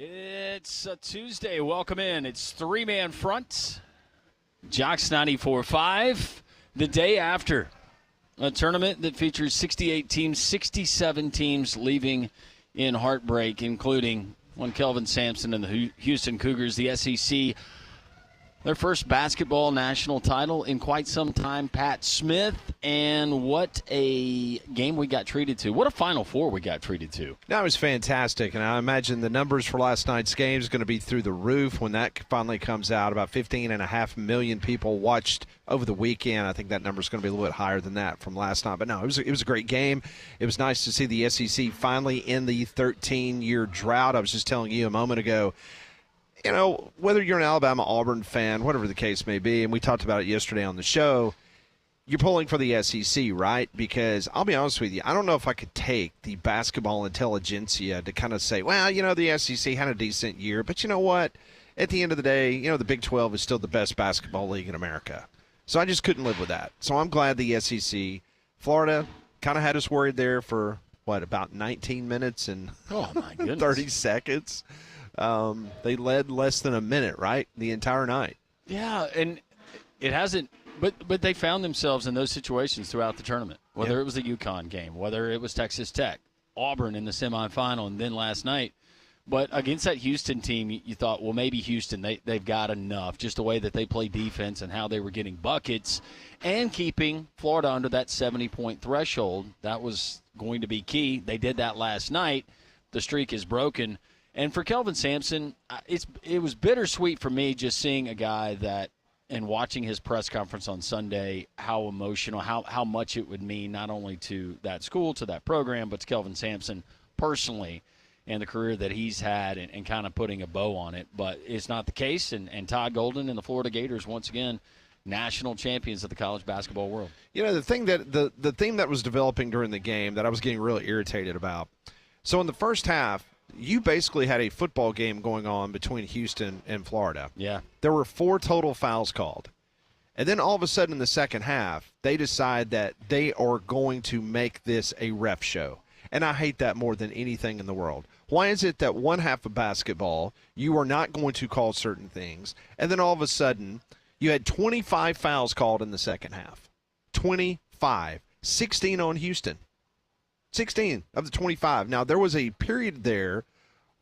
It's a Tuesday. Welcome in. It's three-man front. Jocks 94.5. The day after a tournament that features 68 teams, 67 teams leaving in heartbreak, including one Kelvin Sampson and the Houston Cougars, the SEC. Their first basketball national title in quite some time, Pat Smith, and what a game we got treated to. What a Final Four we got treated to. That was fantastic, and I imagine the numbers for last night's game is going to be through the roof when that finally comes out. About 15.5 million people watched over the weekend. I think that number is going to be a little bit higher than that from last night. But no, it was a great game. It was nice to see the SEC finally in the 13-year drought. I was just telling you a moment ago, you know, whether you're an Alabama, Auburn fan, whatever the case may be, and we talked about it yesterday on the show, you're pulling for the SEC, right? Because I'll be honest with you, I don't know if I could take the basketball intelligentsia to kind of say, well, you know, the SEC had a decent year, but you know what? At the end of the day, you know, the Big 12 is still the best basketball league in America. So I just couldn't live with that. So I'm glad the SEC, Florida, kind of had us worried there for, about 19 minutes and oh my goodness. 30 seconds. They led less than a minute, right, the entire night. Yeah, and it hasn't – but they found themselves in those situations throughout the tournament, whether it was a UConn game, whether it was Texas Tech, Auburn in the semifinal, and then last night. But against that Houston team, you thought, well, maybe Houston, they've got enough, just the way that they play defense and how they were getting buckets and keeping Florida under that 70-point threshold. That was going to be key. They did that last night. The streak is broken. And for Kelvin Sampson, it was bittersweet for me just seeing a guy that, and watching his press conference on Sunday, how emotional, how much it would mean not only to that school, to that program, but to Kelvin Sampson personally and the career that he's had and kind of putting a bow on it. But it's not the case, and Todd Golden and the Florida Gators, once again, national champions of the college basketball world. You know, the thing that was developing during the game that I was getting really irritated about, so in the first half, you basically had a football game going on between Houston and Florida. Yeah. There were 4 total fouls called. And then all of a sudden in the second half, they decide that they are going to make this a ref show. And I hate that more than anything in the world. Why is it that one half of basketball, you are not going to call certain things, and then all of a sudden you had 25 fouls called in the second half? 25. 16 on Houston. 16 of the 25. Now, there was a period there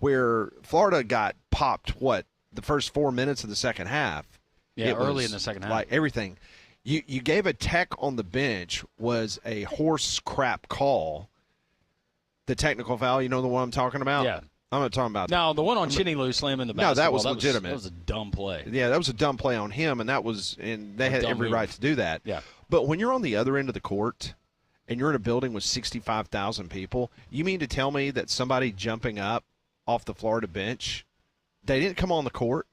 where Florida got popped, the first 4 minutes of the second half. Yeah, early in the second half. Like everything. You gave a tech on the bench was a horse crap call. The technical foul, you know the one I'm talking about? Yeah. I'm not talking about that. No, the one on Chinny Lou slamming the basketball. No, that was legitimate. That was a dumb play. Yeah, that was a dumb play on him, and they had every right to do that. Yeah. But when you're on the other end of the court – and you're in a building with 65,000 people, you mean to tell me that somebody jumping up off the Florida bench, they didn't come on the court?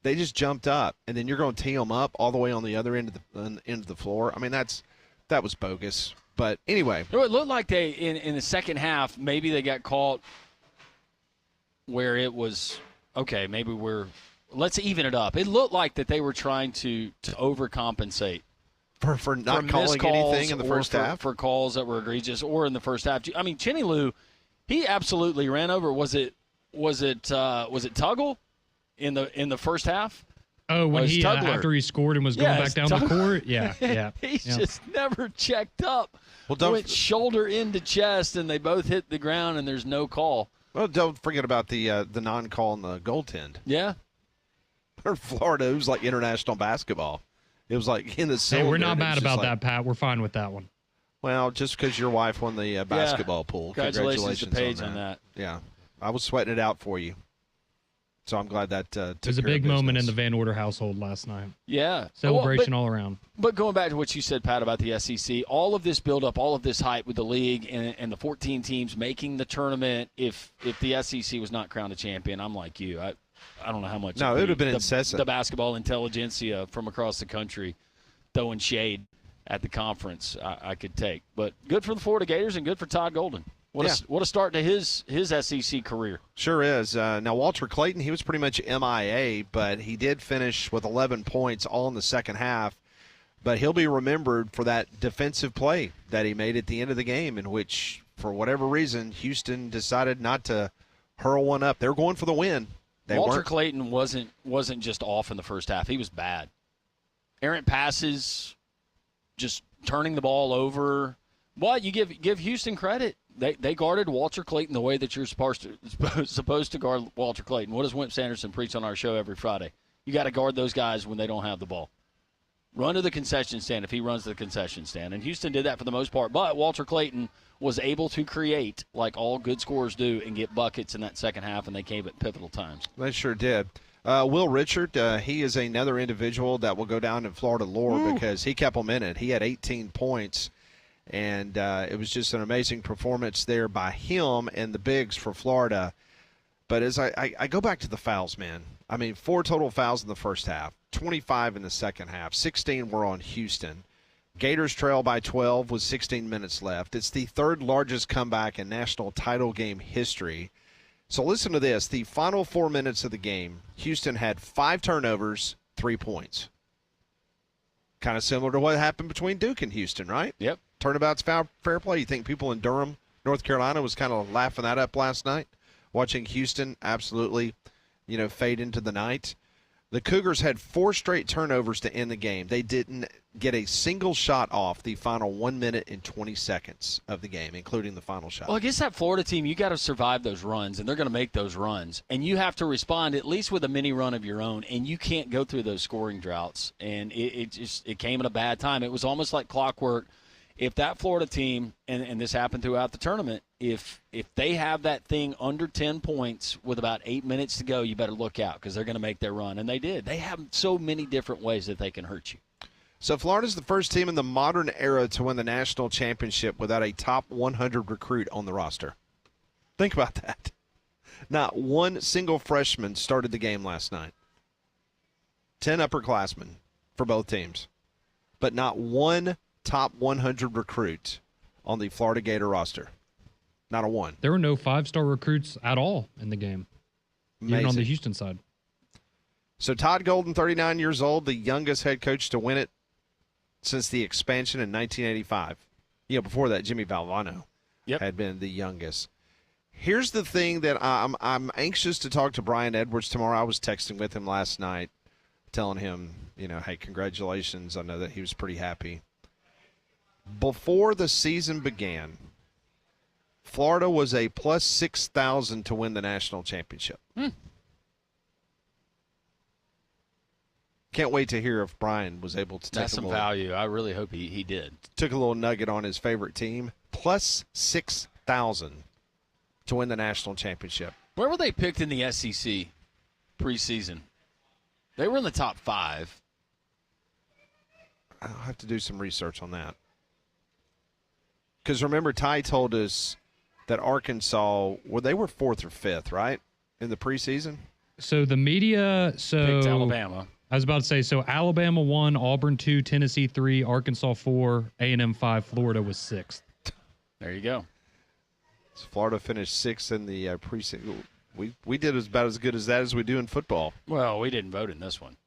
They just jumped up, and then you're going to tee them up all the way on the other end of the floor? I mean, that was bogus. But anyway. It looked like they, in the second half, maybe they got caught where it was, okay, maybe let's even it up. It looked like that they were trying to overcompensate. For not calling anything in the first half? For calls that were egregious or in the first half. I mean, Chinny Lou, he absolutely ran over. Was it Tuggle in the first half? Oh, when he after he scored and was going back down the court? Yeah. He's just never checked up. Well, went shoulder into chest, and they both hit the ground, and there's no call. Well, don't forget about the non-call on the goaltend. Yeah. Florida, it was like international basketball. It was like in the cylinder. Hey, we're not mad about that, Pat. We're fine with that one. Well, just because your wife won the basketball pool. Congratulations to Paige on that. Yeah. I was sweating it out for you. So I'm glad that took It was a big moment in the Van Order household last night. Yeah. Celebration all around. But going back to what you said, Pat, about the SEC, all of this build-up, all of this hype with the league and the 14 teams making the tournament, if the SEC was not crowned a champion, I'm like you. I don't know how much. No, it would have been incessant. The basketball intelligentsia from across the country throwing shade at the conference I could take. But good for the Florida Gators and good for Todd Golden. What a start to his SEC career. Sure is. Now, Walter Clayton, he was pretty much MIA, but he did finish with 11 points all in the second half. But he'll be remembered for that defensive play that he made at the end of the game in which, for whatever reason, Houston decided not to hurl one up. They're going for the win. Walter Clayton wasn't just off in the first half. He was bad. Errant passes, just turning the ball over. But you give Houston credit. They guarded Walter Clayton the way that you're supposed to guard Walter Clayton. What does Wimp Sanderson preach on our show every Friday? You got to guard those guys when they don't have the ball. Run to the concession stand if he runs to the concession stand. And Houston did that for the most part. But Walter Clayton was able to create, like all good scorers do, and get buckets in that second half, and they came at pivotal times. They sure did. Will Richard, he is another individual that will go down in Florida lore because he kept them in it. He had 18 points, and it was just an amazing performance there by him and the bigs for Florida. But as I go back to the fouls, man, 4 total fouls in the first half, 25 in the second half, 16 were on Houston. Gators trail by 12 with 16 minutes left. It's the third largest comeback in national title game history. So listen to this. The final 4 minutes of the game, Houston had 5 turnovers, 3 points. Kind of similar to what happened between Duke and Houston, right? Yep. Turnabout's fair play. You think people in Durham, North Carolina was kind of laughing that up last night? Watching Houston absolutely, fade into the night. The Cougars had 4 straight turnovers to end the game. They didn't get a single shot off the final 1 minute and 20 seconds of the game, including the final shot. Well, against that Florida team, you got to survive those runs, and they're going to make those runs. And you have to respond at least with a mini run of your own, and you can't go through those scoring droughts. And it came at a bad time. It was almost like clockwork. If that Florida team, and this happened throughout the tournament, if they have that thing under 10 points with about 8 minutes to go, you better look out because they're going to make their run. And they did. They have so many different ways that they can hurt you. So Florida's the first team in the modern era to win the national championship without a top 100 recruit on the roster. Think about that. Not one single freshman started the game last night. 10 upperclassmen for both teams. But not one top 100 recruit on the Florida Gator roster. Not a one. There were no 5-star recruits at all in the game, even on the Houston side. So Todd Golden, 39 years old, the youngest head coach to win it since the expansion in 1985. Before that, Jimmy Valvano had been the youngest. Here's the thing that I'm anxious to talk to Brian Edwards tomorrow. I was texting with him last night, telling him, hey, congratulations. I know that he was pretty happy. Before the season began, Florida was a plus 6,000 to win the national championship. Can't wait to hear if Brian was able to take That's some value. I really hope he did. Took a little nugget on his favorite team. Plus 6,000 to win the national championship. Where were they picked in the SEC preseason? They were in the top 5. I'll have to do some research on that. Because remember, Ty told us that Arkansas, they were 4th or 5th, right, in the preseason? So the media, picked Alabama. I was about to say, so Alabama 1, Auburn 2, Tennessee 3, Arkansas 4, A&M 5, Florida was 6th. There you go. So Florida finished 6th in the preseason. We did about as good as that as we do in football. Well, we didn't vote in this one.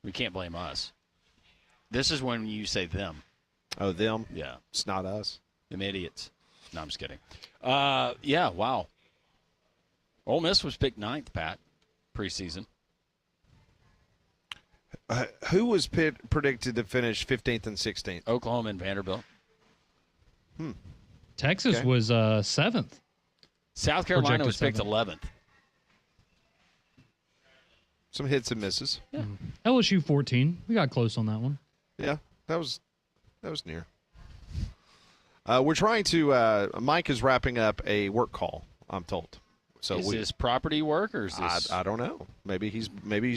We can't blame us. This is when you say them. Oh, them? Yeah. It's not us. Them idiots. No, I'm just kidding. Yeah, wow. Ole Miss was picked 9th, Pat, preseason. Who was predicted to finish 15th and 16th? Oklahoma and Vanderbilt. Texas was 7th. South Carolina was picked 7th. 11th. Some hits and misses. Yeah. LSU 14. We got close on that one. Yeah, that was near. We're trying to Mike is wrapping up a work call, I'm told. So is this property work or is this I don't know. Maybe he's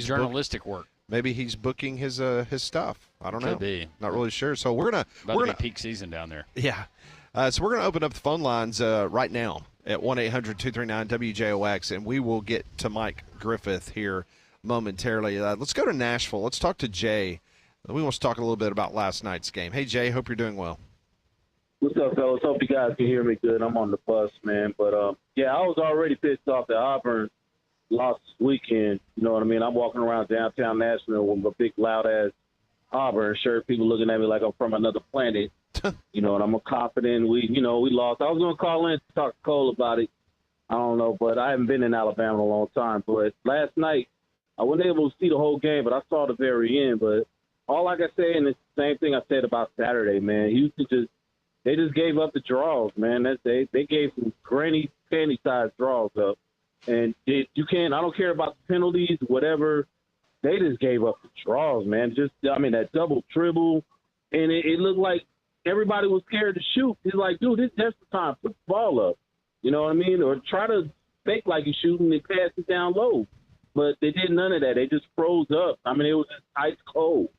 journalistic work. Maybe he's booking his stuff. I don't know. Could be. Not really sure. So we're gonna peak season down there. Yeah. So we're gonna open up the phone lines right now at 1-800-239-WJOX, and we will get to Mike Griffith here momentarily. Let's go to Nashville. Let's talk to Jay. We want to talk a little bit about last night's game. Hey Jay, hope you're doing well. What's up, fellas? Hope you guys can hear me good. I'm on the bus, man. But, I was already pissed off that Auburn lost this weekend. You know what I mean? I'm walking around downtown Nashville with a big, loud-ass Auburn shirt. People looking at me like I'm from another planet. And I'm confident we lost. I was going to call in to talk to Cole about it. I don't know, but I haven't been in Alabama in a long time. But last night, I wasn't able to see the whole game, but I saw the very end. But all I can say, and it's the same thing I said about Saturday, man. Houston they just gave up the draws, man. They gave some granny panty sized draws up, and I don't care about the penalties, whatever. They just gave up the draws, man. That double dribble, and it looked like everybody was scared to shoot. He's like, dude, that's the time. Put the ball up. You know what I mean? Or try to fake like you're shooting and pass it down low. But they did none of that. They just froze up. I mean, it was just ice cold.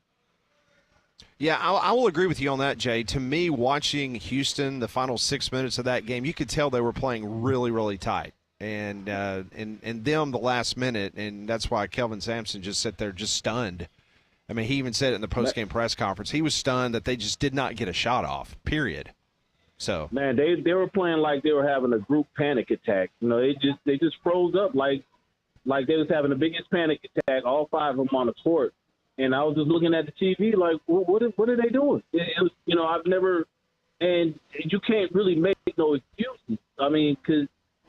Yeah, I will agree with you on that, Jay. To me, watching Houston, the final 6 minutes of that game, you could tell they were playing really, really tight. And them the last minute, and that's why Kelvin Sampson just sat there just stunned. I mean, he even said it in the post-game press conference. He was stunned that they just did not get a shot off, period. So man, they were playing like they were having a group panic attack. You know, they just froze up like they was having the biggest panic attack. All five of them on the court, and I was just looking at the TV like, what are they doing? It was, I've never, and you can't really make no excuses. I mean, because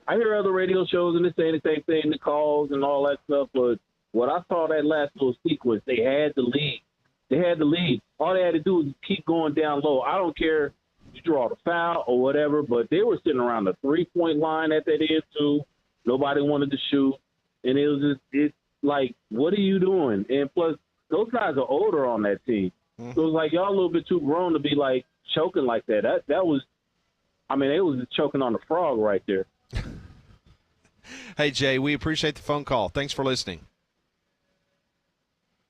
I hear other radio shows and they're saying the same thing, the calls and all that stuff. But what I saw that last little sequence, they had the lead. All they had to do was keep going down low. I don't care. You draw the foul or whatever, but they were sitting around the 3-point line at that end too. Nobody wanted to shoot, and it's like, what are you doing? And plus, those guys are older on that team, so it was like y'all a little bit too grown to be like choking like that. That was, I mean, they was just choking on the frog right there. Hey, Jay, we appreciate the phone call. Thanks for listening.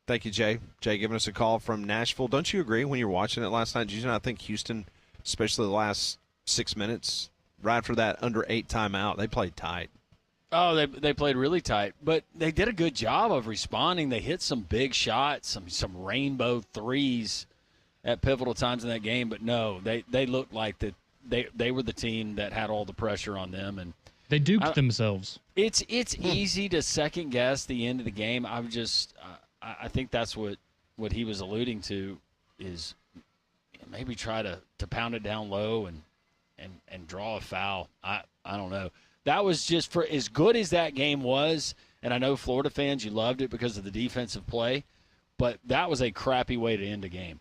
Thank you, Jay. Jay giving us a call from Nashville. Don't you agree when you were watching it last night? Did you not think Houston, especially the last 6 minutes, right after that under 8 timeout, they played tight? Oh, they played really tight, but they did a good job of responding. They hit some big shots, some rainbow threes at pivotal times in that game. But no, they looked like they were the team that had all the pressure on them, and they duped themselves. It's easy to second guess the end of the game. I think that's what he was alluding to is maybe try to pound it down low and draw a foul. I don't know. That was just for as good as that game was, and I know Florida fans, you loved it because of the defensive play, but that was a crappy way to end a game.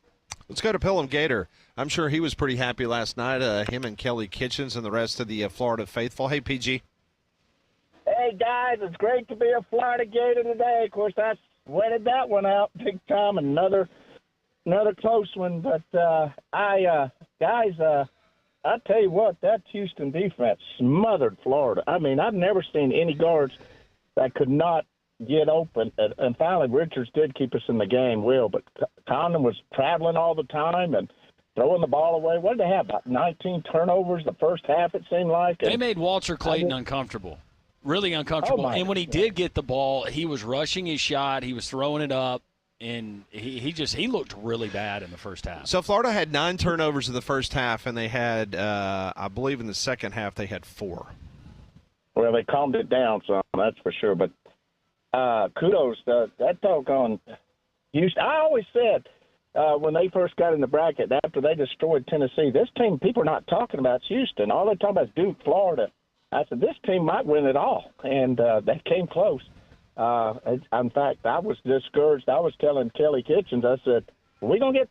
Let's go to Pelham Gator. I'm sure he was pretty happy last night, him and Kelly Kitchens and the rest of the Florida faithful. Hey, PG. Hey, guys, it's great to be a Florida Gator today. Of course, I sweated that one out big time, another close one. But, I tell you what, that Houston defense smothered Florida. I mean, I've never seen any guards that could not get open. And finally, Richards did keep us in the game, but Condon was traveling all the time and throwing the ball away. What did they have, about 19 turnovers the first half, it seemed like? They made Walter Clayton uncomfortable, really uncomfortable. Oh, and when he did get the ball, he was rushing his shot. He was throwing it up. And he looked really bad in the first half. So Florida had 9 turnovers in the first half, and they had, I believe in the second half, they had 4. Well, they calmed it down some, that's for sure. But kudos to that doggone Houston. I always said when they first got in the bracket, after they destroyed Tennessee, this team, people are not talking about Houston. All they're talking about is Duke, Florida. I said, this team might win it all. And they came close. In fact, I was discouraged. I was telling Kelly Kitchens, I said, are we going to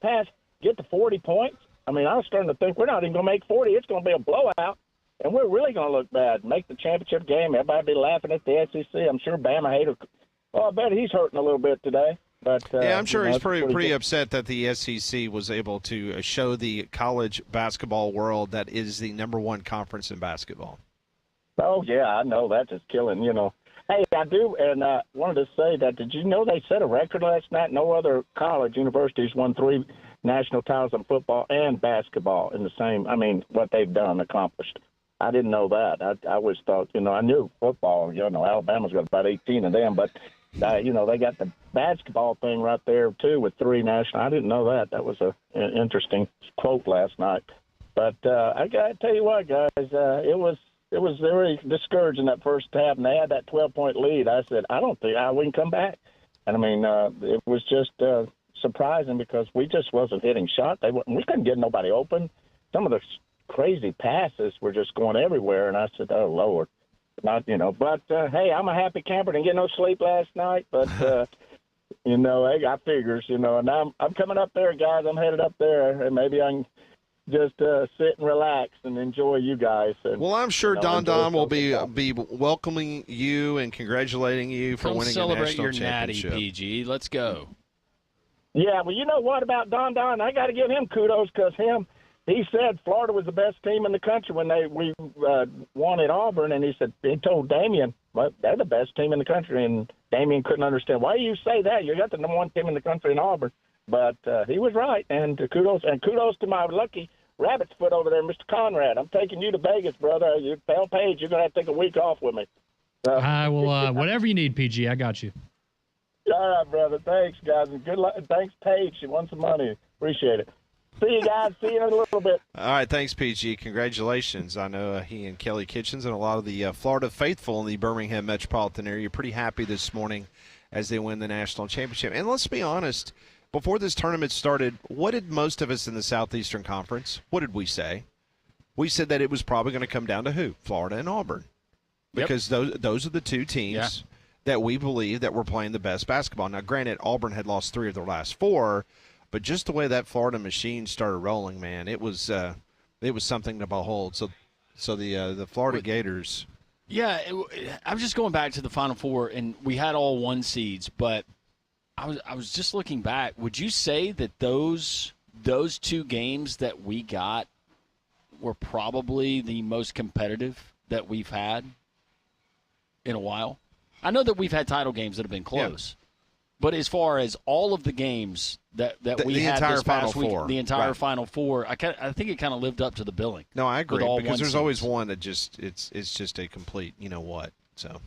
get to 40 points? I mean, I was starting to think we're not even going to make 40. It's going to be a blowout, and we're really going to look bad. Make the championship game. Everybody be laughing at the SEC. I'm sure Bama hater. Oh, I bet he's hurting a little bit today. But yeah, I'm sure he's pretty upset that the SEC was able to show the college basketball world that is the number 1 conference in basketball. Oh, yeah, I know. That's just killing, Hey, I do, and I wanted to say that, did you know they set a record last night? No other college universities won 3 national titles in football and basketball in the same, what they've done, accomplished. I didn't know that. I always thought, I knew football, Alabama's got about 18 of them, but, they got the basketball thing right there, too, with 3 national. I didn't know that. That was an interesting quote last night. But I got to tell you what, guys, it was very discouraging that first half, and they had that 12-point lead. I said, I don't think we can come back. And, it was just surprising because we just wasn't hitting shots. We couldn't get nobody open. Some of the crazy passes were just going everywhere, and I said, oh, Lord. Not, but hey, I'm a happy camper. Didn't get no sleep last night, but hey, I figures, and I'm coming up there, guys. I'm headed up there, and maybe I can just sit and relax and enjoy you guys. And, well, I'm sure Don will be welcoming you and congratulating you for winning a national championship. Celebrate your natty, PG. Let's go. Yeah, well, you know what about Don? I got to give him kudos because he said Florida was the best team in the country when we won at Auburn, and he told Damian, well, they're the best team in the country, and Damian couldn't understand why you say that. You got the number one team in the country in Auburn, but he was right, and kudos to my lucky rabbit's foot over there, Mr. Conrad. I'm taking you to Vegas, brother. You tell Paige you're gonna have to take a week off with me. I will. Whatever you need, PG. I got you. All right, brother. Thanks, guys, and good luck. Thanks, Paige. She won some money. Appreciate it. See you guys. See you in a little bit. All right, thanks, PG. Congratulations. I know he and Kelly Kitchens and a lot of the Florida faithful in the Birmingham metropolitan area pretty happy this morning as they win the national championship. And let's be honest, before this tournament started, what did most of us in the Southeastern Conference, what did we say? We said that it was probably going to come down to who? Florida and Auburn. Because those are the two teams that we believe that were playing the best basketball. Now, granted, Auburn had lost 3 of their last 4, but just the way that Florida machine started rolling, man, it was something to behold. So the Florida Gators. Yeah, I'm just going back to the Final Four, and we had all 1 seeds, but I was just looking back. Would you say that those 2 games that we got were probably the most competitive that we've had in a while? I know that we've had title games that have been close. Yeah. But as far as all of the games that we had this past week, the entire Final Four, I think it kind of lived up to the billing. No, I agree, because there's always one that just it's just a complete what. So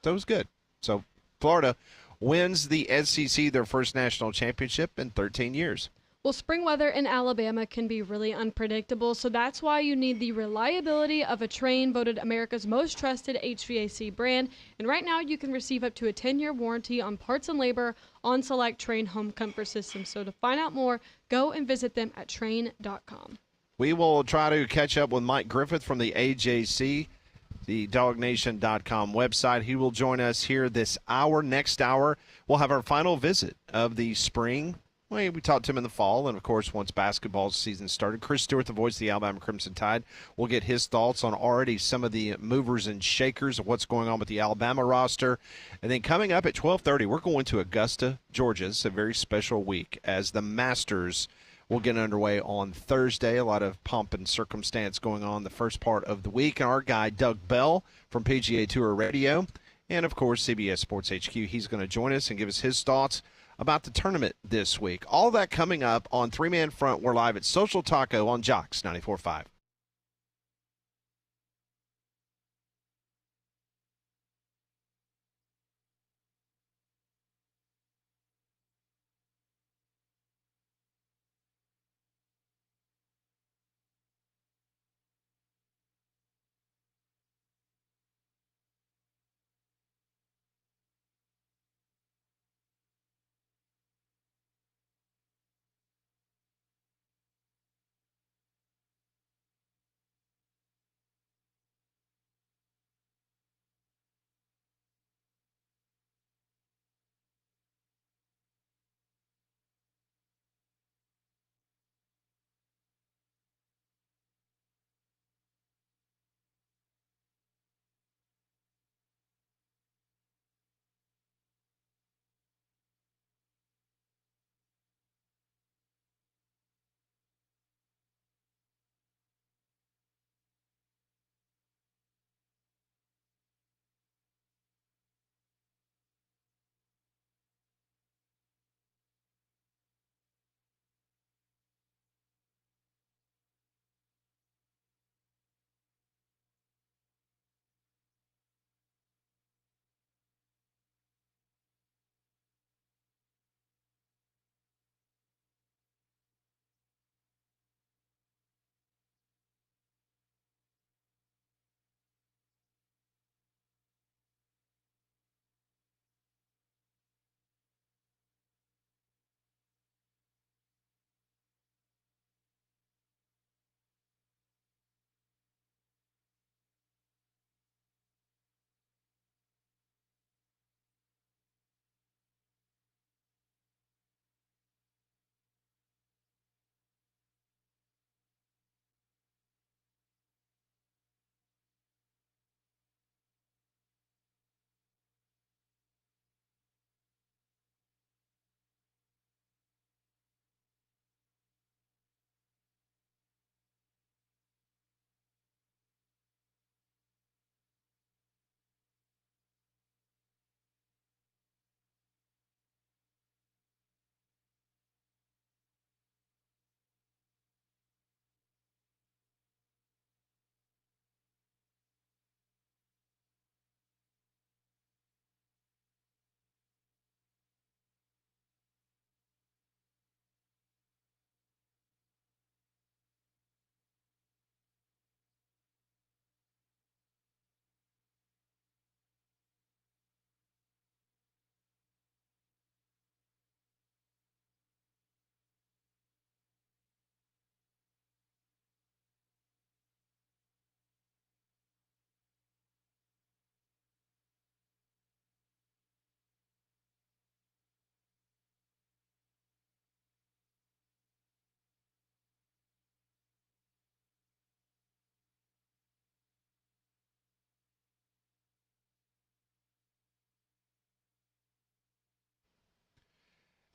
it was good. So Florida wins the SEC their first national championship in 13 years. Well, spring weather in Alabama can be really unpredictable, so that's why you need the reliability of a Trane, voted America's most trusted HVAC brand. And right now you can receive up to a 10-year warranty on parts and labor on select Trane home comfort systems. So to find out more, go and visit them at Trane.com. We will try to catch up with Mike Griffith from the AJC, the DogNation.com website. He will join us here this hour. Next hour, we'll have our final visit of the spring. We talked to him in the fall, and, of course, once basketball season started, Chris Stewart, the voice of the Alabama Crimson Tide, will get his thoughts on already some of the movers and shakers of what's going on with the Alabama roster. And then coming up at 12:30, we're going to Augusta, Georgia. It's a very special week as the Masters will get underway on Thursday. A lot of pomp and circumstance going on the first part of the week. And our guy, Doug Bell from PGA Tour Radio, and, of course, CBS Sports HQ, he's going to join us and give us his thoughts about the tournament this week. All that coming up on Three Man Front. We're live at Social Taco on Jocks 94.5.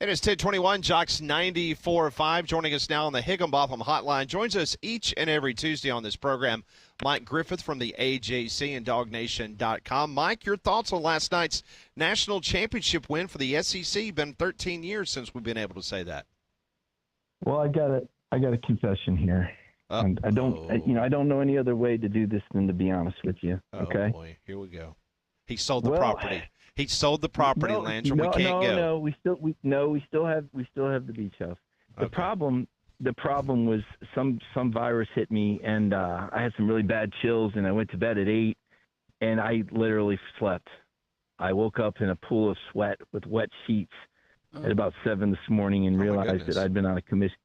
It is 1021, Jocks 94.5. Joining us now on the Higginbotham Hotline. Joins us each and every Tuesday on this program, Mike Griffith from the AJC and DogNation.com. Mike, your thoughts on last night's national championship win for the SEC? Been 13 years since we've been able to say that. Well, I got a confession here. And I don't know any other way to do this than to be honest with you. Okay. Oh boy, here we go. He sold the property. He sold the property, Landrum. We can't go. No, we still have the beach house. The problem was some virus hit me, and I had some really bad chills, and I went to bed at 8, and I literally slept. I woke up in a pool of sweat with wet sheets at about 7 this morning and realized that I'd been on a commission.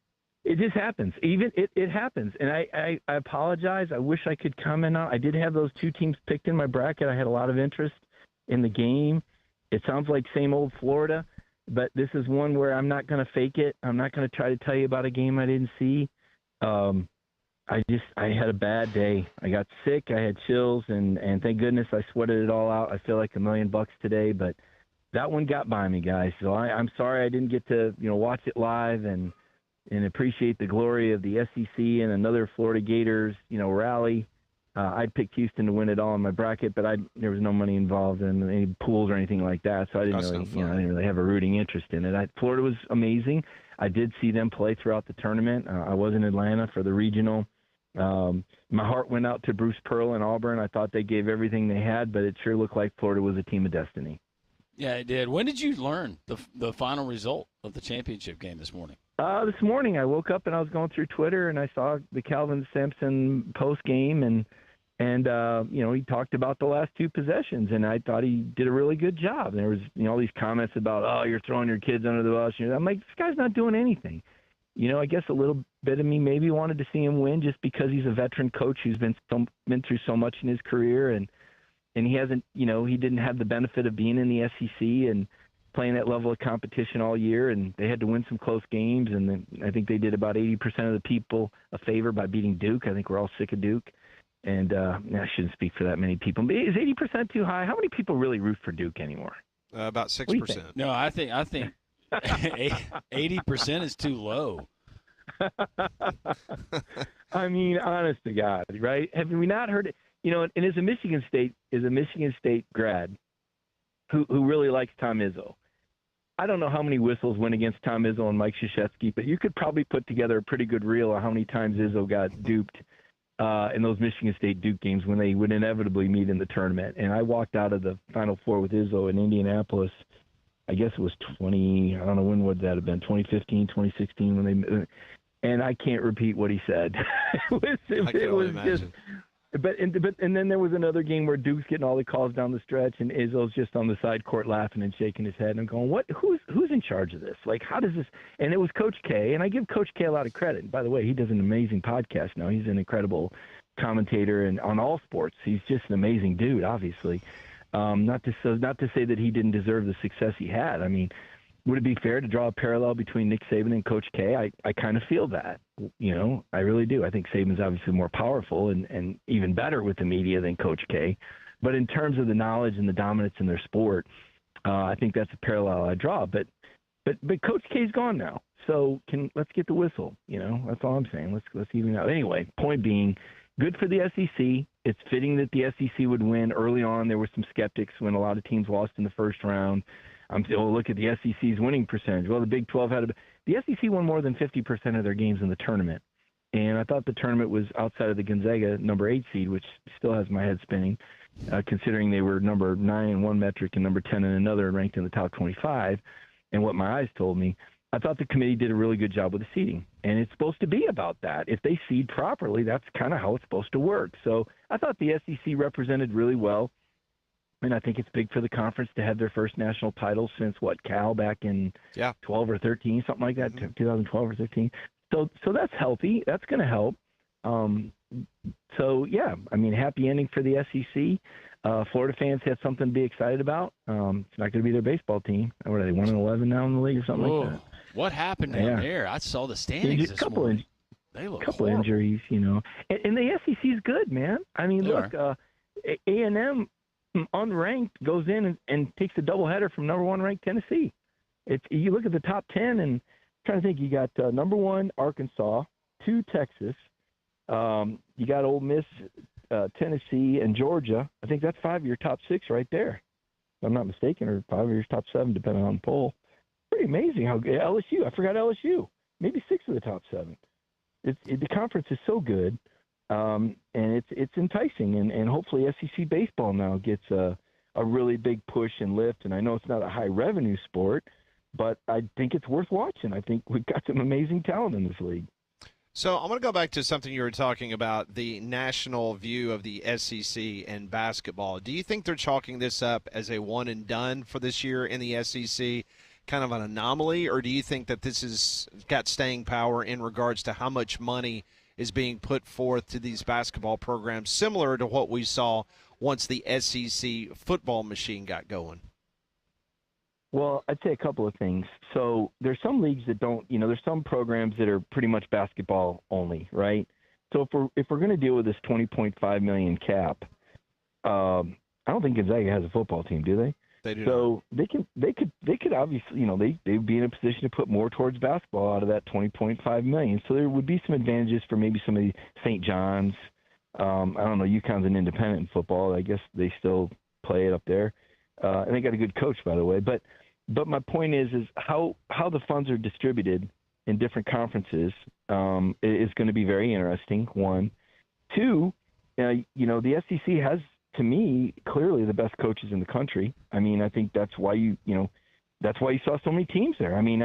It just happens. It happens. And I apologize. I wish I could comment on. I did have those two teams picked in my bracket. I had a lot of interest in the game. It sounds like same old Florida, but this is one where I'm not going to fake it. I'm not going to try to tell you about a game I didn't see. I had a bad day. I got sick. I had chills, and thank goodness I sweated it all out. I feel like $1 million today, but that one got by me, guys. So I'm sorry I didn't get to watch it live and appreciate the glory of the SEC and another Florida Gators rally. I picked Houston to win it all in my bracket, but there was no money involved in any pools or anything like that, so I didn't really have a rooting interest in it. Florida was amazing. I did see them play throughout the tournament. I was in Atlanta for the regional. My heart went out to Bruce Pearl and Auburn. I thought they gave everything they had, but it sure looked like Florida was a team of destiny. Yeah, it did. When did you learn the final result of the championship game this morning? This morning I woke up and I was going through Twitter and I saw the Calvin Sampson post game and he talked about the last two possessions and I thought he did a really good job. There was all these comments about, oh, you're throwing your kids under the bus. I'm like, this guy's not doing anything. I guess a little bit of me maybe wanted to see him win just because he's a veteran coach who's been through so much in his career and he hasn't he didn't have the benefit of being in the SEC and playing that level of competition all year, and they had to win some close games, and then I think they did about 80% of the people a favor by beating Duke. I think we're all sick of Duke, and I shouldn't speak for that many people. But is 80% too high? How many people really root for Duke anymore? About 6%. No, I think 80% is too low. I mean, honest to God, right? Have we not heard it? And as a Michigan State grad who really likes Tom Izzo, I don't know how many whistles went against Tom Izzo and Mike Krzyzewski, but you could probably put together a pretty good reel of how many times Izzo got duped in those Michigan State Duke games when they would inevitably meet in the tournament. And I walked out of the Final Four with Izzo in Indianapolis. I guess it was I don't know, when would that have been, 2015, 2016 when they – and I can't repeat what he said. it was just – But then there was another game where Duke's getting all the calls down the stretch, and Izzo's just on the side court laughing and shaking his head. And I'm going, what? Who's in charge of this? Like, how does this? And it was Coach K, and I give Coach K a lot of credit. And by the way, he does an amazing podcast now. He's an incredible commentator and on all sports. He's just an amazing dude, obviously. Not to say that he didn't deserve the success he had. I mean, would it be fair to draw a parallel between Nick Saban and Coach K? I kind of feel that, I really do. I think Saban's obviously more powerful and even better with the media than Coach K. But in terms of the knowledge and the dominance in their sport, I think that's a parallel I draw. But Coach K's gone now, so let's get the whistle. That's all I'm saying. Let's even out. Anyway, point being, good for the SEC. It's fitting that the SEC would win early on. There were some skeptics when a lot of teams lost in the first round. Look at the SEC's winning percentage. Well, the Big 12 the SEC won more than 50% of their games in the tournament. And I thought the tournament was outside of the Gonzaga number 8 seed, which still has my head spinning, considering they were number 9 in one metric and number 10 in another, ranked in the top 25. And what my eyes told me, I thought the committee did a really good job with the seeding. And it's supposed to be about that. If they seed properly, that's kind of how it's supposed to work. So I thought the SEC represented really well. And I think it's big for the conference to have their first national title since Cal back in 12 or 13, something like that, 2012 or 13. So that's healthy. That's going to help. Happy ending for the SEC. Florida fans had something to be excited about. It's not going to be their baseball team. What are they, 1-11 now in the league or something like that? What happened down there? I saw the standings this morning. They look horrible. Injuries, And the SEC is good, man. I mean, look, A&M unranked goes in and takes a doubleheader from number 1 ranked Tennessee. You look at the top 10, and I'm trying to think. You got number 1 Arkansas, 2 Texas. You got Ole Miss, Tennessee, and Georgia. I think that's 5 of your top 6 right there, if I'm not mistaken, or 5 of your top 7, depending on the poll. Pretty amazing how LSU. I forgot LSU. Maybe 6 of the top 7. The conference is so good, and it's enticing, and hopefully SEC baseball now gets a really big push and lift. And I know it's not a high revenue sport, but I think it's worth watching. I think we've got some amazing talent in this league. So I want to go back to something you were talking about, the national view of the SEC and basketball. Do you think they're chalking this up as a one and done for this year in the SEC, kind of an anomaly, or do you think that this has got staying power in regards to how much money is being put forth to these basketball programs, similar to what we saw once the SEC football machine got going? Well, I'd say a couple of things. So there's some leagues that don't, there's some programs that are pretty much basketball only, right? So if we're going to deal with this $20.5 million cap, I don't think Gonzaga has a football team, do they? They do. So they could obviously, they'd be in a position to put more towards basketball out of that $20.5 million. So there would be some advantages for maybe some of the St. John's. I don't know. UConn's an independent in football. I guess they still play it up there, and they got a good coach, by the way. But my point is how the funds are distributed in different conferences is going to be very interesting. 1, 2, the SEC has, to me, clearly the best coaches in the country. I mean, I think that's why you saw so many teams there. I mean,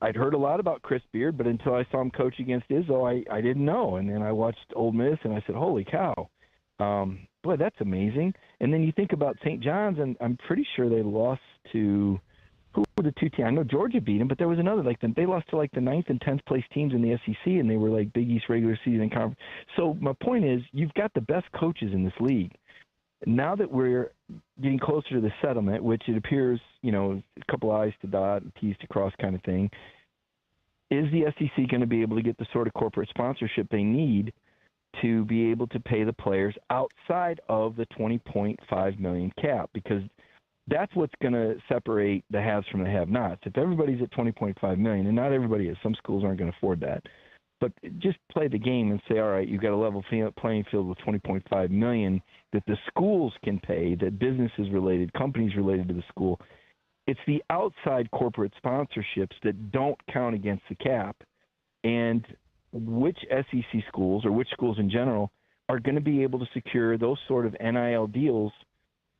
I'd heard a lot about Chris Beard, but until I saw him coach against Izzo, I didn't know. And then I watched Ole Miss, and I said, holy cow. Boy, that's amazing. And then you think about St. John's, and I'm pretty sure they lost to – who were the 2 teams? I know Georgia beat them, but there was another. They lost to the 9th and 10th place teams in the SEC, and they were Big East regular season conference. So my point is, you've got the best coaches in this league. Now that we're getting closer to the settlement, which it appears, a couple I's to dot and T's to cross kind of thing, is the SEC going to be able to get the sort of corporate sponsorship they need to be able to pay the players outside of the $20.5 million cap? Because that's what's going to separate the haves from the have-nots. If everybody's at $20.5 million, and not everybody is, some schools aren't going to afford that, but just play the game and say, all right, you've got a level playing field with $20.5 million that the schools can pay, that businesses related, companies related to the school. It's the outside corporate sponsorships that don't count against the cap, and which SEC schools, or which schools in general, are going to be able to secure those sort of NIL deals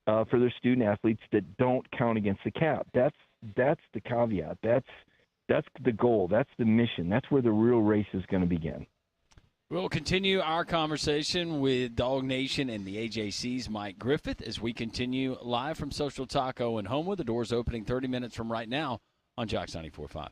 for their student athletes that don't count against the cap. That's the caveat. That's the goal. That's the mission. That's where the real race is going to begin. We'll continue our conversation with Dog Nation and the AJC's Mike Griffith as we continue live from Social Taco in Homewood. The door's opening 30 minutes from right now on Jocks 94.5.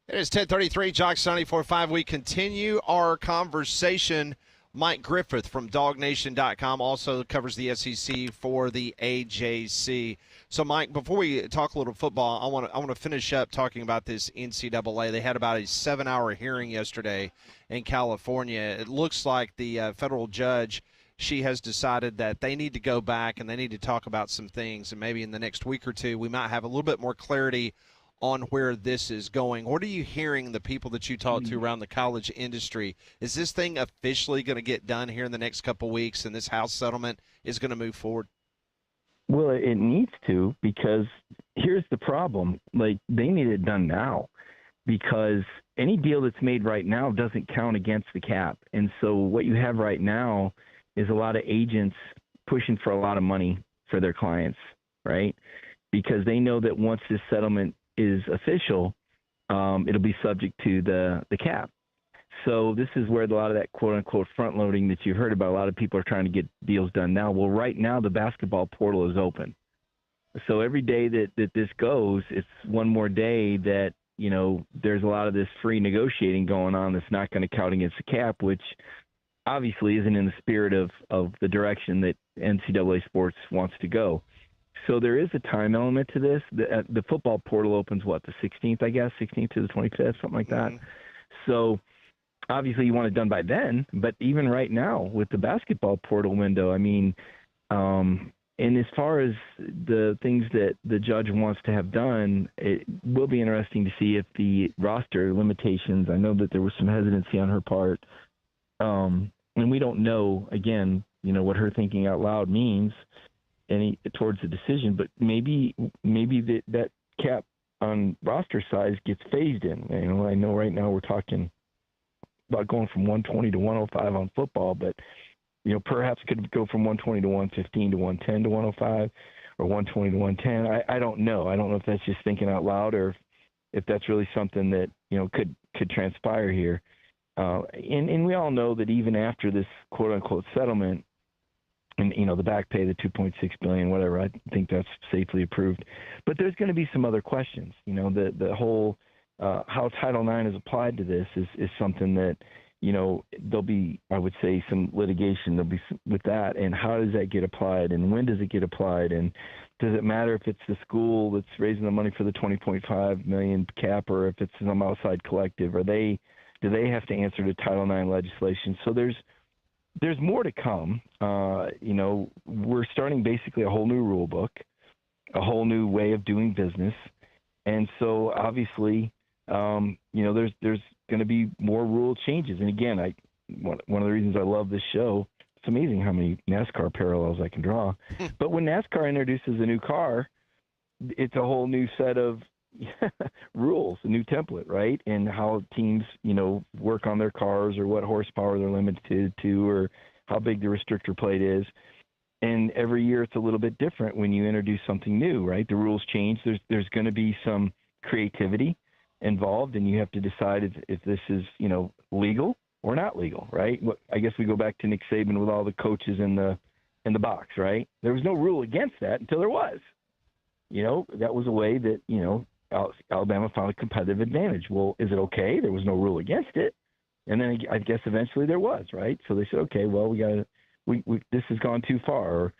It is 10:33, Jocks 94.5. We continue our conversation. Mike Griffith from DogNation.com also covers the SEC for the AJC. So, Mike, before we talk a little football, I want to finish up talking about this NCAA. They had about a 7-hour hearing yesterday in California. It looks like the federal judge, she has decided that they need to go back and they need to talk about some things, and maybe in the next week or two we might have a little bit more clarity on where this is going. What are you hearing, the people that you talk to around the college industry? Is this thing officially going to get done here in the next couple weeks, and this House settlement is going to move forward? Well, it needs to, because here's the problem. Like, they need it done now, because any deal that's made right now doesn't count against the cap. And so what you have right now is a lot of agents pushing for a lot of money for their clients, right? Because they know that once this settlement is official, it'll be subject to the cap. So this is where a lot of that quote-unquote front-loading that you've heard about, a lot of people are trying to get deals done now. Well, right now the basketball portal is open. So every day that this goes, it's one more day that, you know, there's a lot of this free negotiating going on that's not going to count against the cap, which obviously isn't in the spirit of the direction that NCAA sports wants to go. So there is a time element to this. The football portal opens, the 16th, I guess, 16th to the 25th, something like that. Mm-hmm. So obviously you want it done by then, but even right now with the basketball portal window, I mean, and as far as the things that the judge wants to have done, it will be interesting to see if the roster limitations, I know that there was some hesitancy on her part, and we don't know, again, you know, what her thinking out loud means towards the decision, but maybe that cap on roster size gets phased in. You know, I know right now we're talking about going from 120 to 105 on football, but, you know, perhaps could go from 120 to 115 to 110 to 105 or 120 to 110. I don't know. I don't know if that's just thinking out loud or if that's really something that, you know, could transpire here. And we all know that even after this quote unquote settlement, and, you know, the back pay, the $2.6 billion, whatever, I think that's safely approved. But there's going to be some other questions. You know, the whole how Title IX is applied to this is something that, you know, there'll be, I would say, some litigation. There'll be with that, and how does that get applied, and when does it get applied, and does it matter if it's the school that's raising the money for the $20.5 million cap, or if it's some outside collective? Do they have to answer to Title IX legislation? So there's more to come. You know, we're starting basically a whole new rule book, a whole new way of doing business. And so obviously, you know, there's going to be more rule changes. And again, one of the reasons I love this show, it's amazing how many NASCAR parallels I can draw. But when NASCAR introduces a new car, it's a whole new set of rules, a new template, right? And how teams, you know, work on their cars, or what horsepower they're limited to, or how big the restrictor plate is. And every year it's a little bit different when you introduce something new, right? The rules change. There's going to be some creativity involved, and you have to decide if this is, you know, legal or not legal, right? I guess we go back to Nick Saban with all the coaches in the box, right? There was no rule against that until there was. You know, that was a way that, you know, Alabama found a competitive advantage. Well, is it okay? There was no rule against it. And then I guess eventually there was, right? So they said, okay, well, this has gone too far.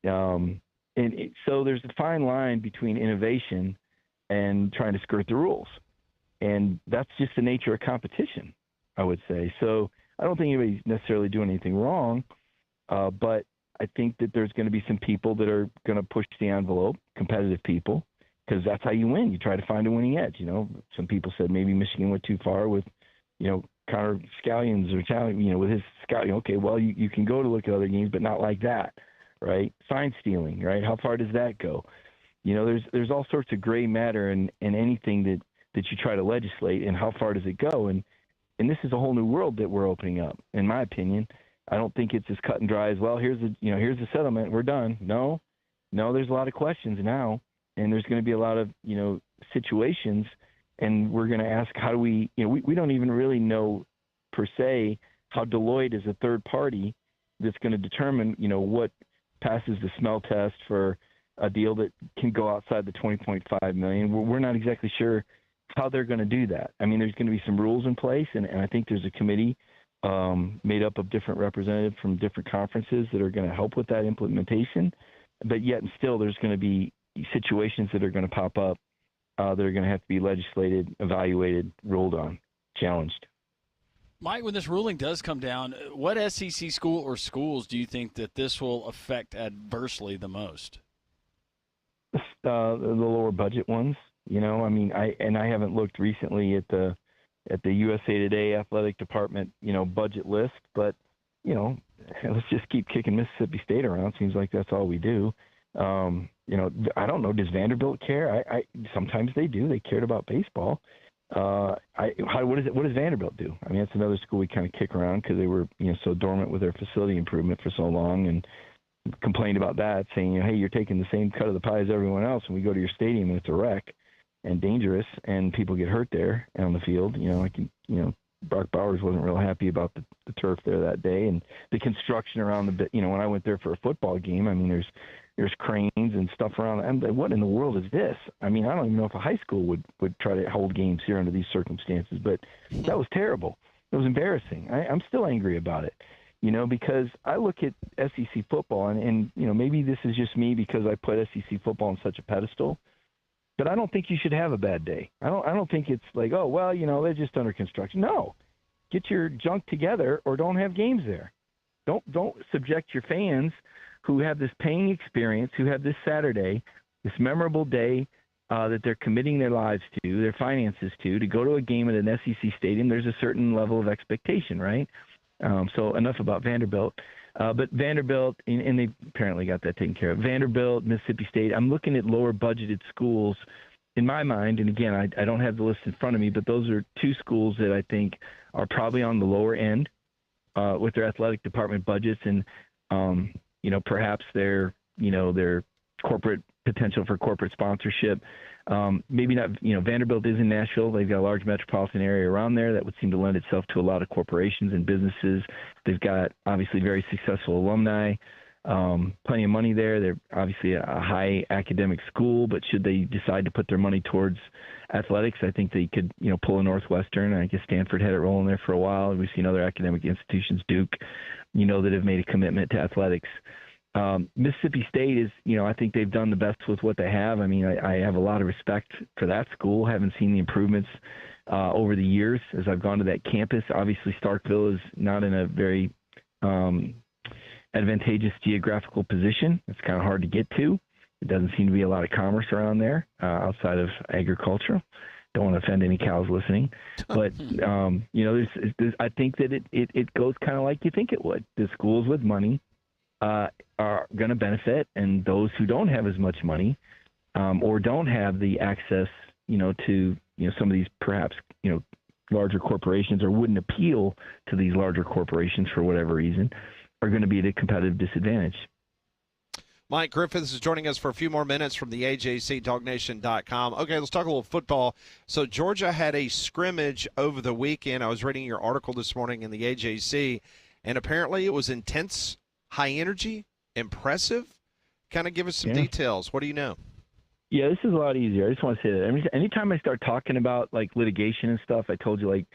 So there's a fine line between innovation and trying to skirt the rules. And that's just the nature of competition, I would say. So I don't think anybody's necessarily doing anything wrong, but I think that there's going to be some people that are going to push the envelope, competitive people, because that's how you win. You try to find a winning edge. You know, some people said maybe Michigan went too far with, you know, Connor Scallions or Italian, you know, with his scouting. Okay, well, you can go to look at other games, but not like that, right? Sign stealing, right? How far does that go? You know, there's all sorts of gray matter in anything that you try to legislate, and how far does it go? And this is a whole new world that we're opening up, in my opinion. I don't think it's as cut and dry as, well, here's the settlement, we're done. No, there's a lot of questions now. And there's going to be a lot of, you know, situations, and we're going to ask, how do we, you know, we don't even really know per se how Deloitte is a third party that's going to determine, you know, what passes the smell test for a deal that can go outside the $20.5 million. We're not exactly sure how they're going to do that. I mean, there's going to be some rules in place, and I think there's a committee made up of different representatives from different conferences that are going to help with that implementation. But yet and still, there's going to be situations that are going to pop up that are going to have to be legislated, evaluated, ruled on, challenged. Mike, when this ruling does come down, what SEC school or schools do you think that this will affect adversely the most? The lower budget ones, you know. I mean, I haven't looked recently at the USA Today athletic department, you know, budget list, but you know, let's just keep kicking Mississippi State around. Seems like that's all we do. You know, I don't know. Does Vanderbilt care? I sometimes they do. They cared about baseball. What does Vanderbilt do? I mean, that's another school we kind of kick around because they were, you know, so dormant with their facility improvement for so long, and complained about that, saying, you know, hey, you're taking the same cut of the pie as everyone else, and we go to your stadium and it's a wreck and dangerous, and people get hurt there on the field. You know, like, you know, Brock Bowers wasn't real happy about the turf there that day, and the construction around the, you know, when I went there for a football game, I mean, there's cranes and stuff around. And what in the world is this? I mean, I don't even know if a high school would try to hold games here under these circumstances, but that was terrible. It was embarrassing. I'm still angry about it, you know, because I look at SEC football, and you know, maybe this is just me because I put SEC football on such a pedestal, but I don't think you should have a bad day. I don't think it's like, oh, well, you know, they're just under construction. No, get your junk together or don't have games there. Don't subject your fans who have this paying experience, who have this Saturday, this memorable day that they're committing their lives to, their finances to go to a game at an SEC stadium. There's a certain level of expectation, right? So enough about Vanderbilt. But Vanderbilt, and they apparently got that taken care of. Vanderbilt, Mississippi State, I'm looking at lower budgeted schools in my mind. And again, I don't have the list in front of me, but those are two schools that I think are probably on the lower end with their athletic department budgets. And, you know, perhaps their corporate potential for corporate sponsorship. Maybe not, you know, Vanderbilt is in Nashville. They've got a large metropolitan area around there that would seem to lend itself to a lot of corporations and businesses. They've got obviously very successful alumni, plenty of money there. They're obviously a high academic school, but should they decide to put their money towards athletics, I think they could, you know, pull a Northwestern. I guess Stanford had it rolling there for a while. We've seen other academic institutions, Duke, you know, that have made a commitment to athletics. Mississippi State is, you know, I think they've done the best with what they have. I mean, I have a lot of respect for that school. Haven't seen the improvements over the years as I've gone to that campus. Obviously, Starkville is not in a very advantageous geographical position. It's kind of hard to get to. It doesn't seem to be a lot of commerce around there outside of agriculture. Don't want to offend any cows listening, but you know, there's, I think that it goes kind of like you think it would. The schools with money are going to benefit, and those who don't have as much money or don't have the access, you know, to, you know, some of these perhaps, you know, larger corporations, or wouldn't appeal to these larger corporations for whatever reason, are going to be at a competitive disadvantage. Mike Griffiths is joining us for a few more minutes from the AJCDogNation.com. Okay, let's talk a little football. So Georgia had a scrimmage over the weekend. I was reading your article this morning in the AJC, and apparently it was intense, high energy, impressive. Kind of give us some details. What do you know? Yeah, this is a lot easier. I just want to say that anytime I start talking about like litigation and stuff, I told you, like,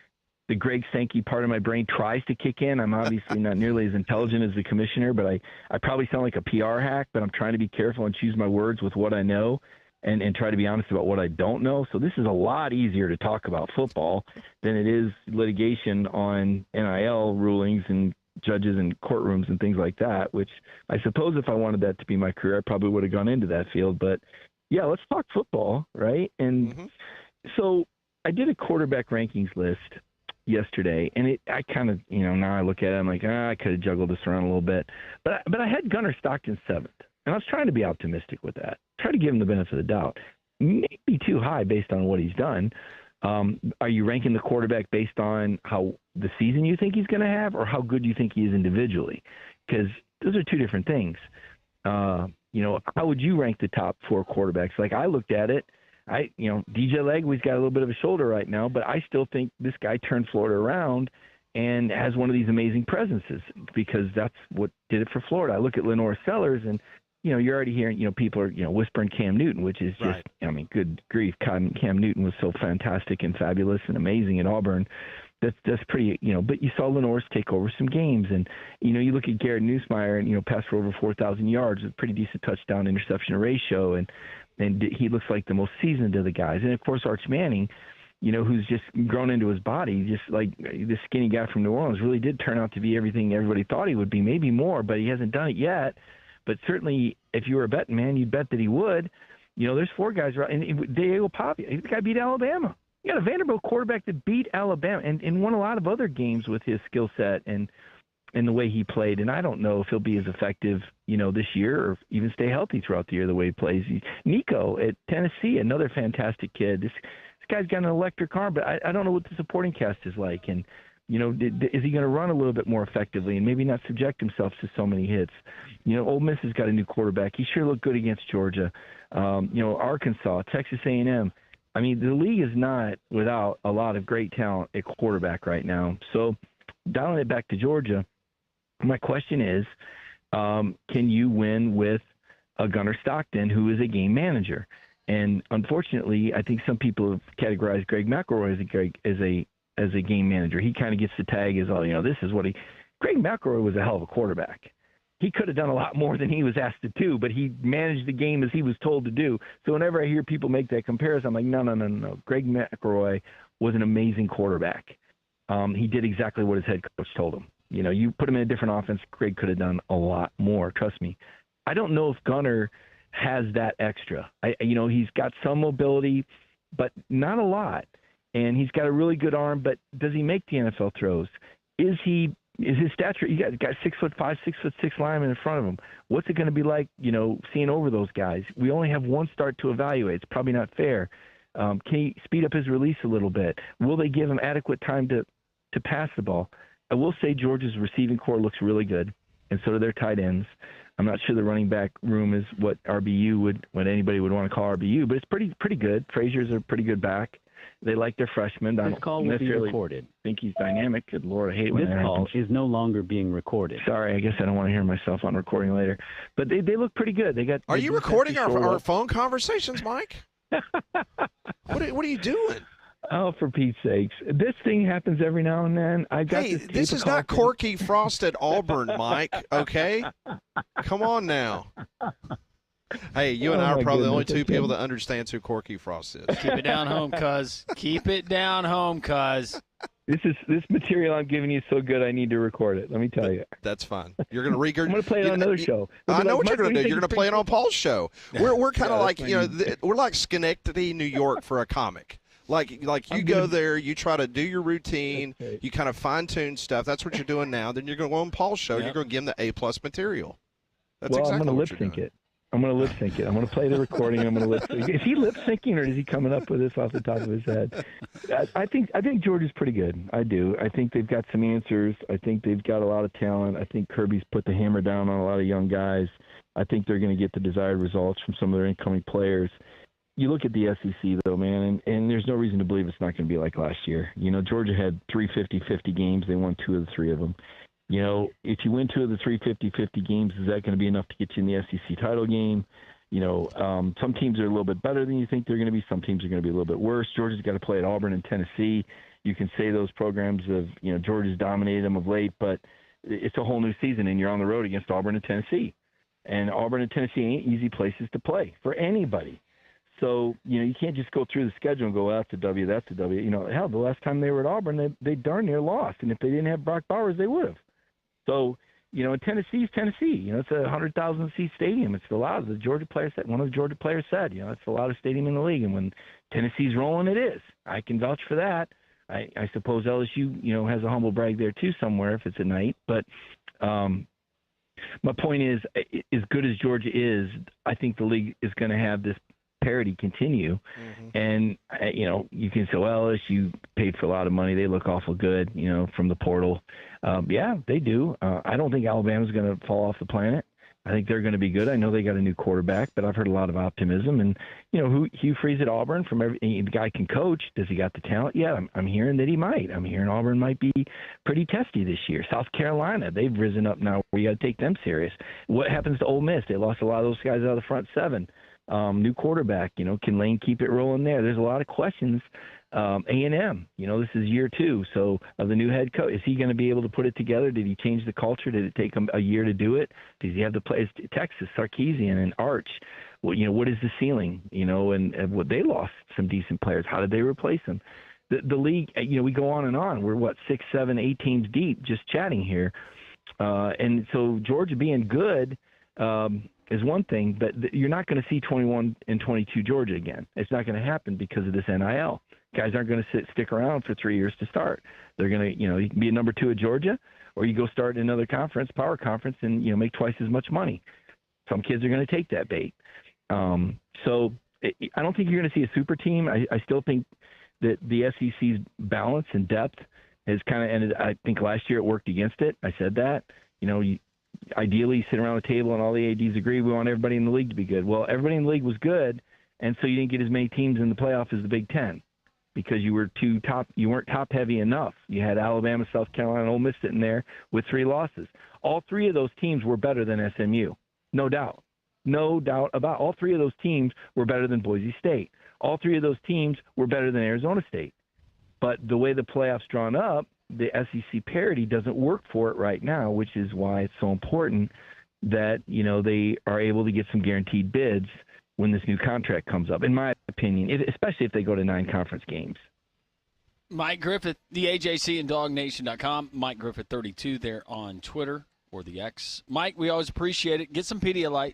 the Greg Sankey part of my brain tries to kick in. I'm obviously not nearly as intelligent as the commissioner, but I probably sound like a PR hack, but I'm trying to be careful and choose my words with what I know and try to be honest about what I don't know. So this is a lot easier to talk about football than it is litigation on NIL rulings and judges and courtrooms and things like that, which I suppose if I wanted that to be my career, I probably would have gone into that field. But yeah, let's talk football, right? And so I did a quarterback rankings list yesterday, and I kind of, you know, now I look at it, I'm like, I could have juggled this around a little bit, but I had Gunnar Stockton 7th, and I was trying to be optimistic with that, try to give him the benefit of the doubt. Maybe too high based on what he's done. Are you ranking the quarterback based on how the season you think he's going to have, or how good you think he is individually? Because those are two different things. You know, how would you rank the top 4 quarterbacks? Like, I looked at it. DJ Legway's got a little bit of a shoulder right now, but I still think this guy turned Florida around and has one of these amazing presences, because that's what did it for Florida. I look at Lenore Sellers, and you're already hearing, people are, whispering Cam Newton, which is just, Right. Good grief. Cam Newton was so fantastic and fabulous and amazing at Auburn. That's pretty, but you saw Lenore's take over some games. And, you look at Garrett Nussmeier and, passed for over 4,000 yards with a pretty decent touchdown interception ratio. And he looks like the most seasoned of the guys. And, of course, Arch Manning, who's just grown into his body, just like the skinny guy from New Orleans, really did turn out to be everything everybody thought he would be, maybe more, but he hasn't done it yet. But certainly, if you were a betting man, you'd bet that he would. There's 4 guys, right? And Diego Pavia, the guy beat Alabama. You got a Vanderbilt quarterback that beat Alabama and won a lot of other games with his skill set and the way he played. And I don't know if he'll be as effective, this year or even stay healthy throughout the year the way he plays. Nico at Tennessee, another fantastic kid. This guy's got an electric arm, but I don't know what the supporting cast is like. And, is he going to run a little bit more effectively and maybe not subject himself to so many hits? Ole Miss has got a new quarterback. He sure looked good against Georgia. Arkansas, Texas A&M. I mean, the league is not without a lot of great talent at quarterback right now. So dialing it back to Georgia, my question is, can you win with a Gunnar Stockton who is a game manager? And unfortunately, I think some people have categorized Greg McElroy as a game manager. He kind of gets the tag as, this is what Greg McElroy was a hell of a quarterback. He could have done a lot more than he was asked to do, but he managed the game as he was told to do. So whenever I hear people make that comparison, I'm like, no. Greg McElroy was an amazing quarterback. He did exactly what his head coach told him. You put him in a different offense, Greg could have done a lot more. Trust me. I don't know if Gunnar has that extra. He's got some mobility, but not a lot. And he's got a really good arm, but does he make the NFL throws? Is his stature? You got 6'5", 6'6" linemen in front of him. What's it going to be like? Seeing over those guys. We only have one start to evaluate. It's probably not fair. Can he speed up his release a little bit? Will they give him adequate time to pass the ball? I will say Georgia's receiving core looks really good, and so do their tight ends. I'm not sure the running back room is what anybody would want to call RBU, but it's pretty good. Frazier's a pretty good back. They like their freshmen. I don't call will be recorded. Think he's dynamic. Good Lord, I hate when this that call happens. is no longer being recorded. Sorry, I guess I don't want to hear myself on recording later. But they look pretty good. Are you recording our phone conversations, Mike? What are you doing? Oh, for Pete's sakes. This thing happens every now and then. This is not Corky Frosted Auburn, Mike, okay? Come on now. Hey, you and I are probably the only two people that understands who Corky Frost is. Keep it down home, cuz. Keep it down home, cuz. This material I'm giving you is so good I need to record it. Let me tell you. That's fine. You're going to regurgitate. I'm going to play it on another show. I know what you're going to do. You're going to play it on Paul's show. We're kind of like, we're like Schenectady, New York for a comic. Like you go there, you try to do your routine, you kind of fine-tune stuff. That's what you're doing now. Then you're going to go on Paul's show. Yep. You're going to give him the A+ material. That's exactly I'm going to lip sync it. I'm going to lip sync it. I'm going to play the recording. I'm going to lip sync. Is he lip syncing or is he coming up with this off the top of his head? I think Georgia's pretty good. I do. I think they've got some answers. I think they've got a lot of talent. I think Kirby's put the hammer down on a lot of young guys. I think they're going to get the desired results from some of their incoming players. You look at the SEC, though, man, and there's no reason to believe it's not going to be like last year. Georgia had 3 50-50 games. They won 2 of the 3 of them. If you win 2 of the 3 50-50 games, is that going to be enough to get you in the SEC title game? Some teams are a little bit better than you think they're going to be. Some teams are going to be a little bit worse. Georgia's got to play at Auburn and Tennessee. You can say those programs Georgia's dominated them of late, but it's a whole new season, and you're on the road against Auburn and Tennessee. And Auburn and Tennessee ain't easy places to play for anybody. So, you can't just go through the schedule and go, that's a W, that's a W. Hell, the last time they were at Auburn, they darn near lost. And if they didn't have Brock Bowers, they would have. So, Tennessee's Tennessee. It's a 100,000-seat stadium. It's the loudest. One of the Georgia players said, it's the loudest stadium in the league. And when Tennessee's rolling, it is. I can vouch for that. I suppose LSU, has a humble brag there, too, somewhere if it's at night. But my point is, as good as Georgia is, I think the league is going to have this parity continue. Mm-hmm. And, you can say, well, LSU paid for a lot of money. They look awful good, from the portal. Yeah, they do. I don't think Alabama's going to fall off the planet. I think they're going to be good. I know they got a new quarterback, but I've heard a lot of optimism. And, Hugh Freeze at Auburn, the guy can coach. Does he got the talent? Yeah, I'm hearing that he might. I'm hearing Auburn might be pretty testy this year. South Carolina, they've risen up now. We got to take them serious. What happens to Ole Miss? They lost a lot of those guys out of the front seven. New quarterback, can Lane keep it rolling there? There's a lot of questions. A&M, this is year 2, so of the new head coach. Is he going to be able to put it together? Did he change the culture? Did it take him a year to do it? Does he have the players? Texas, Sarkisian, and Arch. Well, what is the ceiling? And what they lost some decent players. How did they replace them? The league, we go on and on. We're 6, 7, 8 teams deep just chatting here, and so Georgia being good. Is one thing, but you're not going to see 21 and 22 Georgia again. It's not going to happen because of this NIL. Guys aren't going to stick around for 3 years to start. They're going to, you can be a number 2 at Georgia, or you go start in another conference, power conference, and make twice as much money. Some kids are going to take that bait. So I don't think you're going to see a super team. I still think that the SEC's balance and depth has kind of ended. I think last year it worked against it. I said that. Ideally, you sit around the table and all the ADs agree we want everybody in the league to be good. Well, everybody in the league was good, and so you didn't get as many teams in the playoff as the Big Ten because you weren't top heavy enough. You had Alabama, South Carolina, and Ole Miss sitting there with 3 losses. All 3 of those teams were better than SMU, no doubt. No doubt about all 3 of those teams were better than Boise State. All 3 of those teams were better than Arizona State. But the way the playoff's drawn up, the SEC parity doesn't work for it right now, which is why it's so important that, they are able to get some guaranteed bids when this new contract comes up, in my opinion, especially if they go to 9 conference games. Mike Griffith, the AJC and DogNation.com. Mike Griffith 32 there on Twitter or the X. Mike, we always appreciate it. Get some Pedialyte.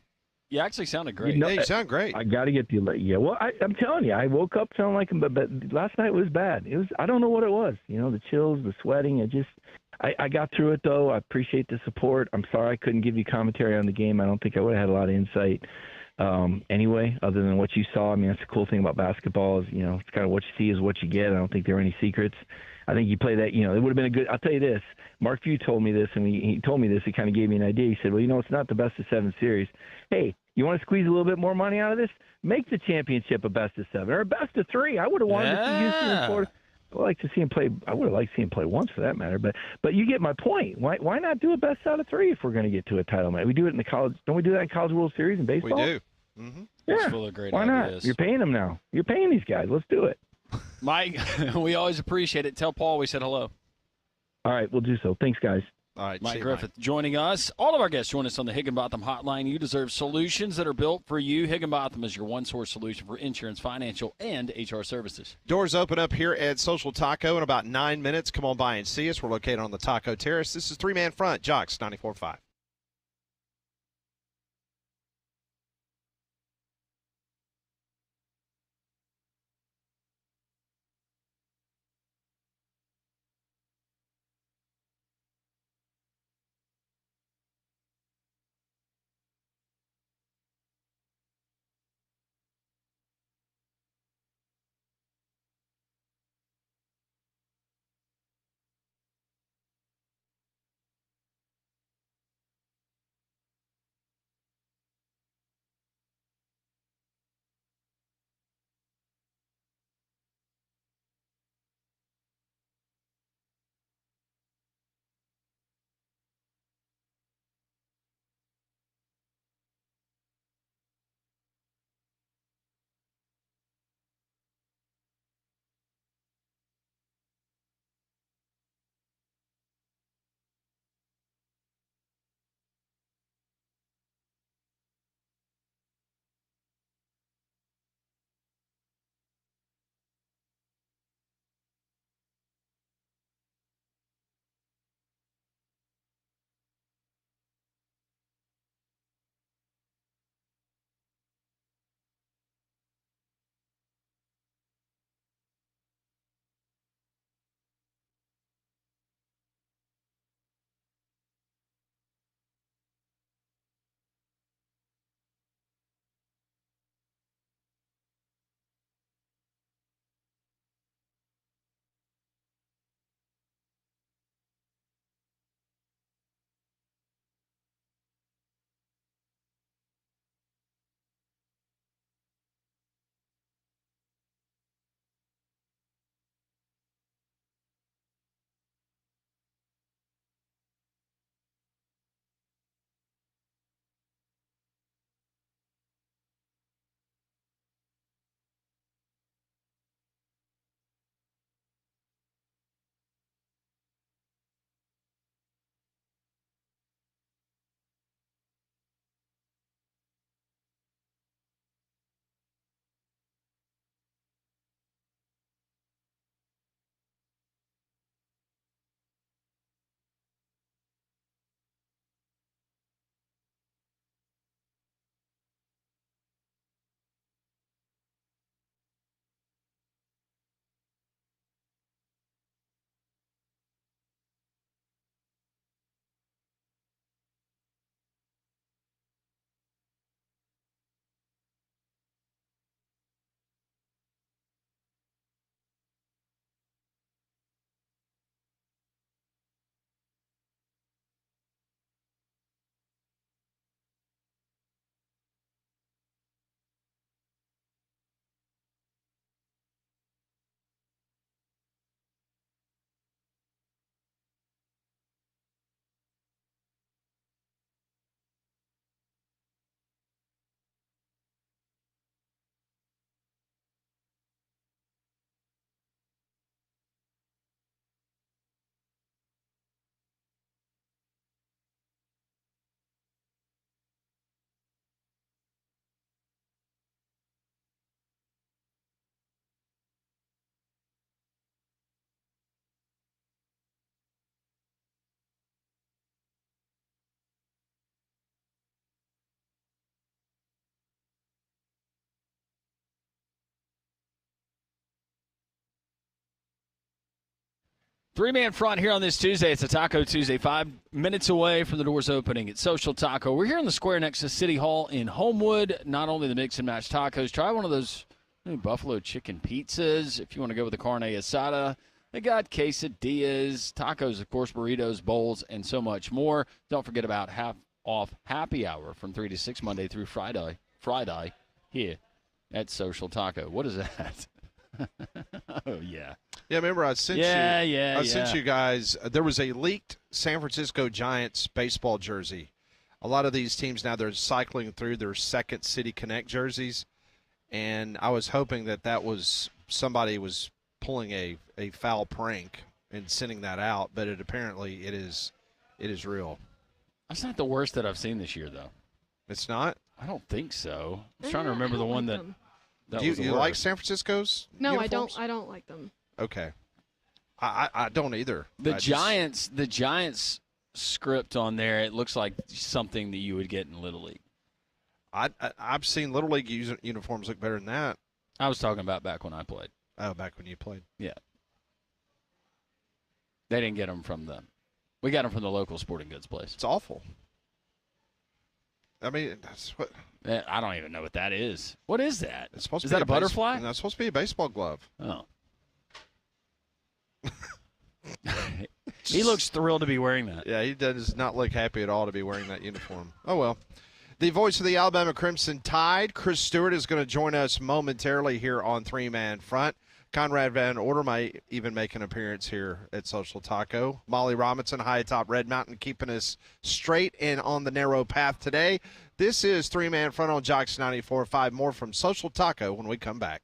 You actually sounded great. You sound great. I got to get the yeah. Well, I'm telling you, I woke up sounding like him, but last night was bad. It was I don't know what it was. The chills, the sweating. I got through it though. I appreciate the support. I'm sorry I couldn't give you commentary on the game. I don't think I would have had a lot of insight. Anyway, other than what you saw. I mean, that's the cool thing about basketball is it's kind of what you see is what you get. I don't think there were any secrets. I think you play that. It would have been a good. I'll tell you this. Mark Few told me this, and he told me this. He kind of gave me an idea. He said, "Well, it's not the best of 7 series. Hey, you want to squeeze a little bit more money out of this? Make the championship a best of 7 or a best of 3. I would have wanted to see Houston and Florida. I would like to see him play. I would have liked to see him play once for that matter. But you get my point. Why not do a best out of 3 if we're going to get to a title match? We do it in the college. Don't we do that in College World Series in baseball? We do. Mm-hmm. Yeah. Full of great why ideas. not? You're paying them now. You're paying these guys. Let's do it. Mike, we always appreciate it. Tell Paul we said hello. All right, we'll do so. Thanks, guys. All right, Mike Griffith joining us. All of our guests join us on the Higginbotham Hotline. You deserve solutions that are built for you. Higginbotham is your one-source solution for insurance, financial, and HR services. Doors open up here at Social Taco in about 9 minutes. Come on by and see us. We're located on the Taco Terrace. This is 3-Man Front, Jocks 94.5. Three-man front here on this Tuesday. It's a Taco Tuesday, 5 minutes away from the doors opening at Social Taco. We're here in the square next to City Hall in Homewood. Not only the mix and match tacos, try one of those buffalo chicken pizzas if you want to go with the carne asada. They got quesadillas, tacos, of course, burritos, bowls, and so much more. Don't forget about half off happy hour from 3 to 6 Monday through Friday here at Social Taco. What is that? Oh, yeah. Yeah, remember I sent sent you guys, there was a leaked San Francisco Giants baseball jersey. A lot of these teams now, they're cycling through their second City Connect jerseys, and I was hoping that was somebody was pulling a foul prank and sending that out, but apparently it is real. That's not the worst that I've seen this year, though. It's not? I don't think so. I was trying to remember the one that Do you like San Francisco's No, uniforms? I don't like them. Okay. I don't either. The Giants script on there, it looks like something that you would get in Little League. I've seen Little League uniforms look better than that. I was talking about back when I played. Oh, back when you played. Yeah. They didn't get them from them. We got them from the local sporting goods place. It's awful. I mean, that's what. I don't even know what that is. What is that? It's supposed is to be that a butterfly? That's supposed to be a baseball glove. Oh. He looks thrilled to be wearing that. Yeah, he does not look happy at all to be wearing that uniform. Oh, well. The voice of the Alabama Crimson Tide, Chris Stewart, is going to join us momentarily here on Three Man Front. Conrad Van Order might even make an appearance here at Social Taco. Molly Robinson, high atop Red Mountain, keeping us straight and on the narrow path today. This is Three Man Front on Jocks 94.5. More from Social Taco when we come back.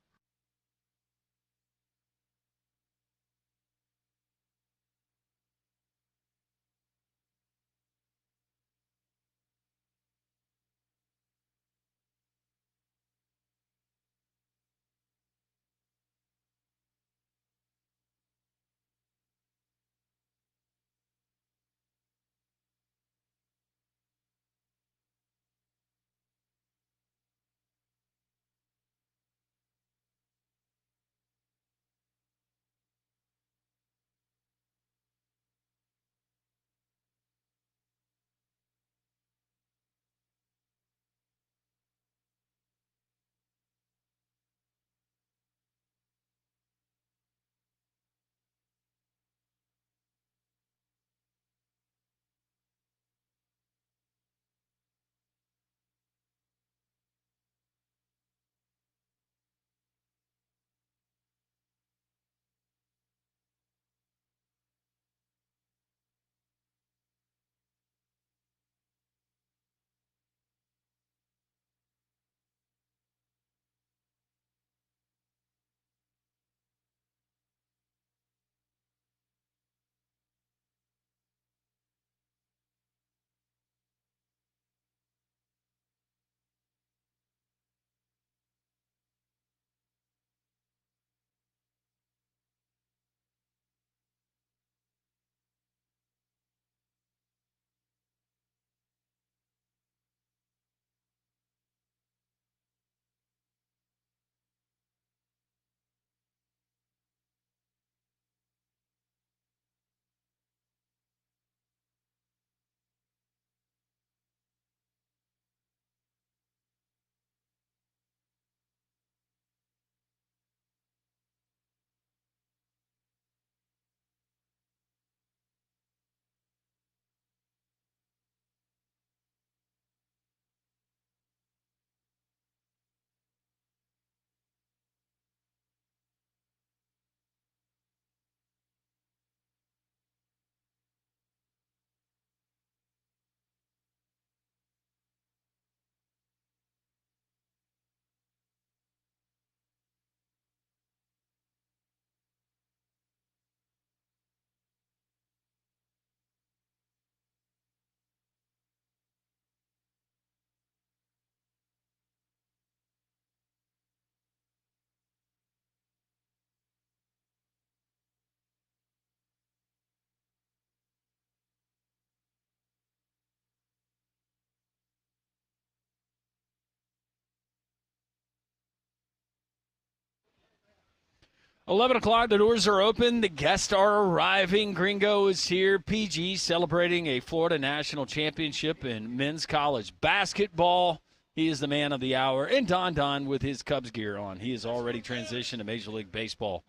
11 o'clock, the doors are open. The guests are arriving. Gringo is here. PG celebrating a Florida National Championship in men's college basketball. He is the man of the hour. And Don with his Cubs gear on. He has already transitioned to Major League Baseball.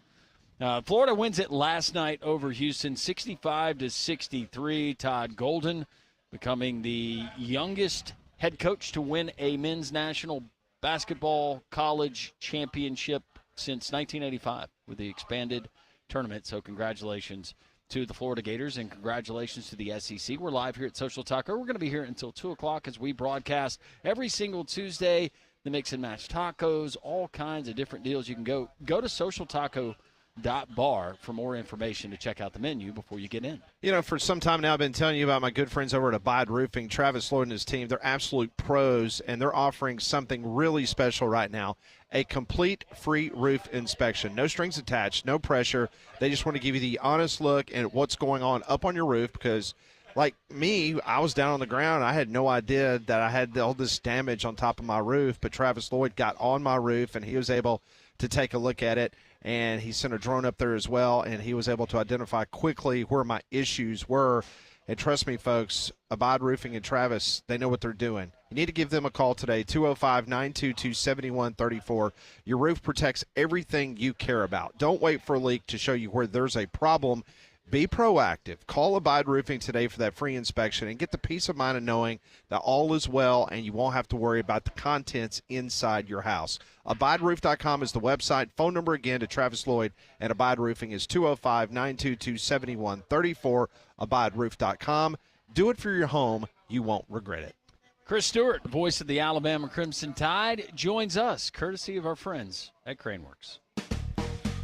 Florida wins it last night over Houston, 65-63. Todd Golden becoming the youngest head coach to win a men's national basketball college championship since 1985 with the expanded tournament. So congratulations to the Florida Gators and congratulations to the SEC. We're live here at Social Taco. We're going to be here until 2 o'clock as we broadcast every single Tuesday. The Mix and Match Tacos, all kinds of different deals. You can go to socialtaco.bar for more information to check out the menu before you get in. You know, for some time now, I've been telling you about my good friends over at Abide Roofing. Travis Lloyd and his team, they're absolute pros, and they're offering something really special right now, a complete free roof inspection. No strings attached, no pressure. They just want to give you the honest look at what's going on up on your roof because, like me, I was down on the ground. I had no idea that I had all this damage on top of my roof, but Travis Lloyd got on my roof, and he was able to take a look at it. And he sent a drone up there as well, and he was able to identify quickly where my issues were. And trust me, folks, Abide Roofing and Travis, they know what they're doing. You need to give them a call today, 205-922-7134. Your roof protects everything you care about. Don't wait for a leak to show you where there's a problem. Be proactive. Call Abide Roofing today for that free inspection and get the peace of mind of knowing that all is well and you won't have to worry about the contents inside your house. AbideRoof.com is the website. Phone number again to Travis Lloyd at Abide Roofing is 205-922-7134. AbideRoof.com. Do it for your home. You won't regret it. Chris Stewart, voice of the Alabama Crimson Tide, joins us courtesy of our friends at Craneworks.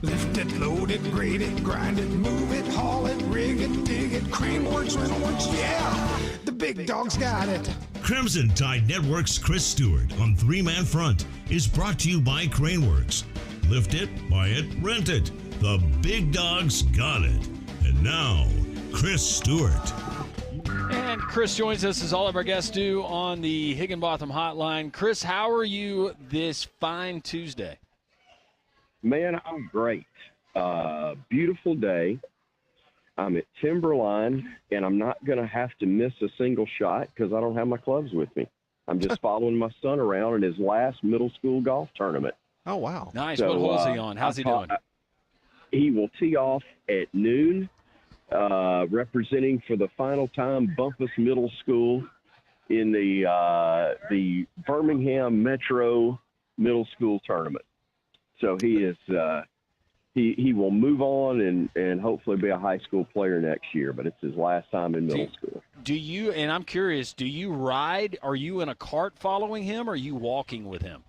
Lift it, load it, grade it, grind it, move it, haul it, rig it, dig it, Craneworks, Rentalworks, yeah, the big dog's got it. Crimson Tide Network's Chris Stewart on Three Man Front is brought to you by Craneworks. Lift it, buy it, rent it. The big dog's got it. And now, Chris Stewart. And Chris joins us as all of our guests do on the Higginbotham Hotline. Chris, how are you this fine Tuesday? Man, I'm great. Beautiful day. I'm at Timberline, and I'm not going to have to miss a single shot because I don't have my clubs with me. I'm just following my son around in his last middle school golf tournament. Oh, wow. Nice. So, what hole is he on? How's he doing? He will tee off at noon, representing for the final time Bumpus Middle School in the Birmingham Metro Middle School Tournament. So he is he will move on and hopefully be a high school player next year, but it's his last time in middle school. Do you, and I'm curious, do you ride? Are you in a cart following him or are you walking with him?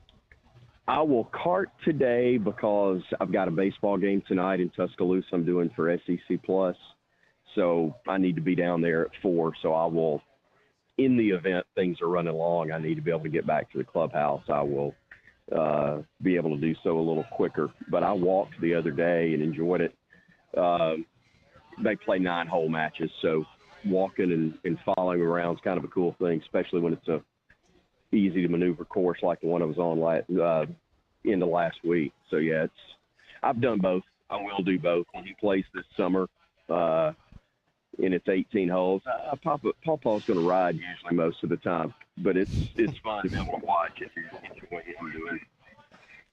I will cart today because I've got a baseball game tonight in Tuscaloosa I'm doing for SEC Plus. So I need to be down there at 4. So I will, in the event things are running long, I need to be able to get back to the clubhouse. I will be able to do so a little quicker. But I walked the other day and enjoyed it. They play 9-hole matches, so walking and following around is kind of a cool thing, especially when it's a easy to maneuver course like the one I was on in the last week. So yeah, I've done both. I will do both. When he plays this summer, and it's 18 holes, Pawpaw's going to ride usually most of the time, but it's fun to be able to watch if you enjoy him doing.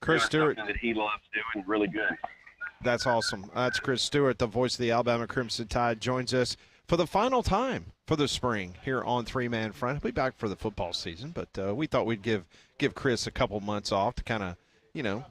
Chris Stewart, that he loves doing, really good. That's awesome. That's Chris Stewart, the voice of the Alabama Crimson Tide, joins us for the final time for the spring here on Three Man Front. He'll be back for the football season, but we thought we'd give Chris a couple months off to kind of,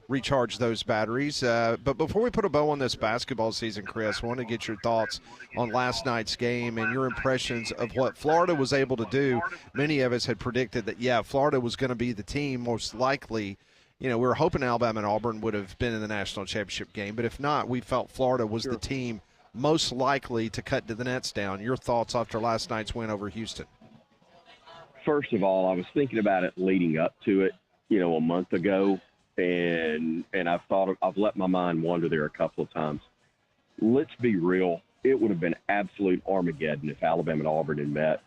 recharge those batteries. But before we put a bow on this basketball season, Chris, I want to get your thoughts on last night's game and your impressions of what Florida was able to do. Many of us had predicted that, Florida was going to be the team most likely. We were hoping Alabama and Auburn would have been in the national championship game, but if not, we felt Florida was the team most likely to cut the nets down. Your thoughts after last night's win over Houston? First of all, I was thinking about it leading up to it, a month ago, and I've let my mind wander there a couple of times. Let's be real. It would have been absolute Armageddon if Alabama and Auburn had met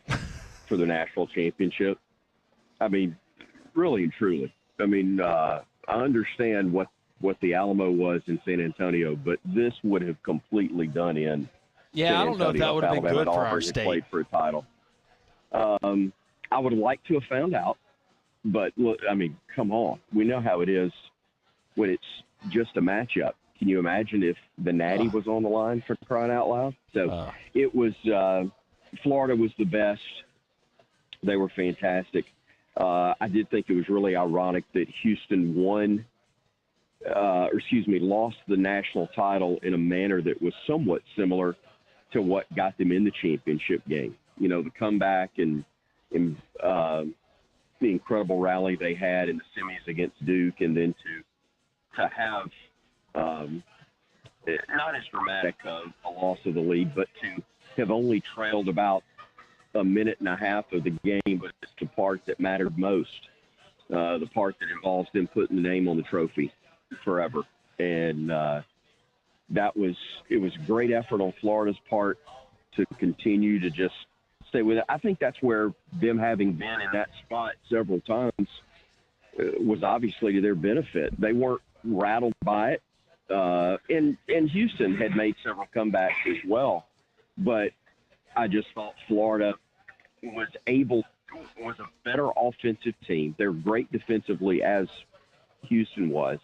for the national championship. I mean, really and truly. I mean, I understand what what the Alamo was in San Antonio, but this would have completely done in. Yeah, San I don't know if that Antonio would have been Alabama good for Auburn our had state. played for a title. I would like to have found out, but look, I mean, come on. We know how it is when it's just a matchup. Can you imagine if the Natty was on the line, for crying out loud? So it was Florida was the best. They were fantastic. I did think it was really ironic that Houston lost the national title in a manner that was somewhat similar to what got them in the championship game. You know, the comeback and the incredible rally they had in the semis against Duke, and then to have not as dramatic a loss of the lead, but to have only trailed about a minute and a half of the game, but it's the part that mattered most, the part that involves them putting the name on the trophy forever. And it was great effort on Florida's part to continue to just stay with it. I think that's where them having been in that spot several times was obviously to their benefit. They weren't rattled by it. And Houston had made several comebacks as well, but I just thought Florida was a better offensive team. They're great defensively, as Houston was,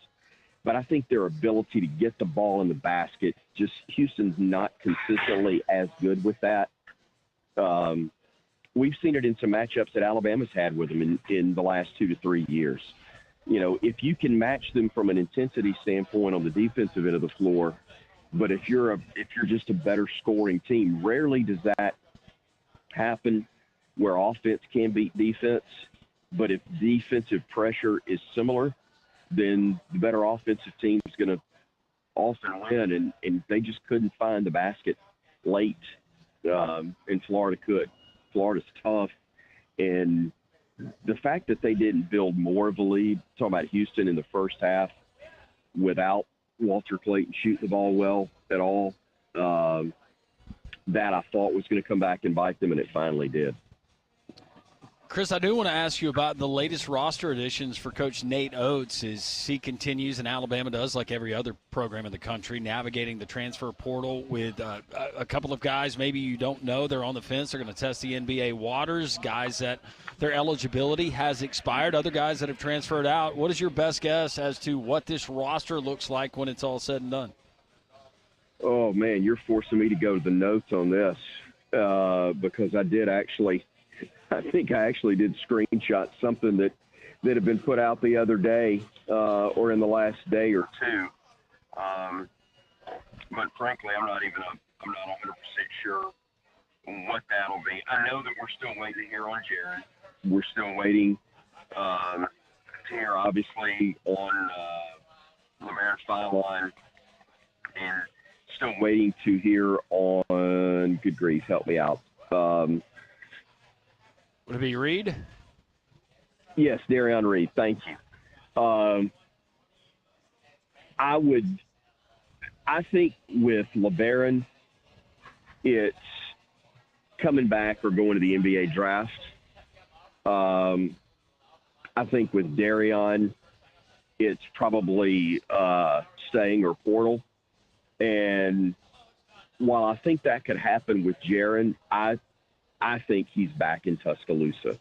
but I think their ability to get the ball in the basket, just Houston's not consistently as good with that. We've seen it in some matchups that Alabama's had with them in the last 2 to 3 years. You know, if you can match them from an intensity standpoint on the defensive end of the floor, but if you're just a better scoring team, rarely does that happen where offense can beat defense. But if defensive pressure is similar, then the better offensive team is going to often win, and they just couldn't find the basket late, and Florida could. Florida's tough, and the fact that they didn't build more of a lead, talking about Houston in the first half, without Walter Clayton shooting the ball well at all, that I thought was going to come back and bite them, and it finally did. Chris, I do want to ask you about the latest roster additions for Coach Nate Oates as he continues, and Alabama does, like every other program in the country, navigating the transfer portal with a couple of guys maybe you don't know. They're on the fence. They're going to test the NBA waters, guys that their eligibility has expired, other guys that have transferred out. What is your best guess as to what this roster looks like when it's all said and done? Oh, man, you're forcing me to go to the notes on this because I think I actually did screenshot something that had been put out the other day or in the last day or two. But frankly, I'm not 100% sure what that'll be. I know that we're still waiting to hear on Jared. We're still waiting to hear, obviously, on Lemaire's foul line, and still waiting to hear on, good grief, help me out. Would it be Reed? Yes, Darion Reed. Thank you. I think with LeBaron, it's coming back or going to the NBA draft. I think with Darion, it's probably staying or portal. And while I think that could happen with Jaron, I think he's back in Tuscaloosa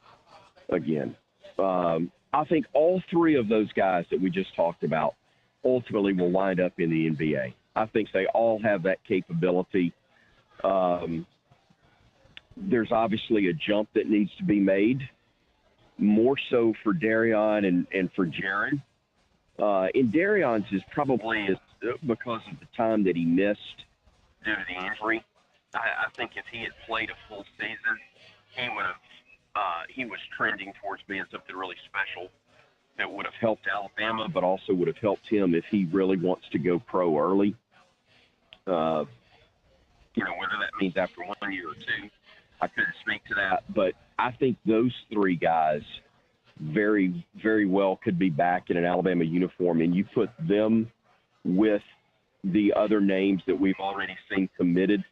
again. I think all three of those guys that we just talked about ultimately will wind up in the NBA. I think they all have that capability. There's obviously a jump that needs to be made, more so for Darion and for Jaron. And Darion's is probably because of the time that he missed due to the injury. I think if he had played a full season, he was trending towards being something really special that would have helped Alabama, but also would have helped him if he really wants to go pro early. Whether that means after 1 year or two, I couldn't speak to that. But I think those three guys very, very well could be back in an Alabama uniform, and you put them with the other names that we've already seen committed,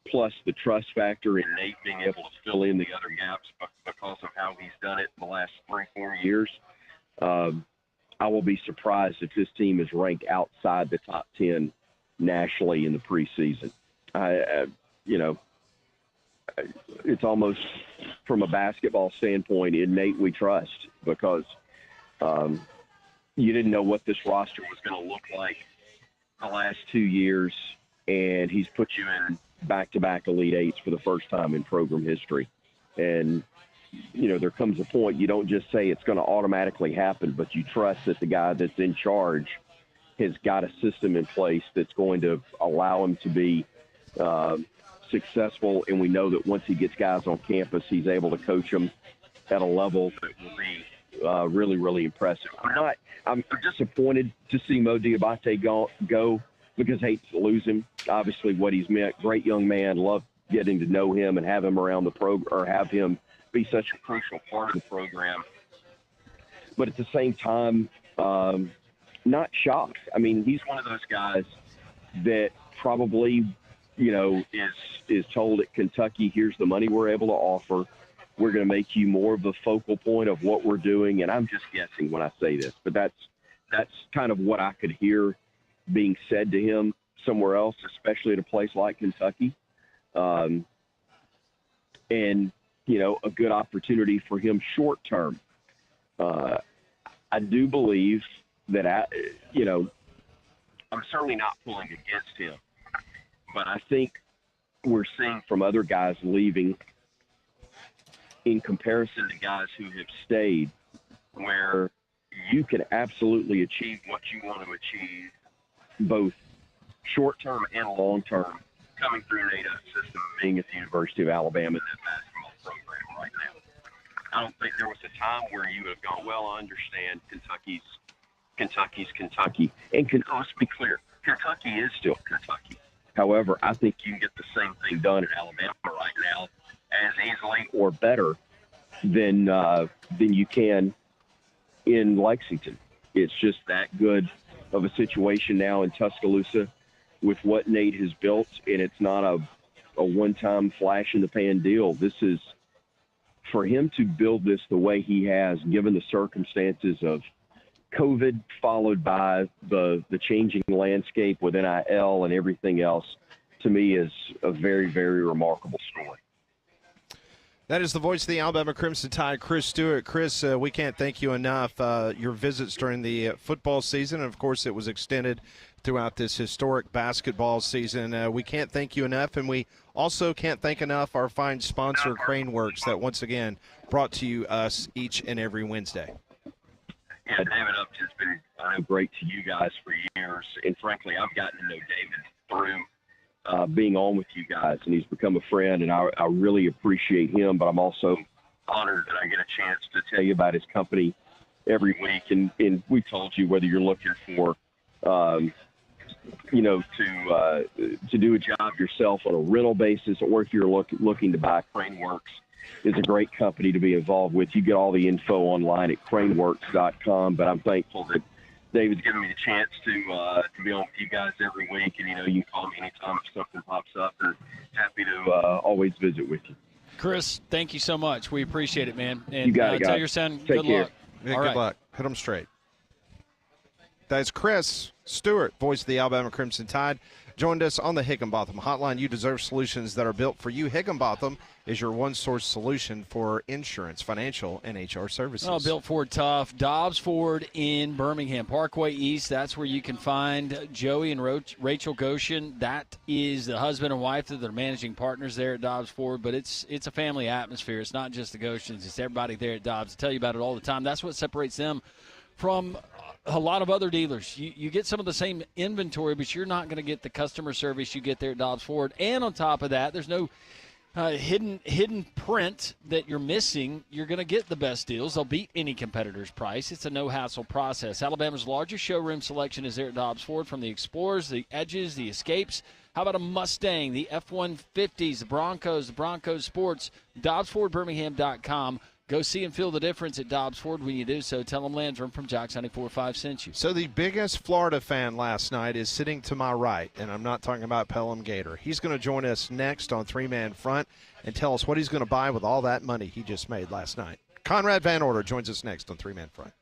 plus the trust factor in Nate being able to fill in the other gaps because of how he's done it in the last 3-4 years. I will be surprised if this team is ranked outside the top 10 nationally in the preseason. It's almost from a basketball standpoint, in Nate we trust, because you didn't know what this roster was going to look like the last 2 years, and he's put you in back-to-back Elite Eights for the first time in program history. And, there comes a point you don't just say it's going to automatically happen, but you trust that the guy that's in charge has got a system in place that's going to allow him to be successful. And we know that once he gets guys on campus, he's able to coach them at a level that will be really, really impressive. I'm disappointed to see Mo Diabate go because I hate to lose him. Obviously, what he's meant, great young man, love getting to know him and have him around the program, or have him be such a crucial part of the program. But at the same time, not shocked. I mean, he's one of those guys that probably, is told at Kentucky, here's the money we're able to offer. We're going to make you more of a focal point of what we're doing. And I'm just guessing when I say this, but that's kind of what I could hear being said to him somewhere else, especially at a place like Kentucky. And, a good opportunity for him short term. I do believe that, I'm certainly not pulling against him, but I think we're seeing from other guys leaving in comparison to guys who have stayed, where you can absolutely achieve what you want to achieve, both short-term and long-term, coming through NATO's system, being at the University of Alabama in that basketball program right now. I don't think there was a time where you would have gone, well, I understand Kentucky's Kentucky. And let's be clear, Kentucky is still Kentucky. However, I think you can get the same thing done in Alabama right now as easily or better than you can in Lexington. It's just that good of a situation now in Tuscaloosa with what Nate has built, and it's not a one-time flash-in-the-pan deal. This is, for him to build this the way he has, given the circumstances of COVID, followed by the changing landscape with NIL and everything else, to me is a very, very remarkable story. That is the voice of the Alabama Crimson Tide, Chris Stewart. Chris, we can't thank you enough. Your visits during the football season, and of course it was extended throughout this historic basketball season. We can't thank you enough, and we also can't thank enough our fine sponsor, Craneworks, that once again brought to us each and every Wednesday. Yeah, David Upton's been great to you guys for years, and frankly, I've gotten to know David through being on with you guys, and he's become a friend, and I really appreciate him, but I'm also honored that I get a chance to tell you about his company every week, and we told you whether you're looking for, to do a job yourself on a rental basis, or if you're looking to buy, Craneworks is a great company to be involved with. You get all the info online at craneworks.com, but I'm thankful that David's given me the chance to be on with you guys every week, and, you can call me anytime if something pops up, and happy to always visit with you. Chris, thank you so much. We appreciate it, man. And you got it, guys. Tell your son Take good care. luck. Yeah, All good right. luck. Hit them straight. That's Chris Stewart, voice of the Alabama Crimson Tide, joined us on the Higginbotham Hotline. You deserve solutions that are built for you. Higginbotham is your one-source solution for insurance, financial, and HR services. Oh, built Ford tough. Dobbs Ford in Birmingham, Parkway East. That's where you can find Joey and Rachel Goshen. That is the husband and wife that are managing partners there at Dobbs Ford. But it's a family atmosphere. It's not just the Goshens. It's everybody there at Dobbs. I tell you about it all the time. That's what separates them from a lot of other dealers. You get some of the same inventory, but you're not going to get the customer service you get there at Dobbs Ford. And on top of that, there's no hidden print that you're missing. You're going to get the best deals. They'll beat any competitor's price. It's a no-hassle process. Alabama's largest showroom selection is there at Dobbs Ford, from the Explorers, the Edges, the Escapes. How about a Mustang, the F-150s, the Broncos Sports, DobbsFordBirmingham.com. Go see and feel the difference at Dobbs Ford when you do so. Tell them Landrum from Jocks 94.5 sent you. So the biggest Florida fan last night is sitting to my right, and I'm not talking about Pelham Gator. He's going to join us next on Three Man Front and tell us what he's going to buy with all that money he just made last night. Conrad Van Order joins us next on Three Man Front.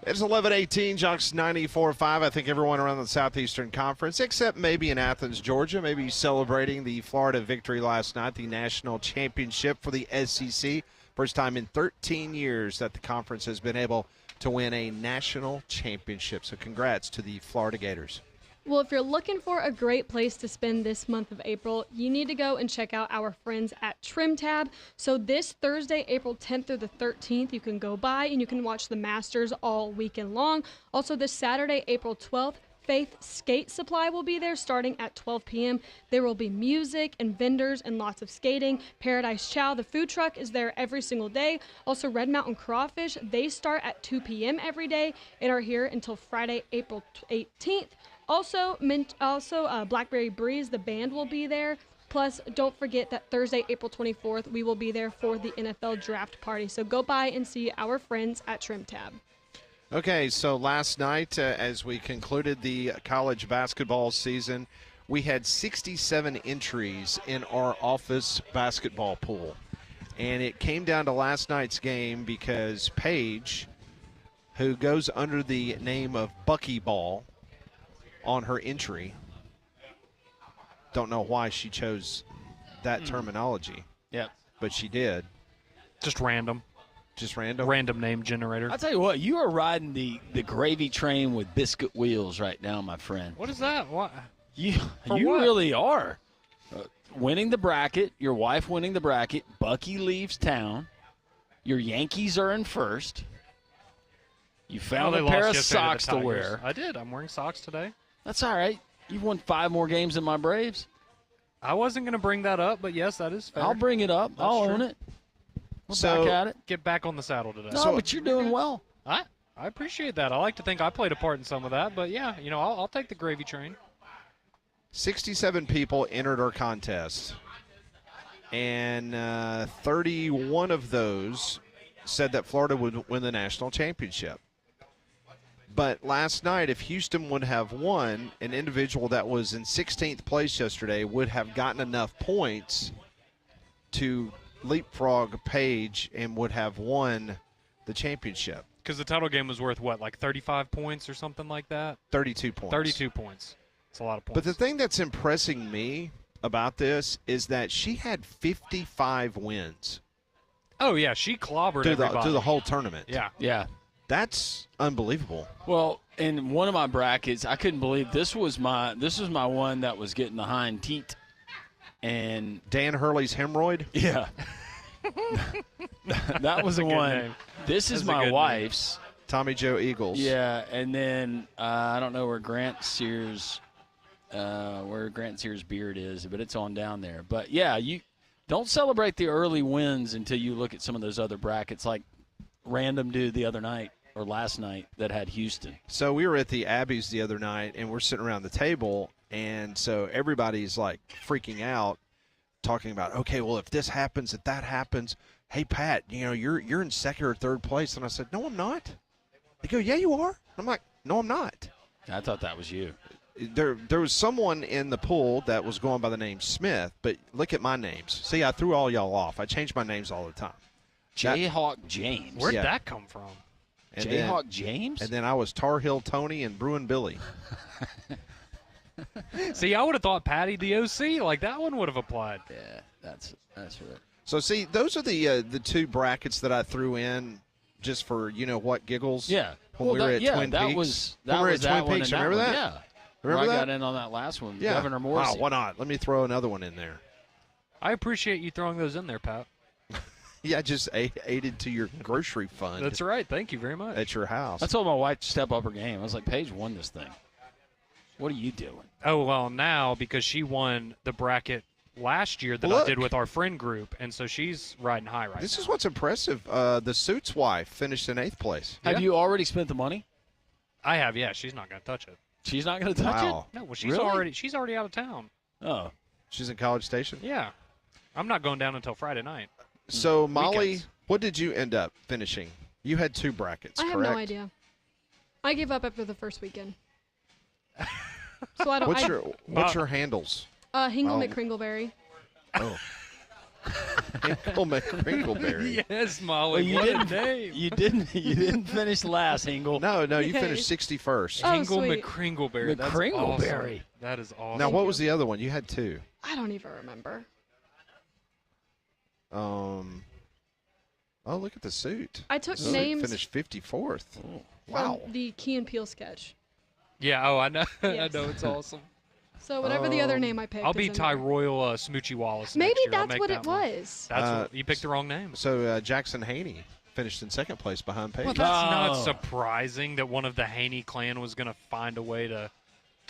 It's 11:18, Jocks 94.5. I think everyone around the Southeastern Conference, except maybe in Athens, Georgia, maybe celebrating the Florida victory last night, the national championship for the SEC. First time in 13 years that the conference has been able to win a national championship. So congrats to the Florida Gators. Well, if you're looking for a great place to spend this month of April, you need to go and check out our friends at Trim Tab. So this Thursday, April 10th through the 13th, you can go by and you can watch the Masters all weekend long. Also, this Saturday, April 12th, Faith Skate Supply will be there starting at 12 p.m. There will be music and vendors and lots of skating. Paradise Chow, the food truck, is there every single day. Also, Red Mountain Crawfish, they start at 2 p.m. every day and are here until Friday, April 18th. Also, Blackberry Breeze, the band will be there. Plus, don't forget that Thursday, April 24th, we will be there for the NFL draft party. So go by and see our friends at Trim Tab. Okay, so last night, as we concluded the college basketball season, we had 67 entries in our office basketball pool. And it came down to last night's game because Paige, who goes under the name of Buckyball on her entry, don't know why she chose that terminology. Yep. But she did. Just random. Just random? Random name generator. I'll tell you what, you are riding the gravy train with biscuit wheels right now, my friend. What is that? What? You really are. Winning the bracket, your wife winning the bracket, Bucky leaves town, your Yankees are in first. You found a pair of socks to wear. I did. I'm wearing socks today. That's all right. You've won 5 more games than my Braves. I wasn't going to bring that up, but yes, that is fair. I'll bring it up. I'll own it. We're back at it. Get back on the saddle today. No, but you're doing well. I appreciate that. I like to think I played a part in some of that, but yeah, I'll take the gravy train. 67 people entered our contest, and 31 of those said that Florida would win the national championship. But last night, if Houston would have won, an individual that was in 16th place yesterday would have gotten enough points to leapfrog Paige and would have won the championship. Because the title game was worth, what, like 35 points or something like that? 32 points. 32 points. It's a lot of points. But the thing that's impressing me about this is that she had 55 wins. Oh, yeah, she clobbered everybody. Through the whole tournament. Yeah. Yeah. That's unbelievable. Well, in one of my brackets, I couldn't believe this was my one that was getting the hind teat. And Dan Hurley's hemorrhoid? Yeah. That was the one. Name. This is my wife's. Name. Tommy Joe Eagles. Yeah, and then I don't know where Grant Sears' beard is, but it's on down there. But yeah, you don't celebrate the early wins until you look at some of those other brackets, like random dude the other night or last night that had Houston. So we were at the Abbeys the other night, and we're sitting around the table, and so everybody's like freaking out, talking about, okay, well, if this happens, if that happens, hey, Pat, you're in second or third place. And I said, no, I'm not. They go, yeah, you are. I'm like, no, I'm not. I thought that was you. There was someone in the pool that was going by the name Smith, but look at my names. See, I threw all y'all off. I change my names all the time. Jayhawk James. Where'd that come from? Jayhawk James? And then I was Tar Heel Tony and Bruin Billy. See, I would have thought Patty the OC. Like, that one would have applied. Yeah, that's right. So, see, those are the 2 brackets that I threw in just for, what, giggles? Yeah. When we were at Twin Peaks. That was Twin Peaks. Remember that? Yeah. Remember that? I got in on that last one. Yeah. Governor Morrissey. Wow, why not? Let me throw another one in there. I appreciate you throwing those in there, Pat. Yeah, just aided to your grocery fund. That's right. Thank you very much. At your house. I told my wife to step up her game. I was like, Paige won this thing. What are you doing? Oh, well, now because she won the bracket last year that I did with our friend group, and so she's riding high right now. This is what's impressive. The Suits wife finished in 8th place. Have you already spent the money? I have, yeah. She's not going to touch it. She's not going to touch it? No, well, she's already out of town. Oh. She's in College Station? Yeah. I'm not going down until Friday night. So, Molly, Weekends. what did you end up finishing? You had 2 brackets, I correct? have no idea. I gave up after the first weekend. So I don't. What's your handles? Hingle McCringleberry. Oh. Hinkle McCrinkleberry. Yes, Molly. Well, you what didn't. a name. You didn't finish last, Hingle. No, you Okay. finished 61st. Oh, Hingle sweet. McCringleberry. That's McCringleberry. awesome. That is awesome. Now, what was the other one? You had 2. I don't even remember. Oh, look at the suit. I took Suit names finished 54th. from Wow. the Key and Peele sketch. Yeah, I know. Yes. I know, it's awesome. So whatever the other name I picked. I'll is be in Ty there. Royal Smoochie Wallace. Maybe next year. I'll that's make what that it one. was. That's you picked the wrong name. So Jackson Haney finished in second place behind Paige. Well, that's not Oh. surprising that one of the Haney clan was going to find a way to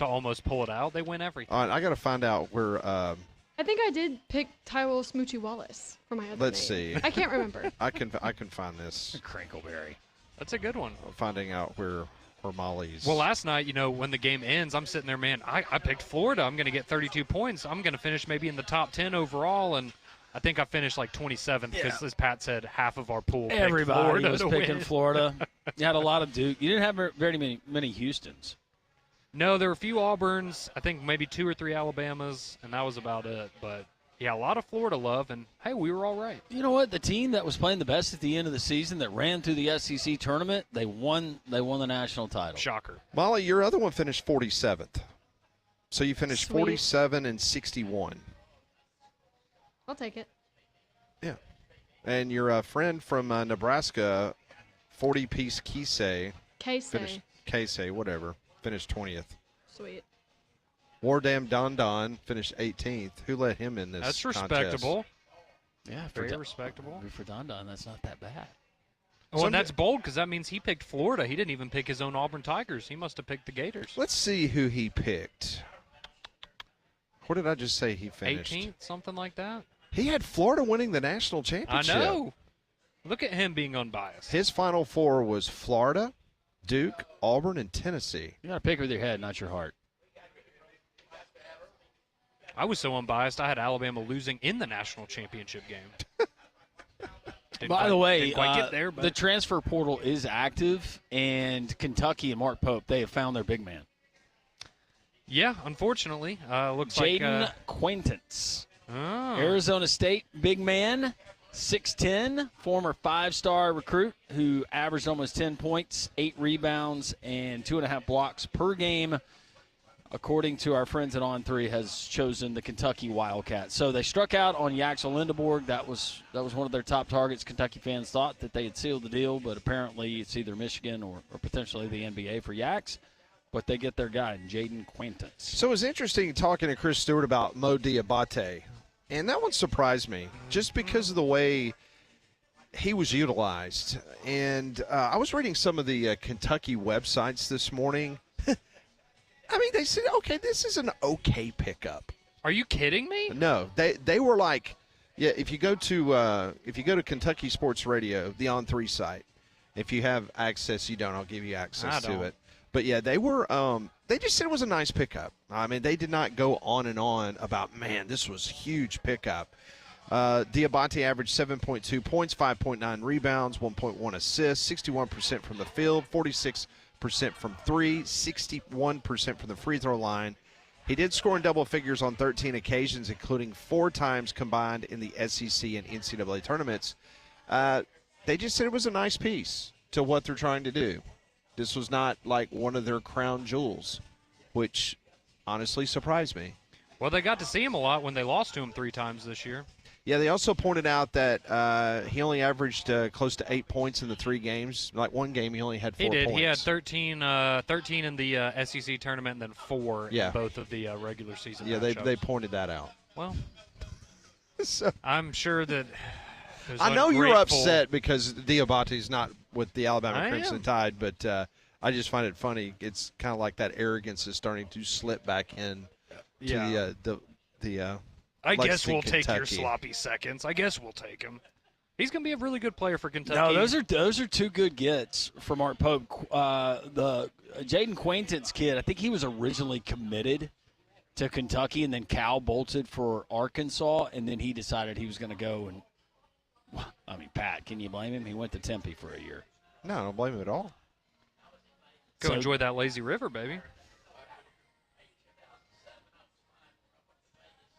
almost pull it out. They win everything. All right, I got to find out where. I think I did pick Tyrell Smoochie Wallace for my other Let's name. see. I can't remember. I can find this. Crinkleberry. That's a good one. Finding out where Molly's. Well, last night, when the game ends, I'm sitting there, man, I picked Florida. I'm going to get 32 points. I'm going to finish maybe in the top 10 overall, and I think I finished like 27th because, as Pat said, half of our pool picked Everybody Florida was to picking win. Florida. You had a lot of Duke. You didn't have very many Houstons. No, there were a few Auburns. I think maybe 2 or 3 Alabamas, and that was about it. But, yeah, a lot of Florida love, and, hey, we were all right. You know what? The team that was playing the best at the end of the season that ran through the SEC tournament, they won the national title. Shocker. Molly, your other one finished 47th. So you finished Sweet. 47 and 61. I'll take it. Yeah. And your friend from Nebraska, 40-piece Kisei, finished Casey. whatever, finished 20th. Sweet. Wardam Don Don finished 18th. Who let him in this That's contest? respectable. Yeah, Very respectable. For Don Don, that's not that bad. Oh, and that's bold because that means he picked Florida. He didn't even pick his own Auburn Tigers. He must have picked the Gators. Let's see who he picked. What did I just say he finished? 18th, something like that. He had Florida winning the national I championship. know. Look at him being unbiased. His Final Four was Florida, Duke, Auburn, and Tennessee. You got to pick with your head, not your heart. I was so unbiased, I had Alabama losing in the national championship game. By the way, didn't quite get there, the but transfer portal is active, and Kentucky and Mark Pope, they have found their big man. yeah, unfortunately, looks Jaden like Quaintance. oh. Arizona State big man, 6'10", former 5-star recruit who averaged almost 10 points, 8 rebounds, and 2.5 blocks per game, according to our friends at On3, has chosen the Kentucky Wildcats. So they struck out on Yaxel Lindeborg. That was one of their top targets. Kentucky fans thought that they had sealed the deal, but apparently it's either Michigan or potentially the NBA for Yax. But they get their guy, Jaden Quaintance. So it was interesting talking to Chris Stewart about Mo Diabate. And that one surprised me just because of the way he was utilized. And I was reading some of the Kentucky websites this morning. I mean, they said, okay, this is an okay pickup. Are you kidding me? No, they were like, yeah. If you go to Kentucky Sports Radio, the On3 site, if you have access, you don't. I'll give you access to it. But yeah, they were. They just said it was a nice pickup. I mean, they did not go on and on about, man, this was a huge pickup. Diabate averaged 7.2 points, 5.9 rebounds, 1.1 assists, 61% from the field, 46% from three, 61% from the free throw line. He did score in double figures on 13 occasions, including 4 times combined in the SEC and NCAA tournaments. They just said it was a nice piece to what they're trying to do. This was not like one of their crown jewels, which honestly surprised me. Well, they got to see him a lot when they lost to him 3 times this year. Yeah, they also pointed out that he only averaged close to 8 points in the 3 games. Like one game, he only had 4 points. He did. He had 13 in the SEC tournament and then 4 in both of the regular season matchups. they pointed that out. Well, so, I'm sure that I know you're upset because Diabate's not with the Alabama Crimson Tide, but I just find it funny. It's kind of like that arrogance is starting to slip back in to the I guess Lexington, we'll take your Kentucky. sloppy seconds. I guess we'll take him. He's going to be a really good player for Kentucky. No, those are 2 good gets for Mark Pope. The Jaden Quaintance kid, I think he was originally committed to Kentucky, and then Cal bolted for Arkansas, and then he decided he was going to go and. I mean, Pat, can you blame him? He went to Tempe for a year. No, I don't blame him at all. Go enjoy that lazy river, baby.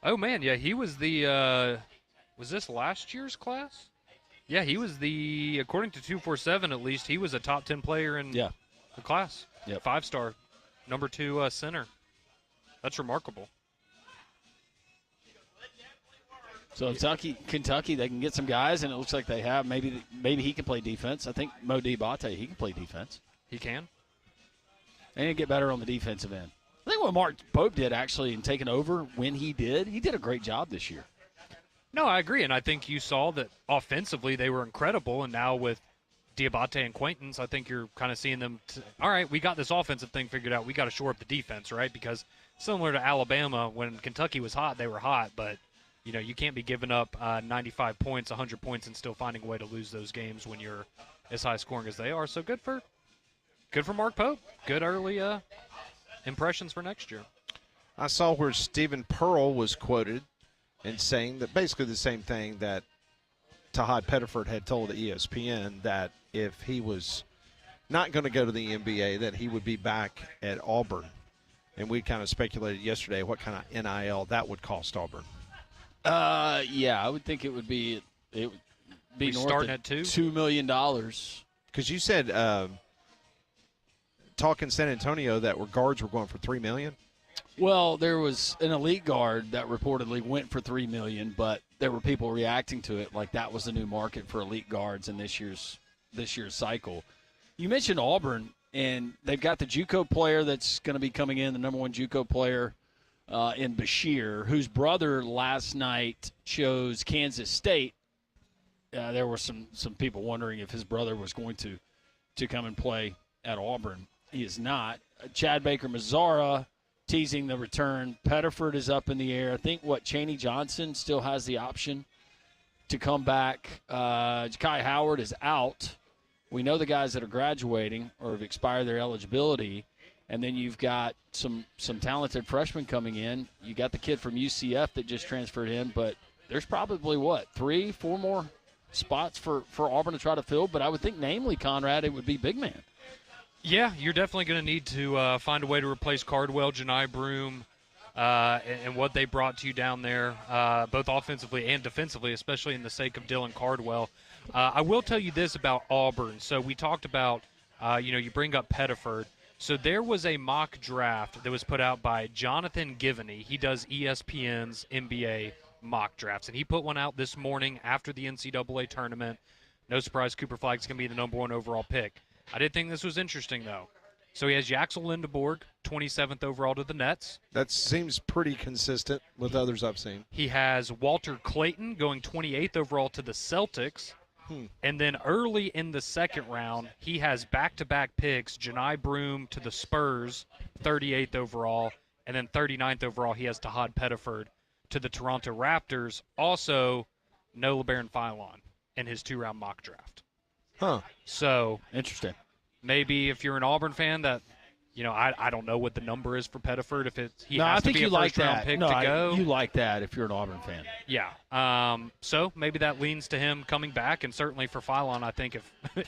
Oh, man, yeah, he was the Was this last year's class? Yeah, he was according to 247 at least, he was a top 10 player in the class. Yep. 5-star, number 2 center. That's remarkable. So Kentucky, they can get some guys, and it looks like they have. Maybe he can play defense. I think Mo Diabate, he can play defense. He can. They need to get better on the defensive end. I think what Mark Pope did, actually, in taking over when he did a great job this year. No, I agree, and I think you saw that offensively they were incredible, and now with Diabate and Quaintance, I think you're kind of seeing them, all right, we got this offensive thing figured out. We got to shore up the defense, right? Because similar to Alabama, when Kentucky was hot, they were hot, but you can't be giving up 95 points, 100 points, and still finding a way to lose those games when you're as high scoring as they are. So good for Mark Pope. Good early impressions for next year. I saw where Stephen Pearl was quoted in saying that basically the same thing that Tahad Pettiford had told ESPN, that if he was not going to go to the NBA, that he would be back at Auburn. And we kind of speculated yesterday what kind of NIL that would cost Auburn. Yeah, I would think it would be north starting of at $2 million. Because you said talking San Antonio that guards were going for $3 million. Well, there was an elite guard that reportedly went for $3 million, but there were people reacting to it like that was the new market for elite guards in this year's cycle. You mentioned Auburn, and they've got the JUCO player that's going to be coming in, the number 1 JUCO player in Bashir, whose brother last night chose Kansas State. There were some people wondering if his brother was going to come and play at Auburn. He is not. Chad Baker-Mazzara teasing the return. Pettiford is up in the air. I think Chaney Johnson still has the option to come back. Ja'Kai Howard is out. We know the guys that are graduating or have expired their eligibility. And then you've got some talented freshmen coming in. You got the kid from UCF that just transferred in, but there's probably, 3-4 more spots for Auburn to try to fill. But I would think, namely, Conrad, it would be big man. Yeah, you're definitely going to need to find a way to replace Cardwell, Janai Broom, and what they brought to you down there, both offensively and defensively, especially in the sake of Dylan Cardwell. I will tell you this about Auburn. So we talked about, you bring up Pettiford. So there was a mock draft that was put out by Jonathan Givney. He does ESPN's NBA mock drafts, and he put one out this morning after the NCAA tournament. No surprise, Cooper Flagg's going to be the number 1 overall pick. I did think this was interesting, though. So he has Yaxel Lindeborg, 27th overall to the Nets. That seems pretty consistent with others I've seen. He has Walter Clayton going 28th overall to the Celtics. And then early in the second round, he has back-to-back picks, Janai Broom to the Spurs, 38th overall. And then 39th overall, he has Tahad Pettiford to the Toronto Raptors. Also, no LeBaron Philon in his 2-round mock draft. Huh. So interesting. Maybe if you're an Auburn fan, that I don't know what the number is for Pettiford. If he has I think to be you a like first-round that. pick No, to go. you like that if you're an Auburn fan. Yeah. So maybe that leans to him coming back, and certainly for Philon, I think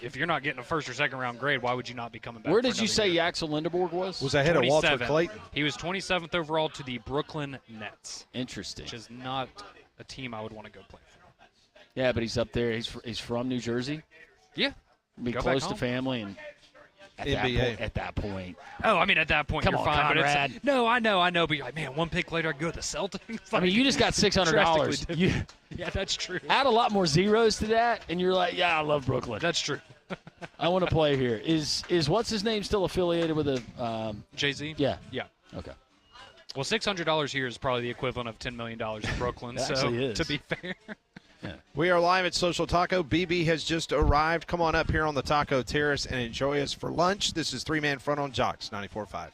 if you're not getting a first or second round grade, why would you not be coming back? Where did you say Yaxel Lindeborg was? Was ahead of Walter Clayton. He was 27th overall to the Brooklyn Nets. Interesting. Which is not a team I would want to go play for. Yeah, but he's up there. He's from New Jersey. Yeah. Be Go close back to home. family and at that point. Oh, I mean, at that point, Come you're on, fine. Conrad. But no, I know. But you're like, man, 1 pick later, I go to the Celtics. I mean, you just got $600. Drastically yeah, that's true. Add a lot more zeros to that, and you're like, yeah, I love Brooklyn. That's true. I want to play here. Is what's his name still affiliated with a Jay-Z? Yeah. Yeah. Okay. Well, $600 here is probably the equivalent of $10 million in Brooklyn. It so actually is. to be fair. Yeah. We are live at Social Taco. BB has just arrived. Come on up here on the Taco Terrace and enjoy us for lunch. This is 3-Man Front on Jocks 94.5.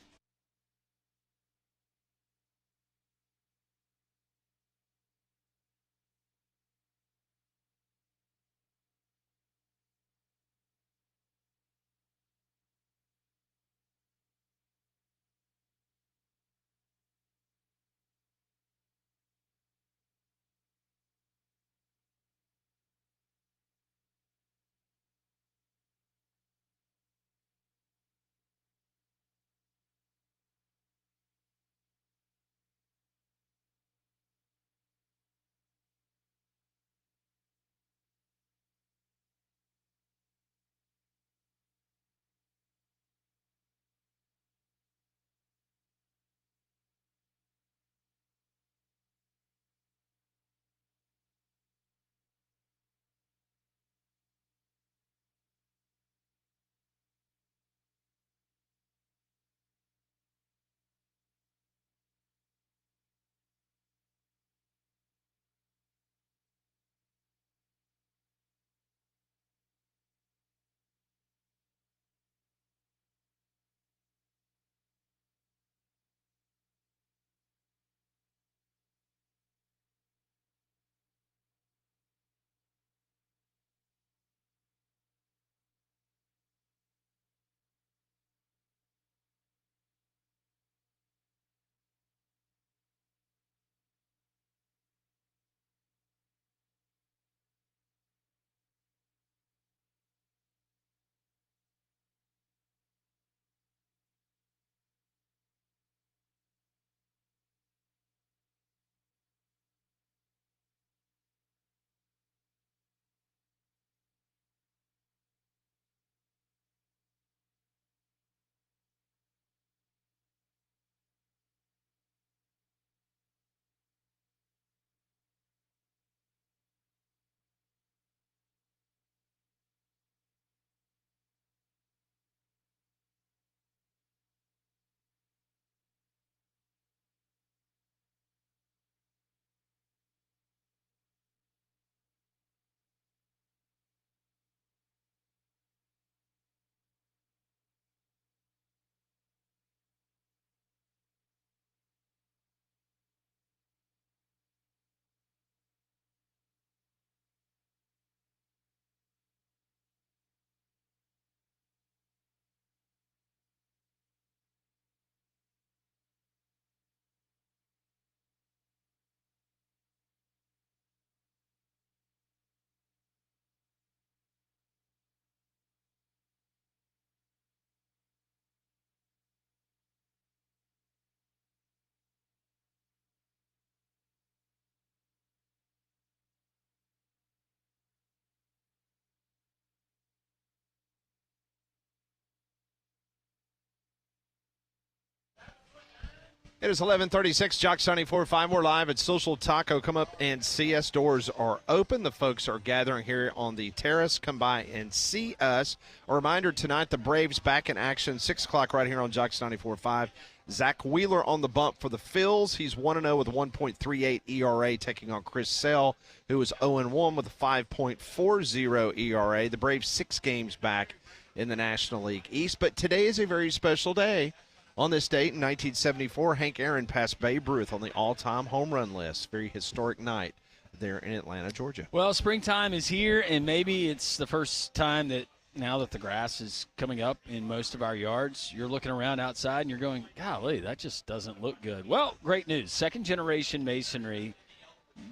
It is 11:36. Jocks 94.5. We're live at Social Taco. Come up and see us. Doors are open. The folks are gathering here on the terrace. Come by and see us. A reminder tonight: the Braves back in action. 6 o'clock right here on Jocks 94.5. Zach Wheeler on the bump for the Phils. He's 1-0 with a 1.38 ERA, taking on Chris Sale, who is 0-1 with a 5.40 ERA. The Braves 6 games back in the National League East. But today is a very special day. On this date in 1974, Hank Aaron passed Babe Ruth on the all-time home run list. Very historic night there in Atlanta, Georgia. Well, springtime is here, and maybe it's the first time that now that the grass is coming up in most of our yards, you're looking around outside and you're going, golly, that just doesn't look good. Well, great news. Second-generation masonry,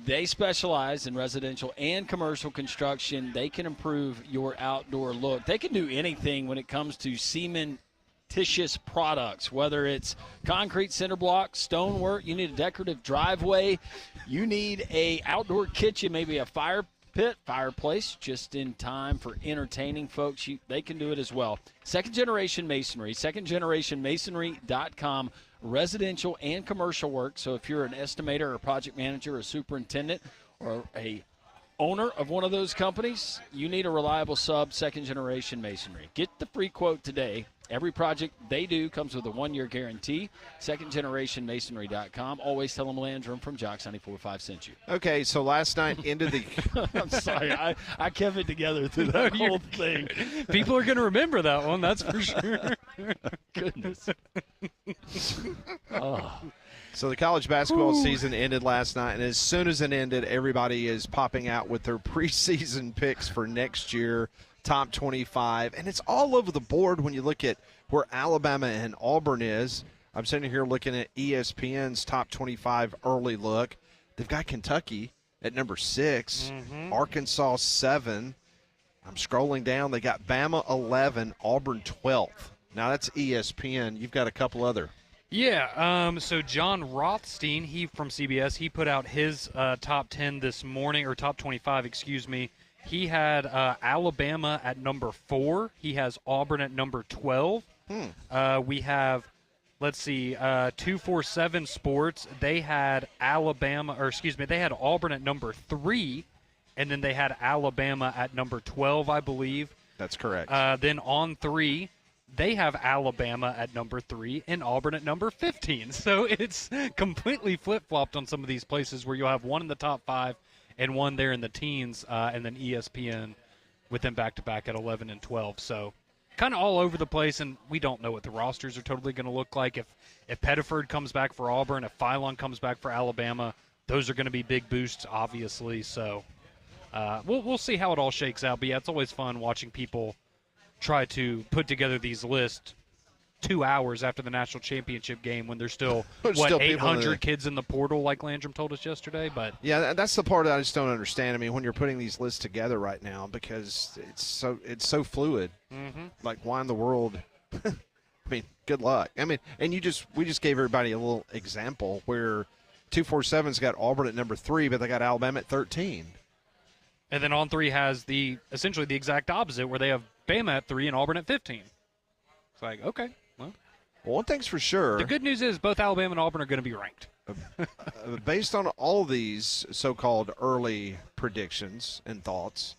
they specialize in residential and commercial construction. They can improve your outdoor look. They can do anything when it comes to cementitious products, whether it's concrete cinder block, stonework, you need a decorative driveway, you need a outdoor kitchen, maybe a fire pit, fireplace, just in time for entertaining folks. They can do it as well. Second Generation Masonry, secondgenerationmasonry.com, residential and commercial work. So if you're an estimator or a project manager or a superintendent or a owner of one of those companies, you need a reliable sub, Second Generation Masonry. Get the free quote today. Every project they do comes with a 1-year guarantee. SecondGenerationMasonry.com. Always tell them Landrum from Jocks 94.5 sent you. Okay, so last night into the I'm sorry. I kept it together through that whole thing. People are going to remember that one, that's for sure. Goodness. Oh. So the college basketball season ended last night, and as soon as it ended, everybody is popping out with their preseason picks for next year, top 25. And it's all over the board when you look at where Alabama and Auburn is. I'm sitting here looking at ESPN's top 25 early look. They've got Kentucky at number 6, Arkansas 7. I'm scrolling down. They got Bama 11, Auburn 12th. Now that's ESPN. You've got a couple other. Yeah, so John Rothstein, he from CBS, he put out his top 10 this morning, or top 25, excuse me. He had Alabama at number 4. He has Auburn at number 12. We have, let's see, 247 Sports. They had they had Auburn at number 3, and then they had Alabama at number 12, I believe. That's correct. Then on 3. They have Alabama at number 3 and Auburn at number 15. So it's completely flip-flopped on some of these places where you'll have one in the top 5 and one there in the teens, and then ESPN with them back-to-back at 11 and 12. So kind of all over the place, and we don't know what the rosters are totally going to look like. If Pettiford comes back for Auburn, if Philon comes back for Alabama, those are going to be big boosts, obviously. So we'll see how it all shakes out. But, yeah, it's always fun watching people try to put together these lists 2 hours after the national championship game when there's still 800 kids in the portal, like Landrum told us yesterday. But yeah, that's the part that I just don't understand. I mean, when you're putting these lists together right now, because it's so fluid. Like, why in the world? I mean, good luck. I mean, and we just gave everybody a little example where 247's got Auburn at number 3, but they got Alabama at 13. And then on 3 has essentially the exact opposite, where they have Bama at 3 and Auburn at 15. It's like, okay, well, one thing's for sure. The good news is both Alabama and Auburn are going to be ranked. Based on all these so-called early predictions and thoughts,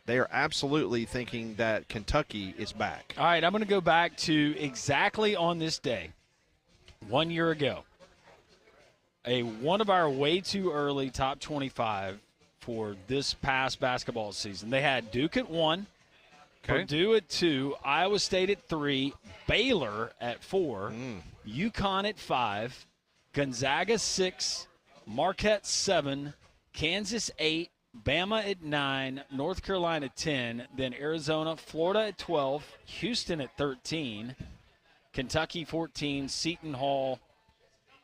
they are absolutely thinking that Kentucky is back. All right, I'm going to go back to exactly on this day, 1 year ago. One of our way too early top 25 for this past basketball season. They had Duke at 1. Purdue at 2, Iowa State at 3, Baylor at 4, UConn at 5, Gonzaga 6, Marquette 7, Kansas 8, Bama at 9, North Carolina 10, then Arizona, Florida at 12, Houston at 13, Kentucky 14, Seton Hall,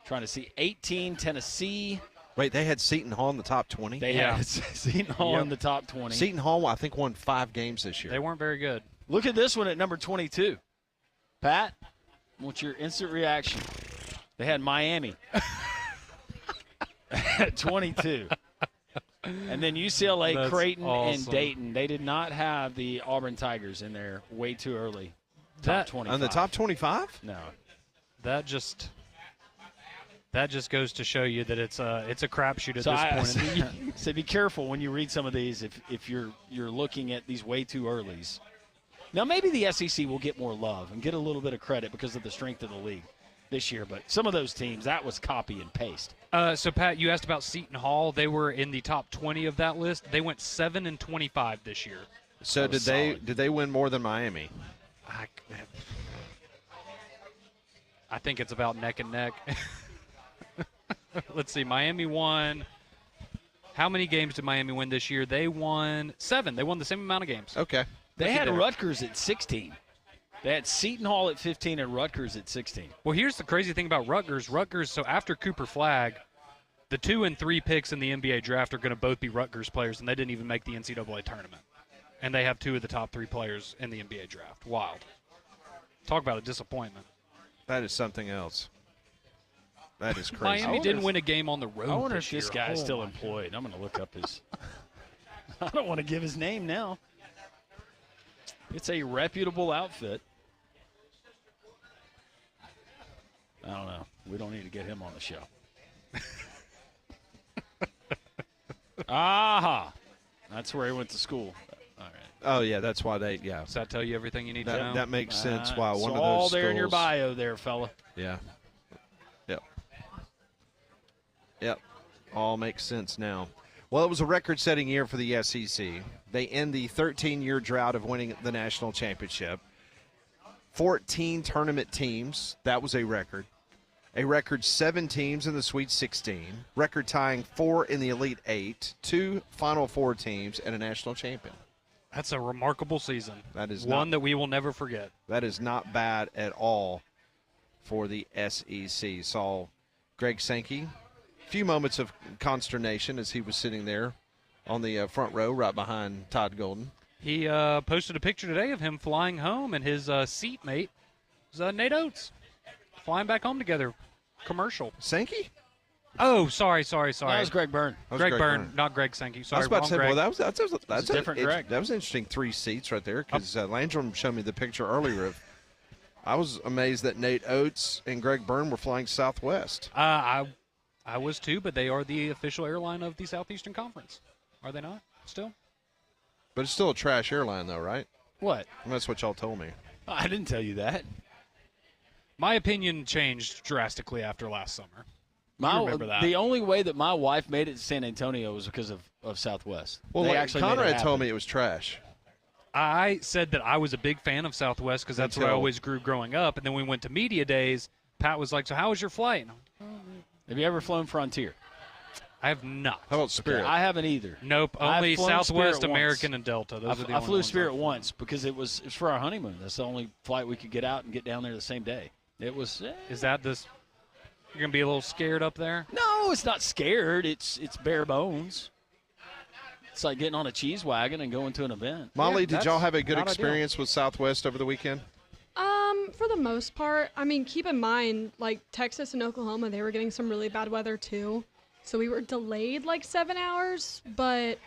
18, Tennessee. Wait, they had Seton Hall in the top 20? They had Seton Hall in the top 20. Seton Hall, I think, won 5 games this year. They weren't very good. Look at this one at number 22. Pat, what's your instant reaction? They had Miami at 22. And then UCLA, That's Creighton, awesome. and Dayton. They did not have the Auburn Tigers in there way too early. Top 25. On the top 25? No. That just That just goes to show you that it's a crapshoot at So this point. So be careful when you read some of these if you're looking at these way too earlys. Now maybe the SEC will get more love and get a little bit of credit because of the strength of the league this year, but some of those teams, that was copy and paste. So Pat, you asked about Seton Hall. They were in the top 20 of that list. They went 7-25 this year. So did they win more than Miami? I think it's about neck and neck. Let's see. Miami won. How many games did Miami win this year? They won 7. They won the same amount of games. Okay. They had Rutgers at 16. They had Seton Hall at 15 and Rutgers at 16. Well, here's the crazy thing about Rutgers. So after Cooper Flagg, the 2 and 3 picks in the NBA draft are going to both be Rutgers players, and they didn't even make the NCAA tournament. And they have 2 of the top 3 players in the NBA draft. Wild. Talk about a disappointment. That is something else. That is crazy. Miami didn't win a game on the road. I wonder if this year. guy is still employed. I'm going to look up his. I don't want to give his name now. It's a reputable outfit. I don't know. We don't need to get him on the show. Aha. That's where he went to school. All right. Oh, yeah, that's why they, yeah. Does that tell you everything you need to know? That makes sense why one of those all there in your schools- bio there, fella. Yeah. Yep. All makes sense now. Well, it was a record-setting year for the SEC. They end the 13-year drought of winning the national championship. 14 tournament teams. That was a record. A record 7 teams in the Sweet 16. Record tying 4 in the Elite 8. 2 Final Four teams and a national champion. That's a remarkable season. That is one that we will never forget. That is not bad at all for the SEC. Saw Greg Sankey. Few moments of consternation as he was sitting there on the front row right behind Todd Golden. He posted a picture today of him flying home, and his seatmate was Nate Oates flying back home together. Commercial. Sankey? Oh, sorry. That was Greg Byrne. Greg Byrne, not Greg Sankey. Sorry, I was about to say, Greg. well, that's a different Greg. That was an interesting 3 seats right there because Landrum showed me the picture earlier of. I was amazed that Nate Oates and Greg Byrne were flying Southwest. I was too, but they are the official airline of the Southeastern Conference. Are they not still? But it's still a trash airline, though, right? What? That's what y'all told me. I didn't tell you that. My opinion changed drastically after last summer. I remember that. The only way that my wife made it to San Antonio was because of Southwest. Well, they actually Conrad told me it was trash. I said that I was a big fan of Southwest because that's where I always grew growing up. And then we went to media days. Pat was like, "So how was your flight?" Have you ever flown Frontier? I have not. How about Spirit? Okay, I haven't either. Nope. Only Southwest, Southwest, American, and Delta. I flew Spirit once because it was for our honeymoon. That's the only flight we could get out and get down there the same day. It was. Is that this? You're gonna be a little scared up there? No, it's not scared. It's bare bones. It's like getting on a cheese wagon and going to an event. Molly, did y'all have a good experience with Southwest over the weekend? For the most part, I mean, keep in mind, like Texas and Oklahoma, they were getting some really bad weather too. So we were delayed like 7 hours. But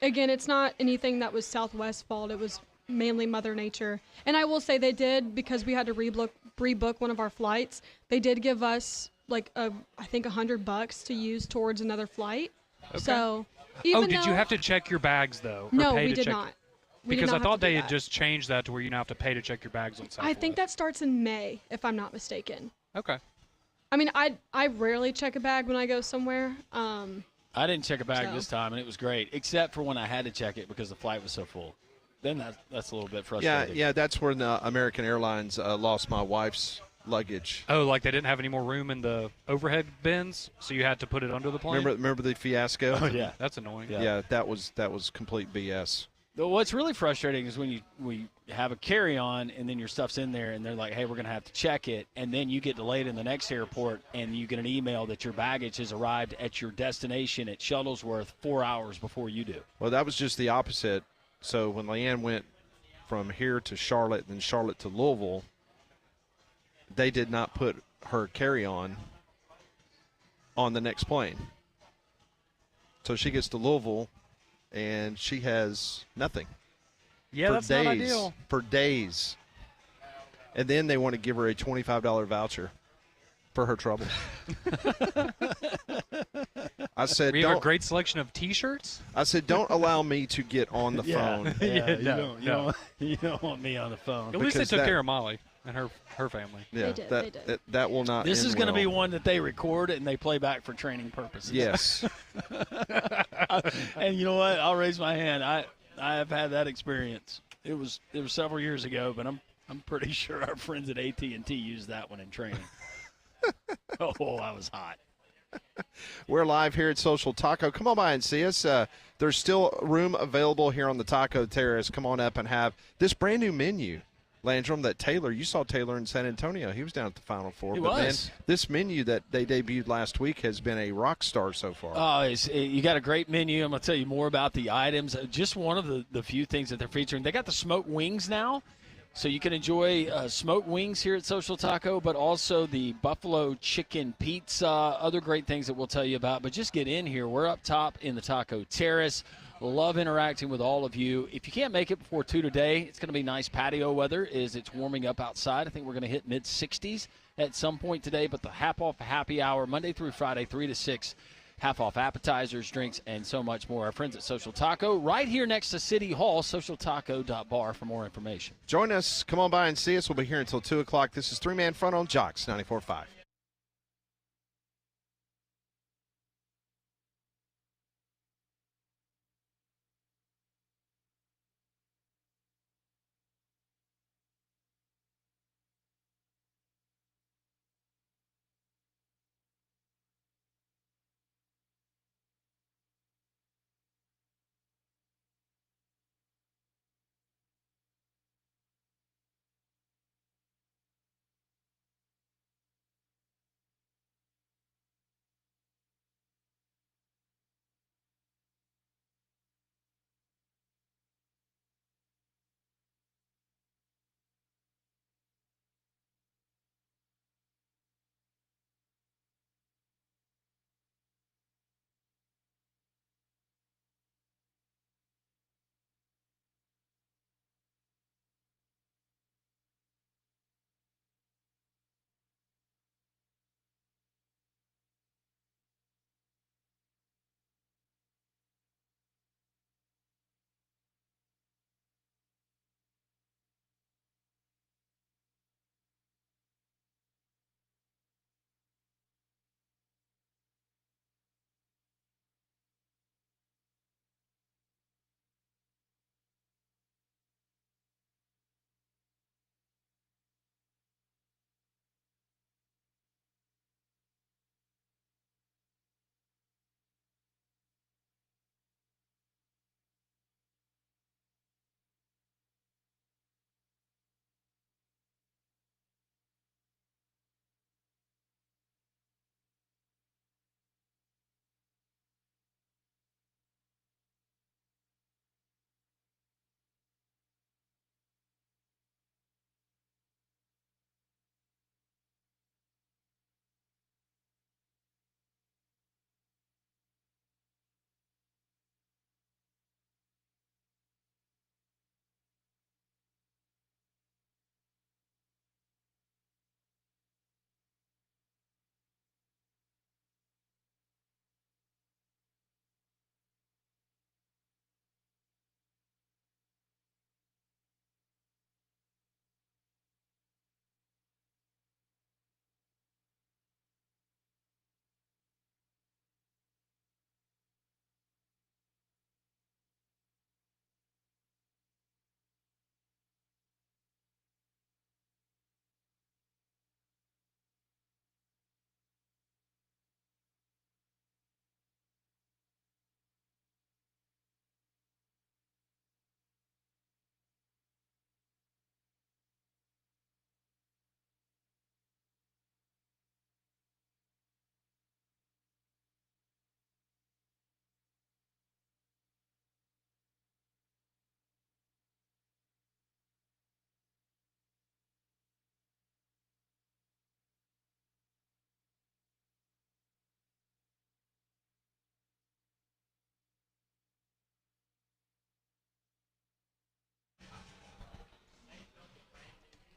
again, it's not anything that was Southwest's fault. It was mainly Mother Nature. And I will say they did, because we had to rebook one of our flights, they did give us like I think $100 to use towards another flight. Okay. So did you have to check your bags though? No, we did not. Because I thought they had just changed that to where you now have to pay to check your bags on Southwest. I think that starts in May, if I'm not mistaken. Okay. I mean, I rarely check a bag when I go somewhere. I didn't check a bag this time, and it was great, except for when I had to check it because the flight was so full. Then that's a little bit frustrating. Yeah, that's when American Airlines lost my wife's luggage. Oh, like they didn't have any more room in the overhead bins, so you had to put it under the plane? Remember the fiasco? Oh, yeah. That's annoying. Yeah, that was complete BS. What's really frustrating is when we have a carry-on and then your stuff's in there and they're like, hey, we're going to have to check it, and then you get delayed in the next airport and you get an email that your baggage has arrived at your destination at Shuttlesworth 4 hours before you do. Well, that was just the opposite. So when Leanne went from here to Charlotte and then Charlotte to Louisville, they did not put her carry-on on the next plane. So she gets to Louisville, and she has nothing. Yeah, that's not ideal. For days. And then they want to give her a $25 voucher for her trouble. I said, We have a don't. great selection of T-shirts. I said, don't allow me to get on the phone. You don't want me on the phone. At least they Because took that- care of Molly and her family. Yeah, They that, did. that will not. This end is going to well. be one that they record and they play back for training purposes. Yes. And you know what? I'll raise my hand. I have had that experience. It was several years ago, but I'm pretty sure our friends at AT&T used that one in training. Oh, I was hot. We're live here at Social Taco. Come on by and see us. There's still room available here on the Taco Terrace. Come on up and have this brand new menu, Landrum, that Taylor, you saw Taylor in San Antonio. He was down at the Final Four. He but was. Man, this menu that they debuted last week has been a rock star so far. Oh, you got a great menu. I'm going to tell you more about the items. Just one of the few things that they're featuring. They got the smoked wings now. So you can enjoy smoked wings here at Social Taco, but also the buffalo chicken pizza, other great things that we'll tell you about. But just get in here. We're up top in the Taco Terrace. Love interacting with all of you. If you can't make it before 2 today, it's going to be nice patio weather as it's warming up outside. I think we're going to hit mid-60s at some point today. But the half-off happy hour, Monday through Friday, 3 to 6, half-off appetizers, drinks, and so much more. Our friends at Social Taco, right here next to City Hall, socialtaco.bar for more information. Join us. Come on by and see us. We'll be here until 2 o'clock. This is 3-Man Front on Jocks 94.5.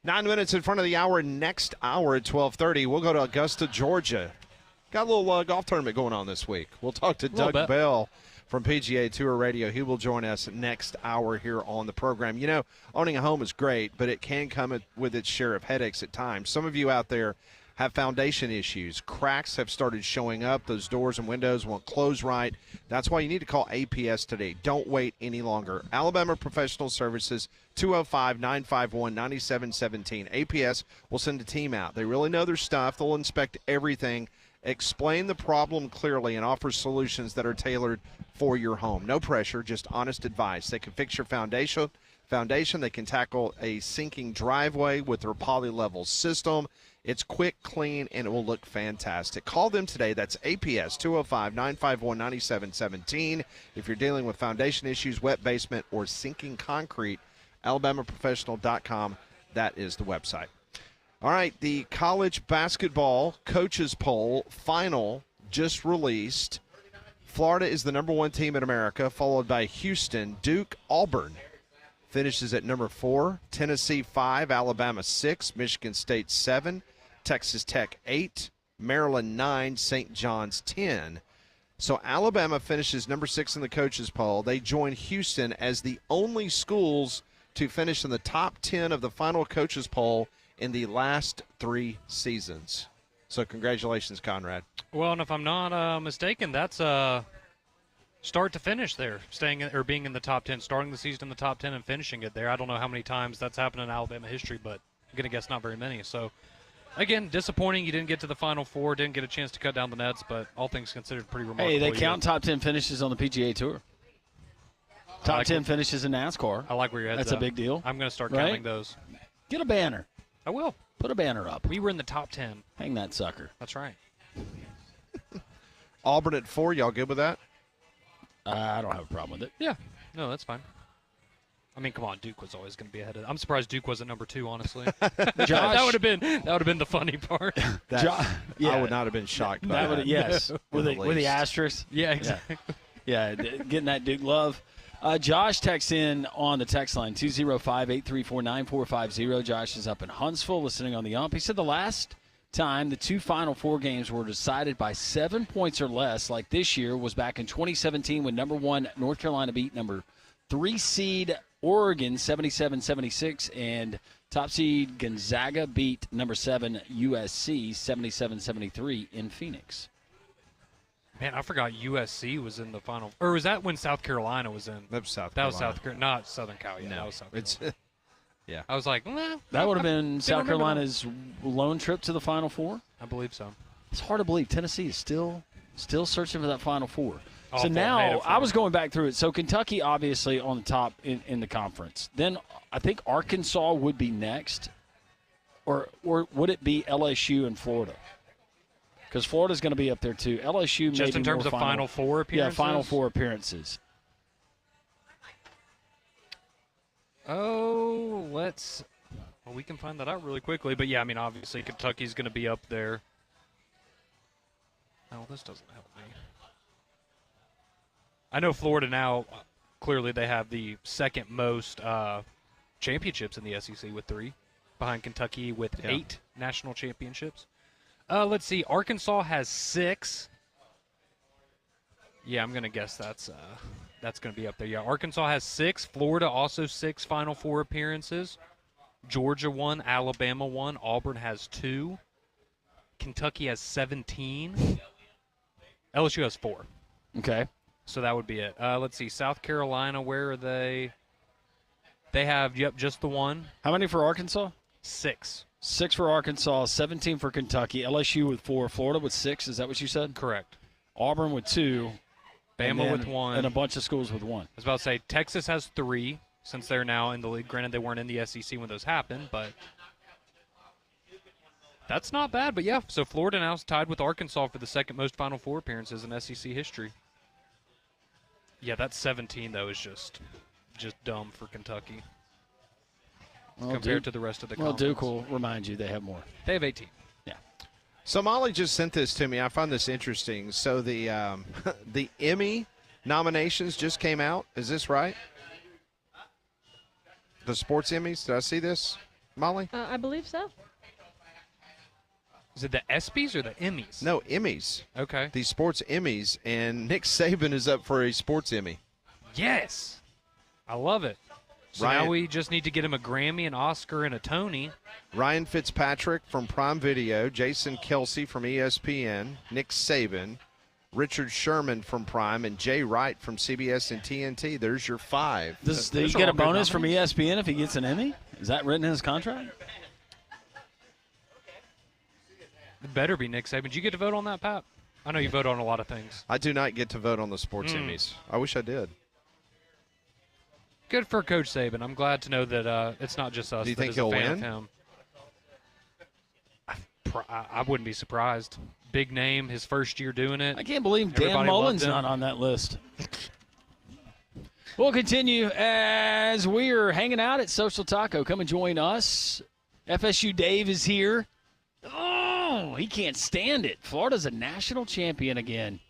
9 minutes in front of the hour. Next hour at 12:30, we'll go to Augusta, Georgia. Got a little golf tournament going on this week. We'll talk to Doug Bell from PGA Tour Radio. He will join us next hour here on the program. You know, owning a home is great, but it can come with its share of headaches at times. Some of you out there have foundation issues. Cracks have started showing up. Those doors and windows won't close right. That's why you need to call APS today. Don't wait any longer. Alabama Professional Services, 205-951-9717. APS will send a team out. They really know their stuff. They'll inspect everything, explain the problem clearly, and offer solutions that are tailored for your home. No pressure, just honest advice. They can fix your foundation. They can tackle a sinking driveway with their poly-level system. It's quick, clean, and it will look fantastic. Call them today. That's APS, 205-951-9717. If you're dealing with foundation issues, wet basement, or sinking concrete, alabamaprofessional.com. That is the website. All right, the college basketball coaches poll final just released. Florida is the number 1 team in America, followed by Houston. Duke, Auburn finishes at number 4. Tennessee 5, Alabama 6, Michigan State 7, Texas Tech 8, Maryland 9, St. John's 10. So Alabama finishes number 6 in the coaches poll. They join Houston as the only schools to finish in the top 10 of the final coaches poll in the last 3 seasons. So congratulations, Conrad. Well, and if I'm not mistaken, that's start to finish there, being in the top 10, starting the season in the top 10 and finishing it there. I don't know how many times that's happened in Alabama history, but I'm going to guess not very many. So, again, disappointing you didn't get to the Final Four, didn't get a chance to cut down the nets, but all things considered, pretty remarkable. Hey, they count top 10 finishes on the PGA Tour. Top 10 finishes in NASCAR. I like where your head's That's at. a big deal. I'm going to start counting those. Get a banner. I will. Put a banner up. We were in the top 10. Hang that sucker. That's right. Auburn at 4. Y'all good with that? I don't have a problem with it. Yeah. No, that's fine. I mean, come on, Duke was always going to be ahead of. I'm surprised Duke wasn't number 2, honestly. Josh, that would have been the funny part. I would not have been shocked by that. Yes, with the asterisk. Yeah, exactly. Yeah, getting that Duke love. Josh texts in on the text line, 205-834-9450. Josh is up in Huntsville listening on the ump. He said the last time the 2 Final Four games were decided by 7 points or less, like this year, was back in 2017 when number 1 North Carolina beat number 3 seed Oregon 77-76, and top seed Gonzaga beat number 7 USC 77-73 in Phoenix. Man, I forgot USC was in the final. Or was that when South Carolina was in? That was South That Carolina. was South Carolina, not Southern Cal. Yeah, No, that was South Carolina. Yeah. I was like, that would have been South Carolina's lone trip to the Final Four. I believe so. It's hard to believe Tennessee is still searching for that Final Four. Awful. So now I was going back through it. So Kentucky obviously on the top in the conference. Then I think Arkansas would be next, or would it be LSU and Florida? Because Florida's going to be up there too. LSU just in terms of Final Four appearances. Yeah, Final Four appearances. Oh, well, we can find that out really quickly. But yeah, I mean, obviously Kentucky's going to be up there. Oh, this doesn't help me. I know Florida now, clearly they have the second most championships in the SEC with 3, behind Kentucky with 8 national championships. Let's see, Arkansas has 6. Yeah, I'm going to guess that's going to be up there. Yeah, Arkansas has 6. Florida also 6 Final Four appearances. Georgia 1, Alabama 1. Auburn has 2. Kentucky has 17. LSU has 4. Okay. So that would be it. Let's see. South Carolina, where are they? They have, just the 1. How many for Arkansas? 6. 6 for Arkansas, 17 for Kentucky. LSU with 4. Florida with 6. Is that what you said? Correct. Auburn with 2. Bama with 1. And a bunch of schools with 1. I was about to say Texas has 3 since they're now in the league. Granted, they weren't in the SEC when those happened, but that's not bad. But yeah, so Florida now is tied with Arkansas for the second most Final Four appearances in SEC history. Yeah, that 17 though is just dumb for Kentucky compared to the rest of the conference. Well, Duke will remind you they have more. They have 18. Yeah. So Molly just sent this to me. I find this interesting. So the the Emmy nominations just came out. Is this right? The sports Emmys. Did I see this? Molly? I believe so. Is it the ESPYs or the Emmys? No, Emmys. Okay. The sports Emmys, and Nick Saban is up for a sports Emmy. Yes. I love it. So Ryan- now we just need to get him a Grammy, an Oscar, and a Tony. Ryan Fitzpatrick from Prime Video, Jason Kelsey from ESPN, Nick Saban, Richard Sherman from Prime, and Jay Wright from CBS and TNT. There's your 5. Does Those he are get all a good bonus from nominees. ESPN if he gets an Emmy? Is that written in his contract? It better be Nick Saban. Did you get to vote on that, Pat? I know you vote on a lot of things. I do not get to vote on the sports Emmys. I wish I did. Good for Coach Saban. I'm glad to know that it's not just us Do you that think is a he'll fan win? of him. I wouldn't be surprised. Big name, his first year doing it. I can't believe Dan Everybody Mullen's loved him. not on that list. We'll continue as we're hanging out at Social Taco. Come and join us. FSU Dave is here. Oh, he can't stand it. Florida's a national champion again.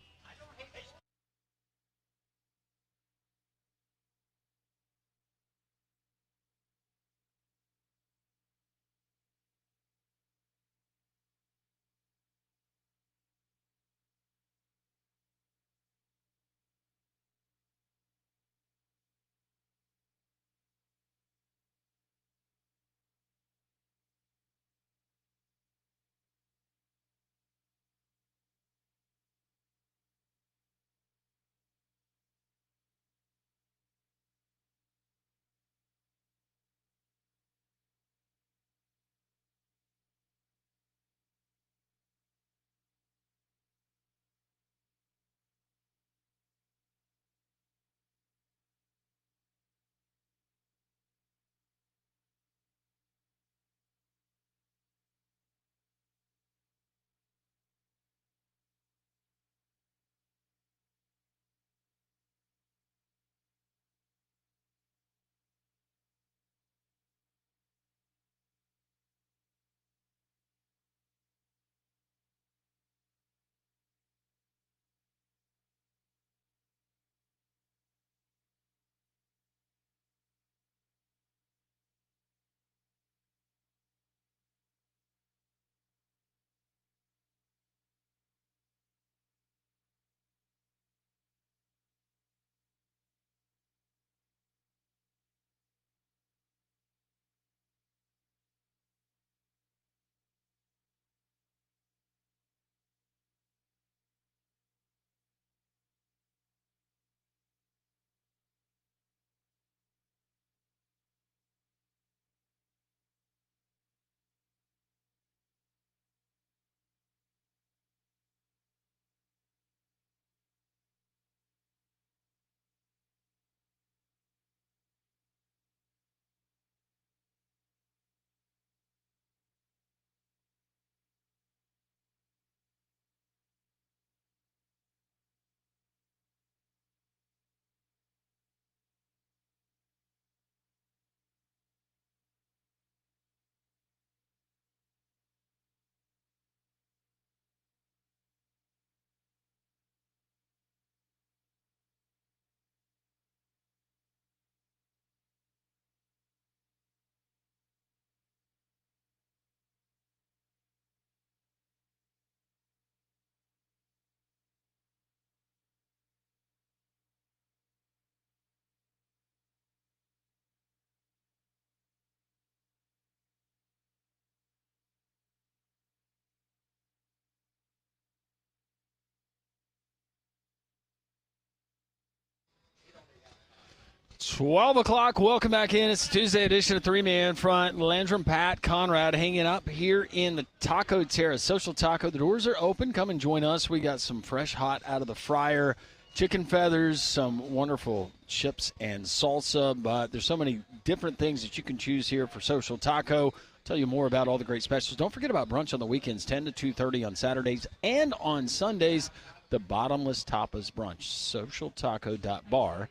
$12 o'clock. Welcome back in. It's the Tuesday edition of Three Man Front. Landrum, Pat, Conrad hanging up here in the Taco Terrace. Social Taco. The doors are open. Come and join us. We got some fresh, hot out of the fryer chicken feathers, some wonderful chips and salsa. But there's so many different things that you can choose here for Social Taco. Tell you more about all the great specials. Don't forget about brunch on the weekends, 10 to 2:30 on Saturdays and on Sundays. The bottomless tapas brunch. SocialTaco.bar.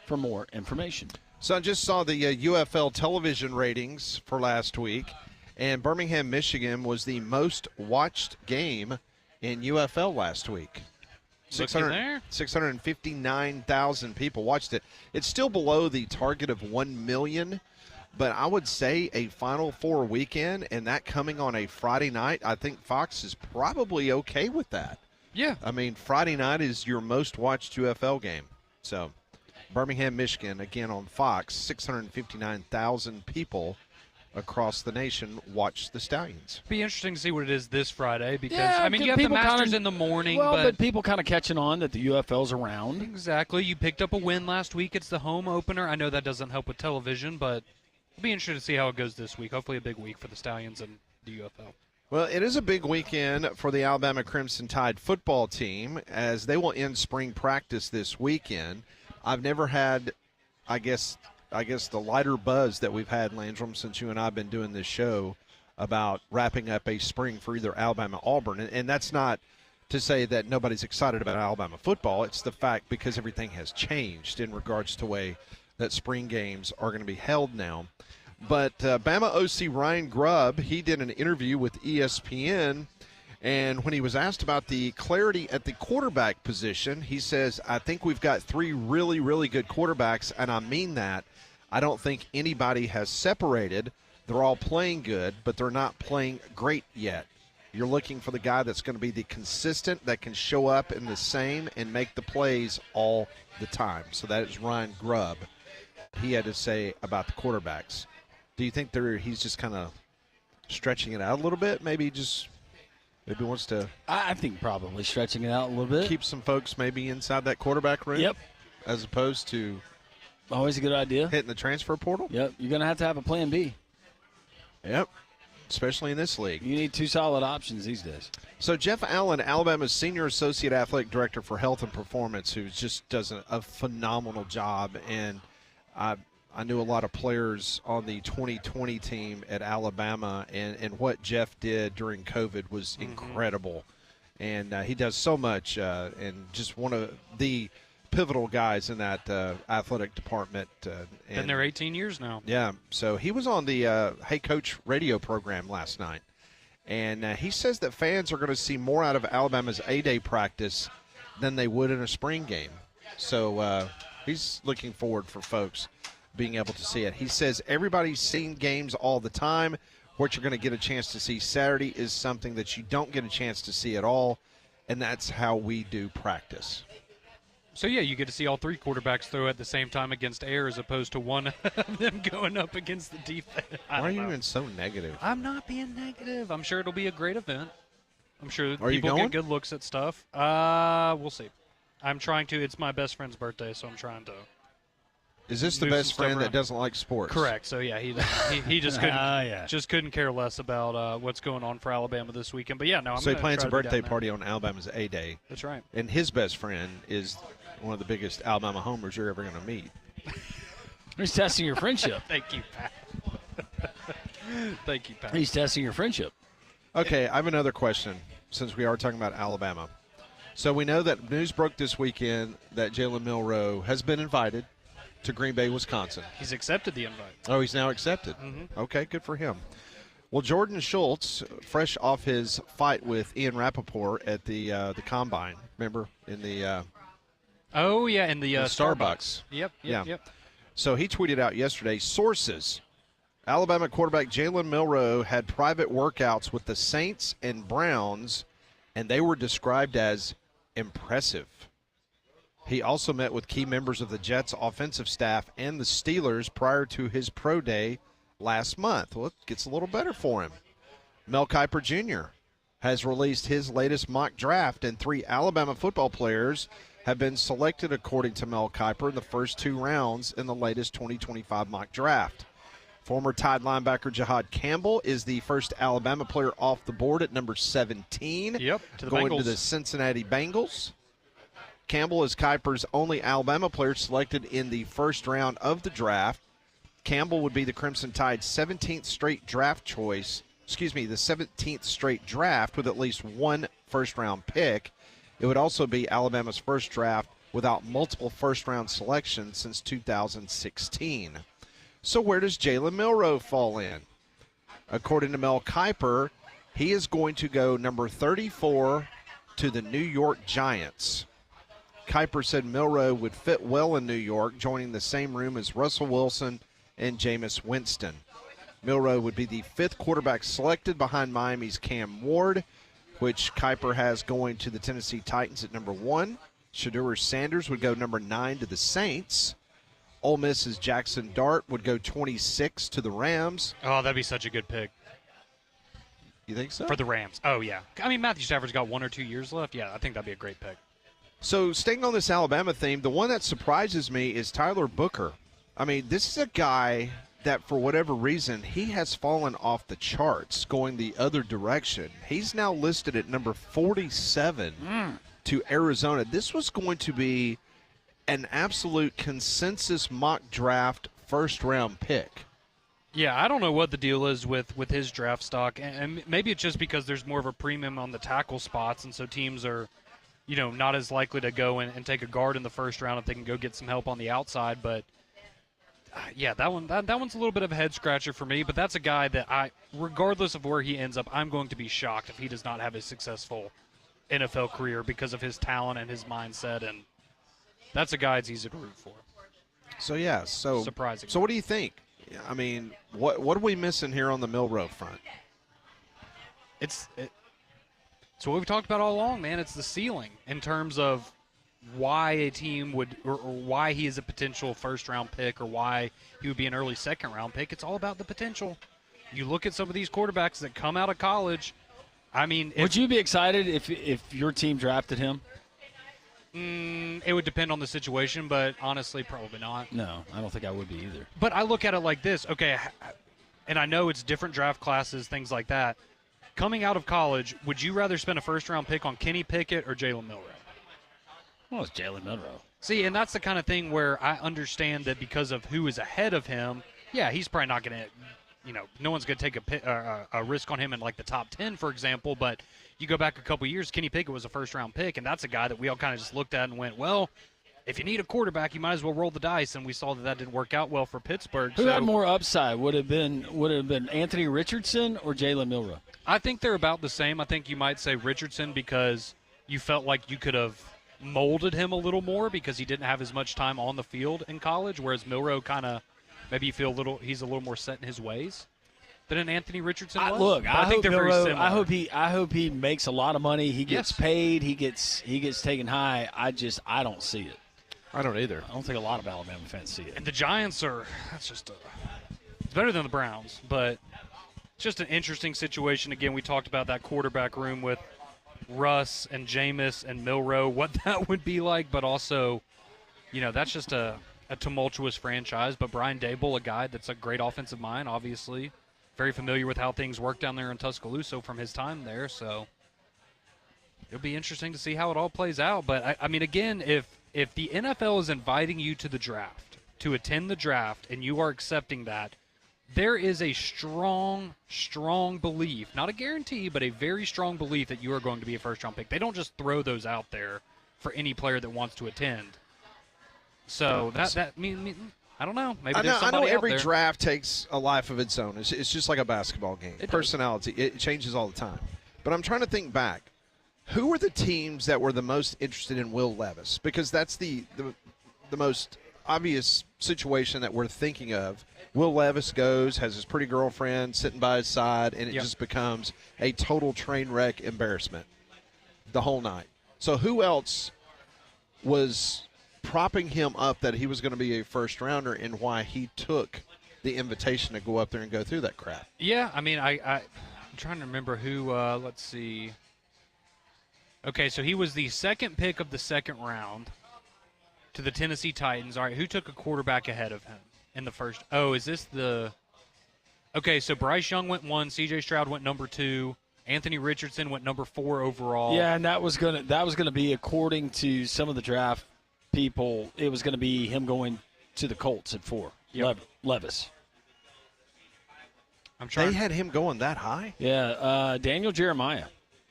for more information. So I just saw the UFL television ratings for last week, and Birmingham, Michigan was the most watched game in UFL last week. 659,000 people watched it. It's still below the target of 1 million. But I would say a Final Four weekend, and that coming on a Friday night, I think Fox is probably okay with that. Yeah. I mean, Friday night is your most watched UFL game. So, Birmingham, Michigan, again on Fox, 659,000 people across the nation watch the Stallions. Be interesting to see what it is this Friday because, Yeah, I mean, you have the people Masters kinda- in the morning. Well, but people kind of catching on that the UFL's around. Exactly. You picked up a win last week. It's the home opener. I know that doesn't help with television, but it'll be interesting to see how it goes this week. Hopefully a big week for the Stallions and the UFL. Well, it is a big weekend for the Alabama Crimson Tide football team as they will end spring practice this weekend. I've never had, I guess the lighter buzz that we've had, Landrum, since you and I have been doing this show about wrapping up a spring for either Alabama or Auburn. And that's not to say that nobody's excited about Alabama football. It's the fact because everything has changed in regards to the way that spring games are going to be held now. But Bama OC Ryan Grubb, he did an interview with ESPN, and when he was asked about the clarity at the quarterback position, he says, I think we've got 3 really, really good quarterbacks, and I mean that. I don't think anybody has separated. They're all playing good, but they're not playing great yet. You're looking for the guy that's going to be the consistent, that can show up in the same and make the plays all the time. So that is Ryan Grubb. He had to say about the quarterbacks. Do you think he's just kind of stretching it out a little bit? Maybe wants to. I think probably stretching it out a little bit. Keep some folks maybe inside that quarterback room. Yep. As opposed to always a good idea hitting the transfer portal. Yep. You're going to have a plan B. Yep. Especially in this league. You need 2 solid options these days. So Jeff Allen, Alabama's Senior Associate Athletic Director for Health and Performance, who just does a phenomenal job. And I knew a lot of players on the 2020 team at Alabama, and what Jeff did during COVID was incredible. And he does so much, and just one of the pivotal guys in that athletic department. Been there 18 years now. Yeah, so he was on the Hey Coach radio program last night, and he says that fans are going to see more out of Alabama's A-Day practice than they would in a spring game. So he's looking forward for folks being able to see it. He says everybody's seen games all the time. What you're going to get a chance to see Saturday is something that you don't get a chance to see at all, and that's how we do practice. So, yeah, you get to see all 3 quarterbacks throw at the same time against air as opposed to one of them going up against the defense. Why are you being so negative? I'm not being negative. I'm sure it'll be a great event. I'm sure Are you people going? get good looks at stuff. We'll see. I'm trying to. It's my best friend's birthday, so I'm trying to. Is this the move best some stuff friend that around. doesn't like sports? Correct. So, yeah, he just couldn't just couldn't care less about what's going on for Alabama this weekend. But, yeah, no, I'm So he gonna plans try a to be birthday down there. party on Alabama's A-Day. That's right. And his best friend is one of the biggest Alabama homers you're ever going to meet. He's testing your friendship. Thank you, Pat. Thank you, Pat. He's testing your friendship. Okay, I have another question since we are talking about Alabama. So we know that news broke this weekend that Jalen Milroe has been invited to Green Bay, Wisconsin. He's accepted the invite. Oh, he's now accepted. Okay, good for him. Well, Jordan Schultz, fresh off his fight with Ian Rappaport at the Combine, remember, in the Oh, yeah, in the in Starbucks. Yep. Yeah. So he tweeted out yesterday, sources, Alabama quarterback Jalen Milroe had private workouts with the Saints and Browns, and they were described as impressive. He also met with key members of the Jets offensive staff and the Steelers prior to his pro day last month. Well, it gets a little better for him. Mel Kiper Jr. has released his latest mock draft, and 3 Alabama football players have been selected according to Mel Kiper in the first 2 rounds in the latest 2025 mock draft. Former Tide linebacker Jahad Campbell is the first Alabama player off the board at number 17. Yep, to the going Bengals. to the Cincinnati Bengals. Campbell is Kiper's only Alabama player selected in the first round of the draft. Campbell would be the Crimson Tide's 17th straight draft choice. The 17th straight draft with at least 1 first-round pick. It would also be Alabama's first draft without multiple first-round selections since 2016. So where does Jalen Milroe fall in? According to Mel Kiper, he is going to go number 34 to the New York Giants. Kiper said Milroe would fit well in New York, joining the same room as Russell Wilson and Jameis Winston. Milroe would be the 5th quarterback selected behind Miami's Cam Ward, which Kuiper has going to the Tennessee Titans at number 1. Shedeur Sanders would go number 9 to the Saints. Ole Miss's Jackson Dart would go 26 to the Rams. Oh, that'd be such a good pick. You think so? For the Rams. Oh, yeah. I mean, Matthew Stafford's got 1 or 2 years left. Yeah, I think that'd be a great pick. So staying on this Alabama theme, the one that surprises me is Tyler Booker. I mean, this is a guy that for whatever reason, he has fallen off the charts going the other direction. He's now listed at number 47 to Arizona. This was going to be an absolute consensus mock draft first-round pick. Yeah, I don't know what the deal is with his draft stock, and maybe it's just because there's more of a premium on the tackle spots, and so teams are, not as likely to go and take a guard in the first round if they can go get some help on the outside. But yeah, that one's a little bit of a head scratcher for me. But that's a guy that regardless of where he ends up, I'm going to be shocked if he does not have a successful NFL career because of his talent and his mindset, and that's a guy it's easy to root for. So yeah, surprising. So what do you think? I mean, what are we missing here on the Milroe front? It's what we've talked about all along, man. It's the ceiling in terms of why a team would, or why he is a potential first-round pick, or why he would be an early second-round pick. It's all about the potential. You look at some of these quarterbacks that come out of college. I mean, would you be excited if your team drafted him? It would depend on the situation, but honestly, probably not. No, I don't think I would be either. But I look at it like this, okay, and I know it's different draft classes, things like that. Coming out of college, would you rather spend a first-round pick on Kenny Pickett or Jalen Milroe? Well, it's Jalen Milroe. See, and that's the kind of thing where I understand that because of who is ahead of him, yeah, he's probably not going to, no one's going to take a risk on him in like the top 10, for example, but you go back a couple years, Kenny Pickett was a first-round pick, and that's a guy that we all kind of just looked at and went, well, if you need a quarterback, you might as well roll the dice, and we saw that didn't work out well for Pittsburgh. Who had more upside? Would it have been Anthony Richardson or Jalen Milroe? I think they're about the same. I think you might say Richardson because you felt like you could have molded him a little more because he didn't have as much time on the field in college, whereas Milroe kind of maybe you feel he's a little more set in his ways than an Anthony Richardson was. Look, I think they're very similar. I hope he makes a lot of money. He gets paid. He gets taken high. I don't see it. I don't either. I don't think a lot of Alabama fans see it. And the Giants it's better than the Browns, but it's just an interesting situation. Again, we talked about that quarterback room with Russ and Jameis and Milroe, what that would be like, but also, that's just a tumultuous franchise. But Brian Daboll, a guy that's a great offensive mind, obviously, very familiar with how things work down there in Tuscaloosa from his time there. So it'll be interesting to see how it all plays out. But, I mean, again, if the NFL is inviting you to the draft, to attend the draft, and you are accepting that, there is a strong, strong belief, not a guarantee, but a very strong belief that you are going to be a first-round pick. They don't just throw those out there for any player that wants to attend. So I don't know. Maybe there's somebody I know out every there. draft takes a life of its own. It's just like a basketball game. Personality, it changes all the time. But I'm trying to think back. Who were the teams that were the most interested in Will Levis? Because that's the most obvious situation that we're thinking of. Will Levis goes, has his pretty girlfriend sitting by his side, and it just becomes a total train wreck embarrassment the whole night. So who else was propping him up that he was going to be a first-rounder, and why he took the invitation to go up there and go through that crap? Yeah, I mean, I'm trying to remember who, let's see. Okay, so he was the second pick of the second round to the Tennessee Titans. All right, who took a quarterback ahead of him in the first? Oh, is this the – okay, so Bryce Young went 1, C.J. Stroud went number 2, Anthony Richardson went number 4 overall. Yeah, and that was gonna be, according to some of the draft people, it was going to be him going to the Colts at 4, Levis. They had him going that high? Yeah, Daniel Jeremiah.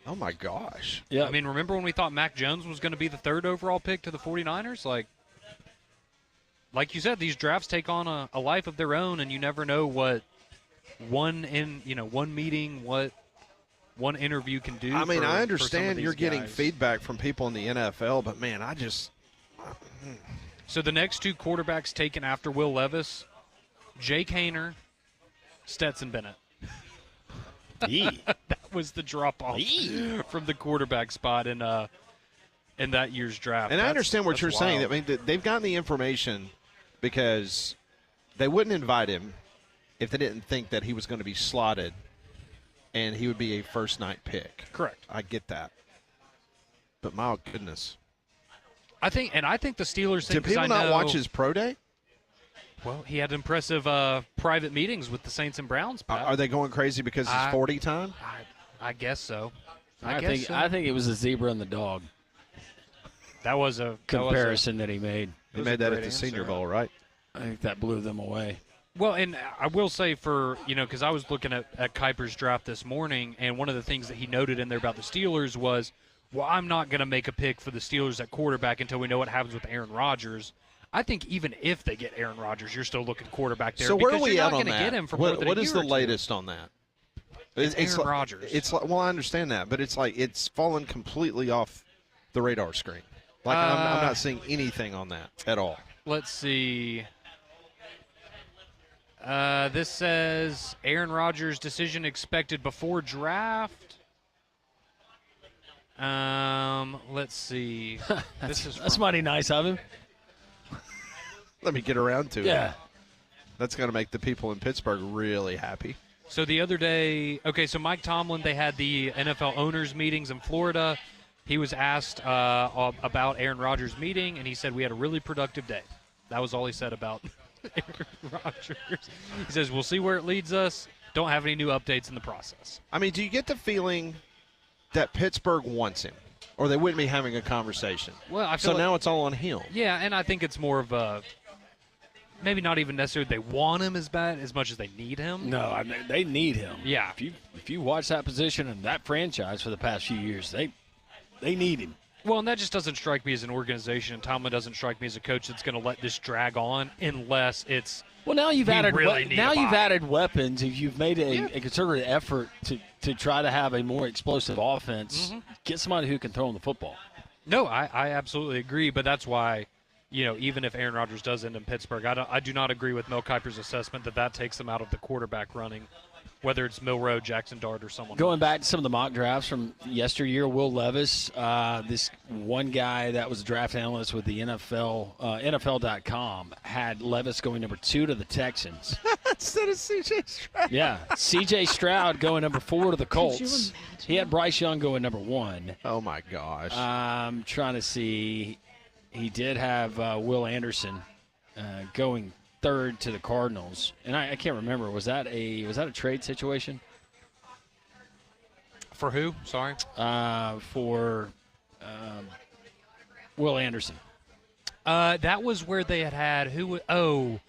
Oh, my gosh. Yeah. I mean, remember when we thought Mac Jones was going to be the 3rd overall pick to the 49ers? Like you said, these drafts take on a life of their own, and you never know what one meeting, what one interview can do. I mean, I for some understand of these you're getting guys. feedback from people in the NFL, but, man, So the next 2 quarterbacks taken after Will Levis, Jake Haener, Stetson Bennett. Yee. That was the drop-off from the quarterback spot in that year's draft. And I understand what you're saying. wild. I mean, they've gotten the information because they wouldn't invite him if they didn't think that he was going to be slotted and he would be a first-night pick. Correct. I get that. But my goodness. I think the Steelers think. Did people not watch his pro day? Well, he had impressive private meetings with the Saints and Browns. Pat. Are they going crazy because it's 40 time? I guess so. I think it was the zebra and the dog that was a comparison that he made. He made that at the Senior Bowl, right? I think that blew them away. Well, and I will say because I was looking at Kuiper's draft this morning, and one of the things that he noted in there about the Steelers was, well, I'm not going to make a pick for the Steelers at quarterback until we know what happens with Aaron Rodgers. I think even if they get Aaron Rodgers, you're still looking quarterback there. So where are because we you're at not on going to that? get him for more than What a is year the or two. latest on that? It's Aaron like, Rodgers. It's like, well, I understand that, but it's like it's fallen completely off the radar screen. Like I'm not seeing anything on that at all. Let's see. This says Aaron Rodgers' decision expected before draft. Let's see. That's mighty nice of him. Let me get around to it. Yeah. That's going to make the people in Pittsburgh really happy. So the other day, so Mike Tomlin, they had the NFL owners meetings in Florida. He was asked about Aaron Rodgers' meeting, and he said, we had a really productive day. That was all he said about Aaron Rodgers. He says, we'll see where it leads us. Don't have any new updates in the process. I mean, do you get the feeling that Pittsburgh wants him, or they wouldn't be having a conversation? Well, I feel so now it's all on him. Yeah, and I think it's more of a maybe not even necessarily they want him as much as they need him. No, I mean, they need him. Yeah. If you watch that position and that franchise for the past few years, they need him. Well, and that just doesn't strike me as an organization, and Tomlin doesn't strike me as a coach that's going to let this drag on unless it's now you've added you've added weapons. If you've made a concerted effort to try to have a more explosive offense, get somebody who can throw him the football. No, I absolutely agree, but that's why, even if Aaron Rodgers does end in Pittsburgh, I do not agree with Mel Kiper's assessment that takes them out of the quarterback running, whether it's Milroe, Jackson Dart, or someone Going else. back to some of the mock drafts from yesteryear, Will Levis, this one guy that was a draft analyst with the NFL.com, had Levis going number 2 to the Texans. Instead of C.J. Stroud. Yeah, C.J. Stroud going number 4 to the Could you Colts. imagine? He had Bryce Young going number 1. Oh, my gosh. I'm trying to see. He did have Will Anderson going 3rd to the Cardinals, and I can't remember. Was that a trade situation? For who? Sorry. For Will Anderson. That was where they had who? Oh,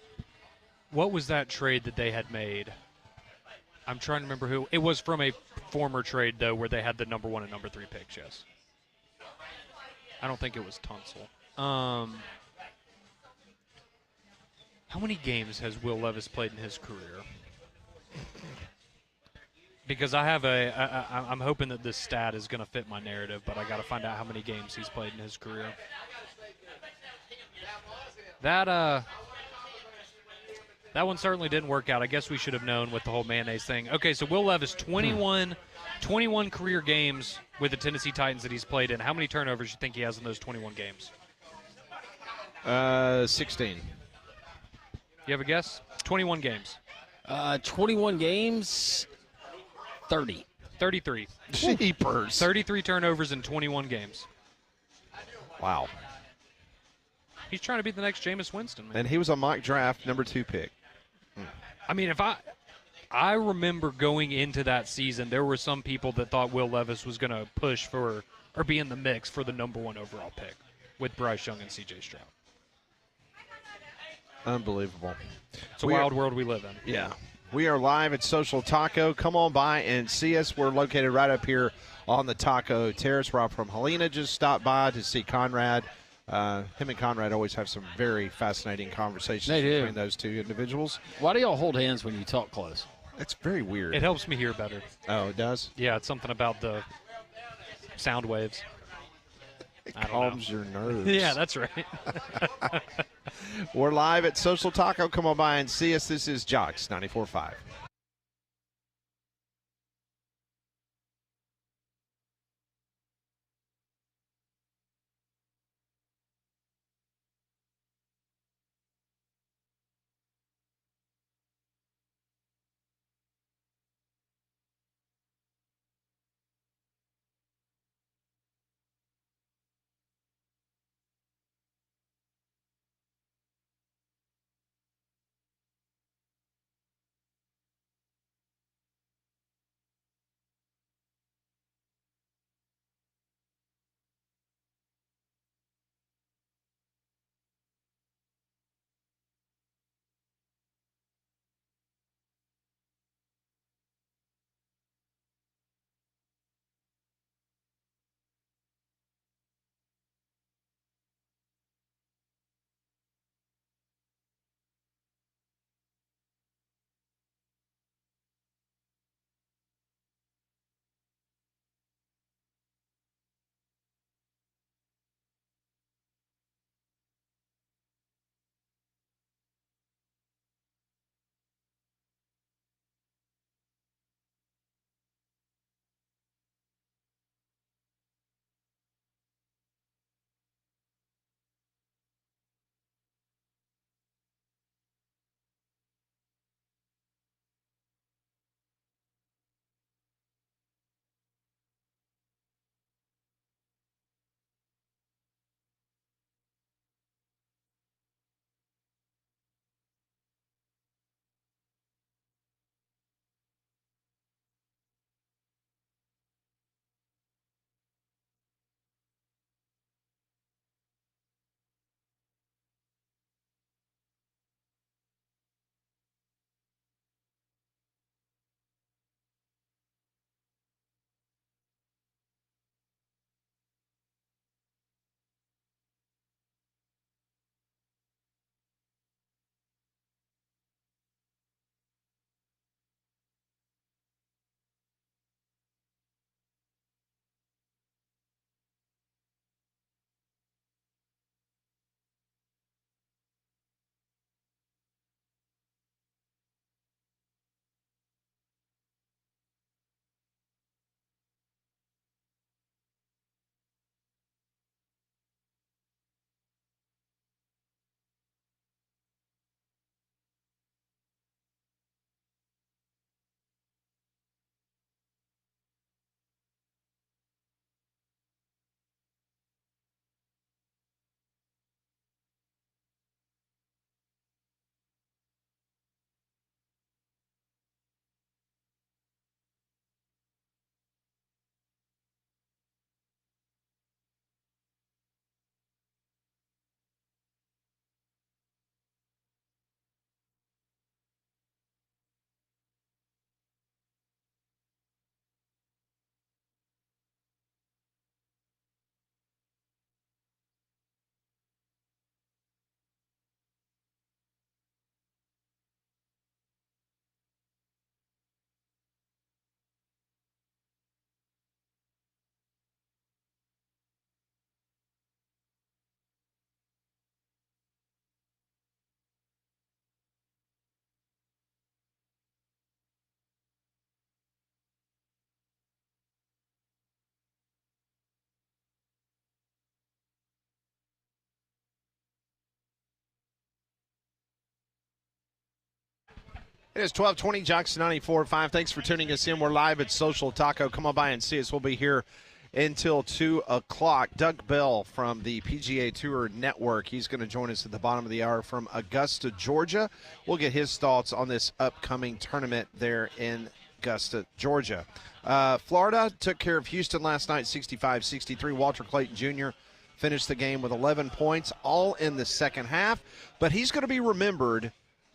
what was that trade that they had made? I'm trying to remember who. It was from a former trade though, where they had the number 1 and number 3 picks. Yes. I don't think it was Tunsil. How many games has Will Levis played in his career? Because I have I'm hoping that this stat is going to fit my narrative, but I got to find out how many games he's played in his career. That one certainly didn't work out. I guess we should have known with the whole mayonnaise thing. Okay, so Will Levis, 21 career games with the Tennessee Titans that he's played in. How many turnovers do you think he has in those 21 games? 16. You have a guess? 21 games. 21 games, 30. 33. Jeepers. 33 turnovers in 21 games. Wow. He's trying to be the next Jameis Winston, man. And he was a mock draft number 2 pick. I mean, I remember going into that season, there were some people that thought Will Levis was going to push for or be in the mix for the number 1 overall pick with Bryce Young and C.J. Stroud. Unbelievable. It's a wild world we live in. Yeah. We are live at Social Taco. Come on by and see us. We're located right up here on the Taco Terrace. Rob from Helena just stopped by to see Conrad. Him and Conrad always have some very fascinating conversations between those two individuals. Why do y'all hold hands when you talk close? That's very weird. It helps me hear better. Oh, it does? Yeah, it's something about the sound waves. It calms your nerves. Yeah, that's right. We're live at Social Taco. Come on by and see us. This is Jocks 94.5. It is 12:20, Jocks 94.5. Thanks for tuning us in. We're live at Social Taco. Come on by and see us. We'll be here until 2 o'clock. Doug Bell from the PGA Tour Network. He's going to join us at the bottom of the hour from Augusta, Georgia. We'll get his thoughts on this upcoming tournament there in Augusta, Georgia. Florida took care of Houston last night, 65-63. Walter Clayton Jr. finished the game with 11 points, all in the second half. But he's going to be remembered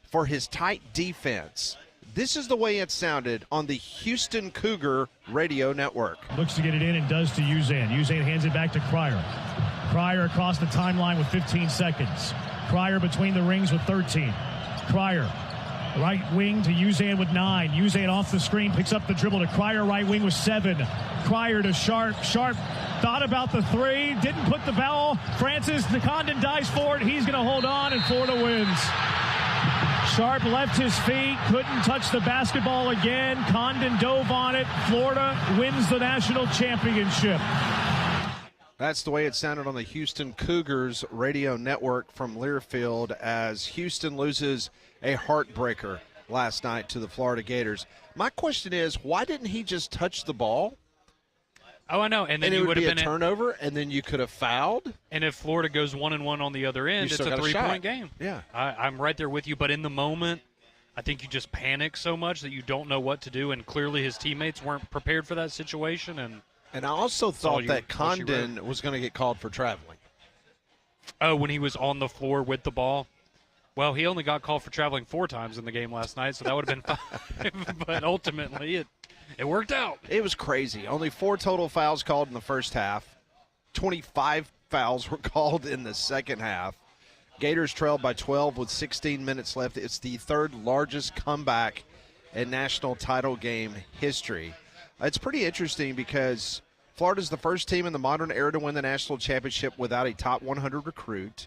for his tight defense. This is the way it sounded on the Houston Cougar radio network. Looks to get it in and does to Uzan. Uzan hands it back to Cryer. Cryer across the timeline with 15 seconds. Cryer between the rings with 13. Cryer, right wing to Uzan with 9. Uzan off the screen, picks up the dribble to Cryer, right wing with 7. Cryer to Sharp. Sharp thought about the three, didn't put the foul. Francis Condon dives for it. He's going to hold on, and Florida wins. Sharp left his feet, couldn't touch the basketball again. Condon dove on it. Florida wins the national championship. That's the way it sounded on the Houston Cougars radio network from Learfield as Houston loses a heartbreaker last night to the Florida Gators. My question is, why didn't he just touch the ball? Oh, I know. And then it you would have be been a turnover, and then you could have fouled. And if Florida goes 1-1 on the other end, it's a 3-point game. Yeah. I'm right there with you. But in the moment, I think you just panic so much that you don't know what to do. And clearly his teammates weren't prepared for that situation. And I also thought that Condon was going to get called for traveling. Oh, when he was on the floor with the ball? Well, he only got called for traveling 4 times in the game last night, so that would have been 5. But ultimately, it worked out. It was crazy. Only 4 total fouls called in the first half. 25 fouls were called in the second half. Gators trailed by 12 with 16 minutes left. It's the 3rd largest comeback in national title game history. It's pretty interesting because Florida's the first team in the modern era to win the national championship without a top 100 recruit.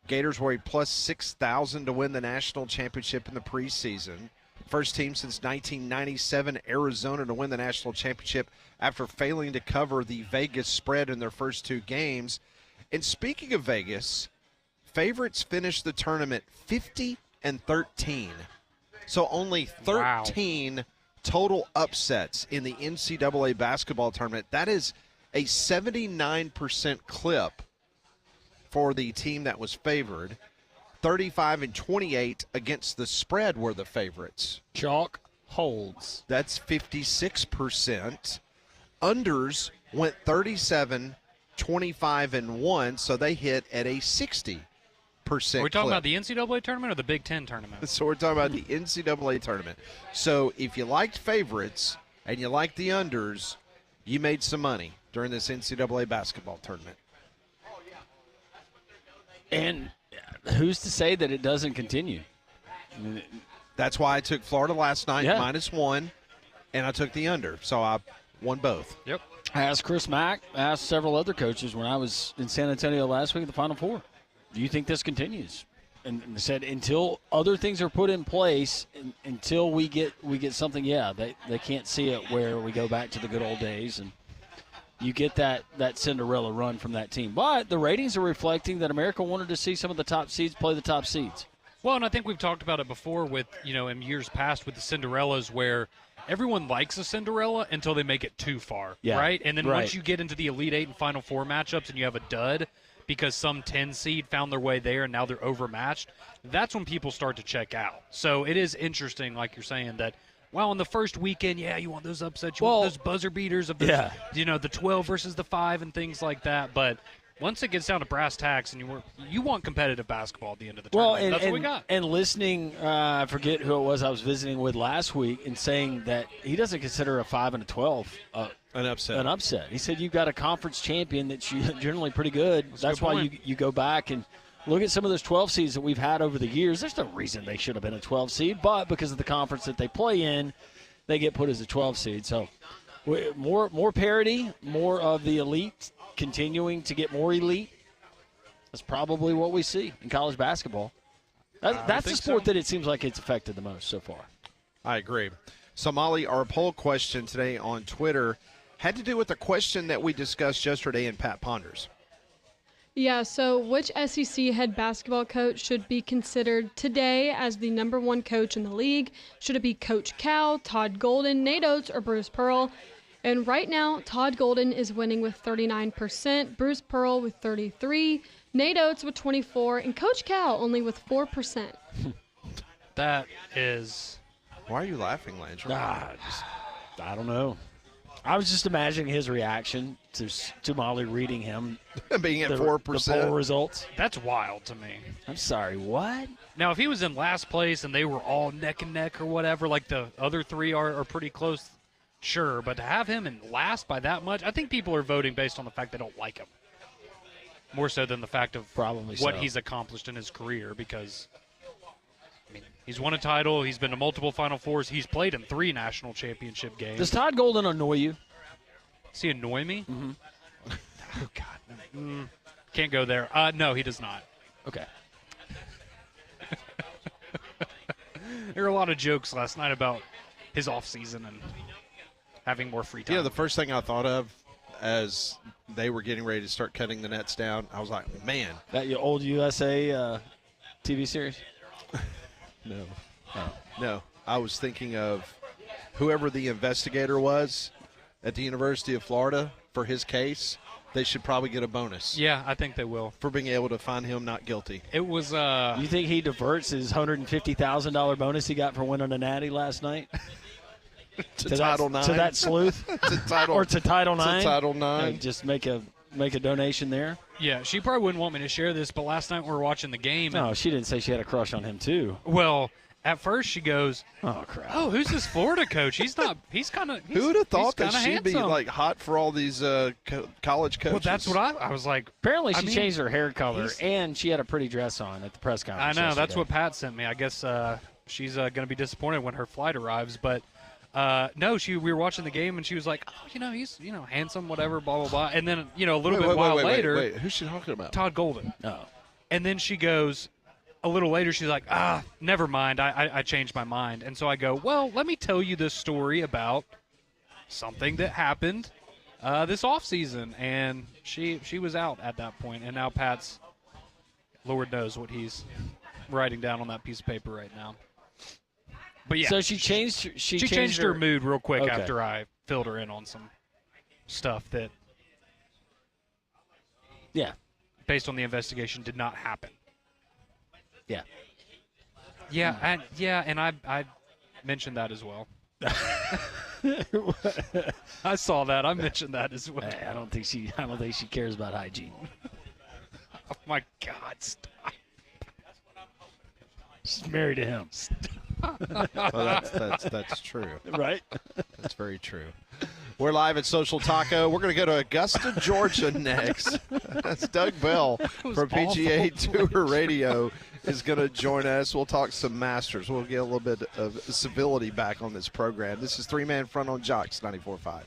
Gators were a plus 6,000 to win the national championship in the preseason. First team since 1997, Arizona, to win the national championship after failing to cover the Vegas spread in their first 2 games. And speaking of Vegas, favorites finished the tournament 50-13. So only 13 total upsets in the NCAA basketball tournament. That is a 79% clip for the team that was favored. 35-28 against the spread were the favorites. Chalk holds. That's 56%. Unders went 37-25-1, so they hit at a 60%. Are we talking clip. about the NCAA tournament or the Big Ten tournament? So we're talking about the NCAA tournament. So if you liked favorites and you liked the unders, you made some money during this NCAA basketball tournament. And who's to say that it doesn't continue? That's why I took Florida last night, Yeah. -1, and I took the under. So I won both. Yep. I asked Chris Mack, I asked several other coaches when I was in San Antonio last week at the Final Four, do you think this continues? And they said until other things are put in place, until we get something, they can't see it where we go back to the good old days and you get that Cinderella run from that team. But the ratings are reflecting that America wanted to see some of the top seeds play the top seeds. Well, and I think we've talked about it before with, in years past with the Cinderellas where everyone likes a Cinderella until they make it too far, right? And then once you get into the Elite 8 and Final Four matchups and you have a dud because some 10 seed found their way there and now they're overmatched, that's when people start to check out. So it is interesting, like you're saying, that well, on the first weekend, you want those upsets. You want those buzzer beaters of the, the 12 versus the 5 and things like that. But once it gets down to brass tacks and you want competitive basketball at the end of the tournament, that's what we got. And listening, I forget who it was I was visiting with last week and saying that he doesn't consider a 5 and a 12 an upset. An upset. He said you've got a conference champion that's generally pretty good. That's why you go back and look at some of those 12 seeds that we've had over the years. There's no reason they should have been a 12 seed, but because of the conference that they play in, they get put as a 12 seed. So more parity, more of the elite continuing to get more elite. That's probably what we see in college basketball. That's the sport that it seems like it's affected the most so far. I agree. So, Molly, our poll question today on Twitter had to do with a question that we discussed yesterday in Pat Ponders. Yeah, so which SEC head basketball coach should be considered today as the number 1 coach in the league? Should it be Coach Cal, Todd Golden, Nate Oates, or Bruce Pearl? And right now, Todd Golden is winning with 39%, Bruce Pearl with 33%, Nate Oates with 24%, and Coach Cal only with 4%. That is... Why are you laughing, Landry? I don't know. I was just imagining his reaction to Molly reading him being at 4%. The poll results. That's wild to me. I'm sorry, what? Now, if he was in last place and they were all neck and neck or whatever, like the other 3 are pretty close, sure. But to have him in last by that much, I think people are voting based on the fact they don't like him. More so than the fact of what he's accomplished in his career because, he's won a title. He's been to multiple Final Fours. He's played in 3 national championship games. Does Todd Golden annoy you? Does he annoy me? Mm-hmm. Oh God, no. Can't go there. No, he does not. Okay. There were a lot of jokes last night about his off season and having more free time. Yeah, the first thing I thought of as they were getting ready to start cutting the nets down, I was like, man. That your old USA TV series? No. Oh. No. I was thinking of whoever the investigator was at the University of Florida for his case. They should probably get a bonus. Yeah, I think they will. For being able to find him not guilty. It was. You think he diverts his $150,000 bonus he got for winning a natty last night? to Title IX? To that sleuth? to Title, or to Title IX? To Title IX. Just make a donation there? Yeah, she probably wouldn't want me to share this, but last night we were watching the game. No, she didn't say she had a crush on him, too. Well, at first she goes, "Oh crap! Oh, who's this Florida coach? He's not. He's kind of. Who would have thought that she'd handsome. be like hot for all these college coaches? Well, that's what I was like. Apparently, she changed her hair color and she had a pretty dress on at the press I conference. know yesterday. that's what Pat sent me. I guess she's going to be disappointed when her flight arrives. But no, we were watching the game and she was like, oh, he's handsome, whatever, blah blah blah. And then a little while later, wait, who's she talking about? Todd Golden. Oh, and then she goes. A little later, she's like, never mind. I changed my mind. And so I go, well, let me tell you this story about something that happened this offseason. And she was out at that point. And now Pat's, Lord knows what he's writing down on that piece of paper right now. But yeah. So she changed. She changed her mood real quick Okay. after I filled her in on some stuff that, yeah, based on the investigation, did not happen. Yeah. Yeah, and I mentioned that as well. I saw that. I mentioned that as well. I don't think she cares about hygiene. Oh my God! Stop. She's married to him. Well, that's true. Right? That's very true. We're live at Social Taco. We're going to go to Augusta, Georgia next. That's Doug Bell from PGA Tour Radio is going to join us. We'll talk some Masters. We'll get a little bit of civility back on this program. This is 3-Man Front on Jocks 94.5.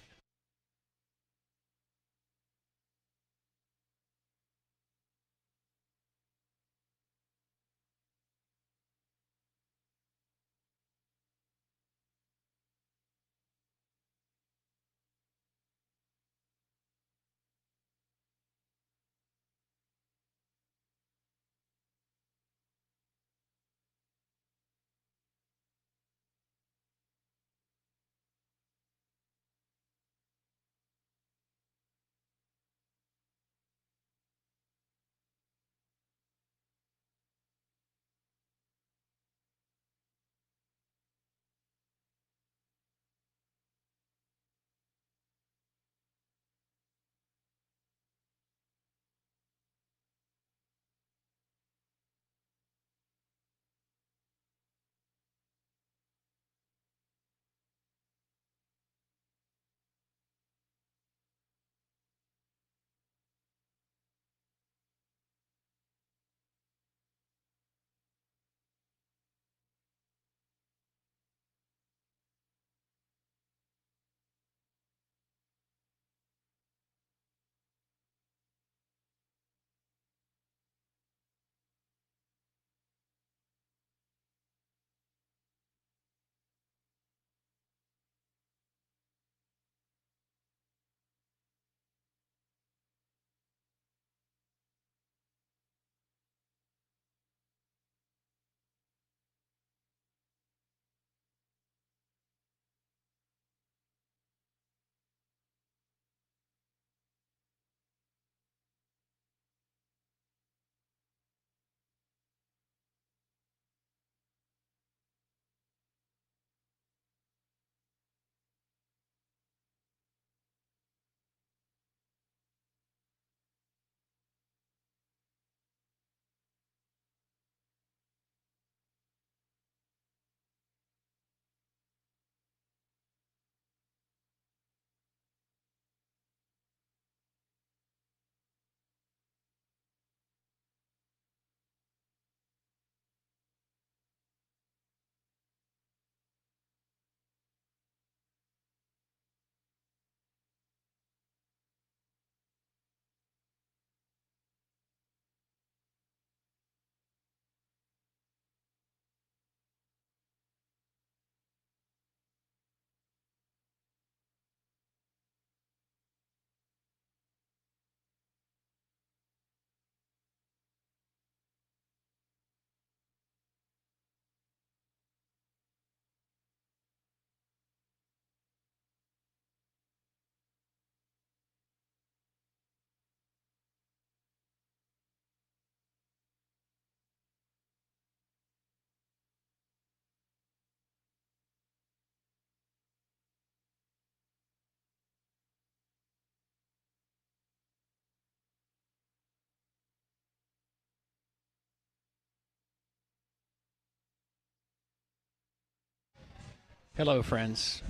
Hello, friends.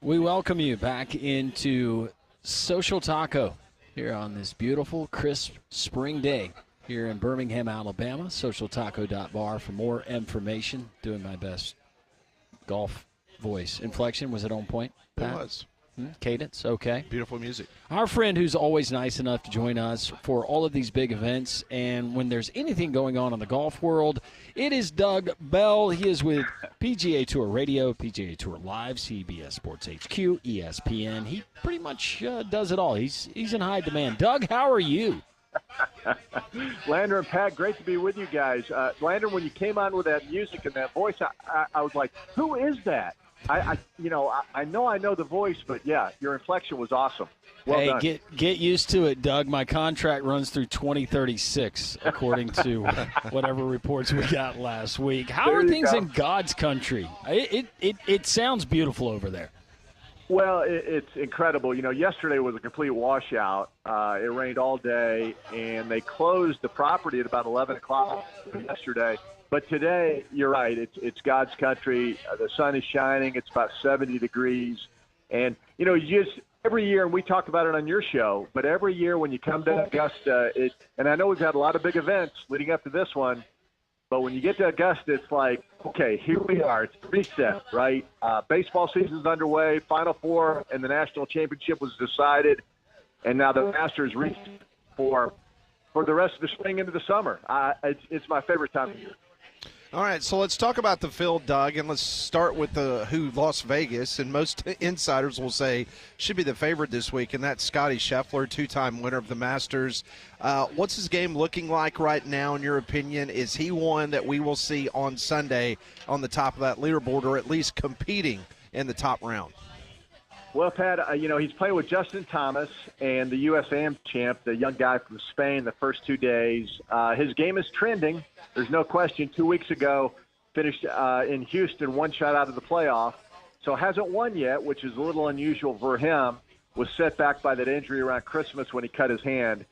We welcome you back into Social Taco here on this beautiful, crisp spring day here in Birmingham, Alabama. SocialTaco.bar for more information. Doing my best golf voice. Inflection, was it on point, Pat? It was. Cadence, okay. Beautiful music. Our friend who's always nice enough to join us for all of these big events, and when there's anything going on in the golf world, it is Doug Bell. He is with PGA Tour Radio, PGA Tour Live, CBS Sports HQ, ESPN. He pretty much does it all. He's in high demand. Doug, how are you? Lander and Pat, great to be with you guys. Lander, when you came on with that music and that voice, I was like, who is that? I know the voice, but yeah, your inflection was awesome. Well done. Get used to it, Doug. My contract runs through 2036, according to whatever reports we got last week. How are things in God's country? It sounds beautiful over there. Well, it's incredible. Yesterday was a complete washout. It rained all day, and they closed the property at about 11 o'clock yesterday. But today, you're right, it's God's country. The sun is shining. It's about 70 degrees. And, every year, and we talked about it on your show, but every year when you come to Augusta, and I know we've had a lot of big events leading up to this one, but when you get to Augusta, it's like, okay, here we are. It's reset, right? Baseball season's underway. Final Four and the national championship was decided, and now the Masters reached for the rest of the spring into the summer. It's my favorite time of year. All right, so let's talk about the field, Doug, and let's start with who Las Vegas, and most insiders will say should be the favorite this week, and that's Scottie Scheffler, two-time winner of the Masters. What's his game looking like right now, in your opinion? Is he one that we will see on Sunday on the top of that leaderboard, or at least competing in the top round? Well, Pat, he's playing with Justin Thomas and the U.S. Am champ, the young guy from Spain, the first 2 days. His game is trending. There's no question. 2 weeks ago, finished in Houston, one shot out of the playoff. So hasn't won yet, which is a little unusual for him. Was set back by that injury around Christmas when he cut his hand.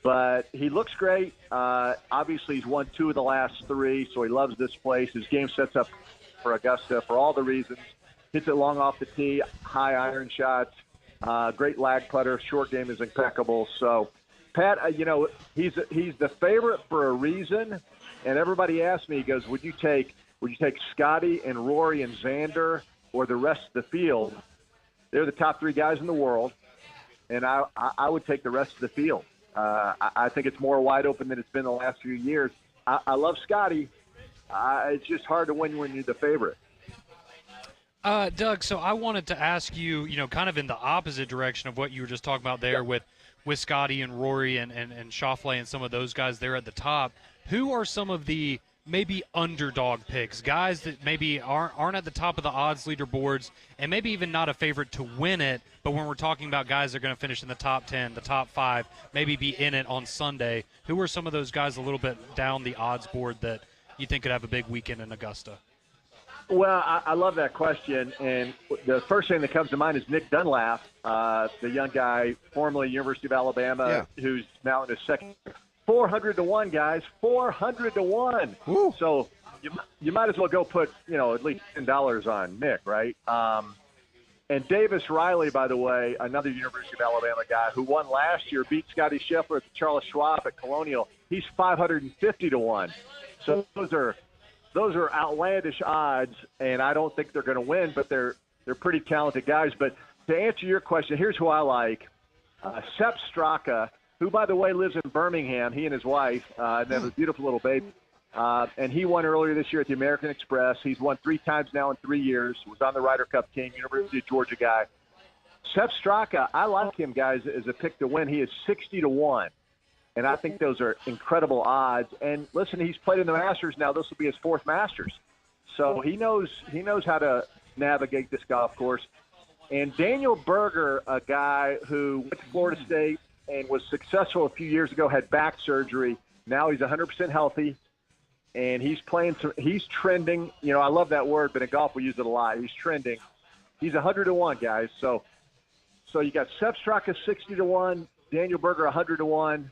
But he looks great. Obviously, he's won 2 of the last 3, so he loves this place. His game sets up for Augusta for all the reasons. Hits it long off the tee, high iron shots, great lag putter, short game is impeccable. So, Pat, he's the favorite for a reason. And everybody asked me, he goes, would you take Scotty and Rory and Xander or the rest of the field? They're the top 3 guys in the world, and I would take the rest of the field. I think it's more wide open than it's been the last few years. I love Scotty. It's just hard to win when you're the favorite. Doug, so I wanted to ask you, kind of in the opposite direction of what you were just talking about there with Scotty and Rory and Schauffele and some of those guys there at the top. Who are some of the maybe underdog picks, guys that maybe aren't at the top of the odds leaderboards and maybe even not a favorite to win it, but when we're talking about guys that are going to finish in the top 10, the top 5, maybe be in it on Sunday, who are some of those guys a little bit down the odds board that you think could have a big weekend in Augusta? Well, I love that question, and the first thing that comes to mind is Nick Dunlap, the young guy, formerly University of Alabama, who's now in his second. 400 to 1, guys. 400 to 1. Ooh. So you might as well go put at least $10 on Nick, right? And Davis Riley, by the way, another University of Alabama guy who won last year, beat Scottie Scheffler at the Charles Schwab at Colonial. He's 550 to 1. So those are outlandish odds, and I don't think they're going to win, but they're pretty talented guys. But to answer your question, here's who I like. Sepp Straka, who, by the way, lives in Birmingham, he and his wife, and they have a beautiful little baby. And he won earlier this year at the American Express. He's won 3 times now in 3 years, was on the Ryder Cup team, University of Georgia guy. Sepp Straka, I like him, guys, as a pick to win. He is 60 to 1. And I think those are incredible odds. And listen, he's played in the Masters now. This will be his 4th Masters. So he knows how to navigate this golf course. And Daniel Berger, a guy who went to Florida State and was successful a few years ago, had back surgery. Now he's 100% healthy, and he's trending. I love that word, but in golf we use it a lot. He's trending. He's 100 to 1, guys. So you got Sepp Straka 60 to 1, Daniel Berger 100 to 1.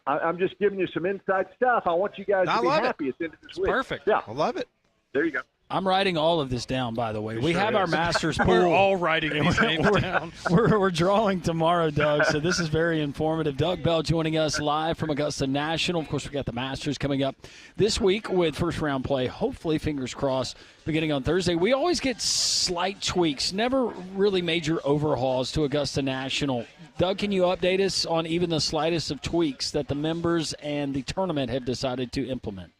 I'm just giving you some inside stuff. I want you guys to be happy at the end of this week. Perfect. Yeah, I love it. There you go. I'm writing all of this down, by the way. We have our Masters pool. We're all writing these names down. We're drawing tomorrow, Doug, so this is very informative. Doug Bell joining us live from Augusta National. Of course, we've got the Masters coming up this week with first-round play, hopefully, fingers crossed, beginning on Thursday. We always get slight tweaks, never really major overhauls to Augusta National. Doug, can you update us on even the slightest of tweaks that the members and the tournament have decided to implement?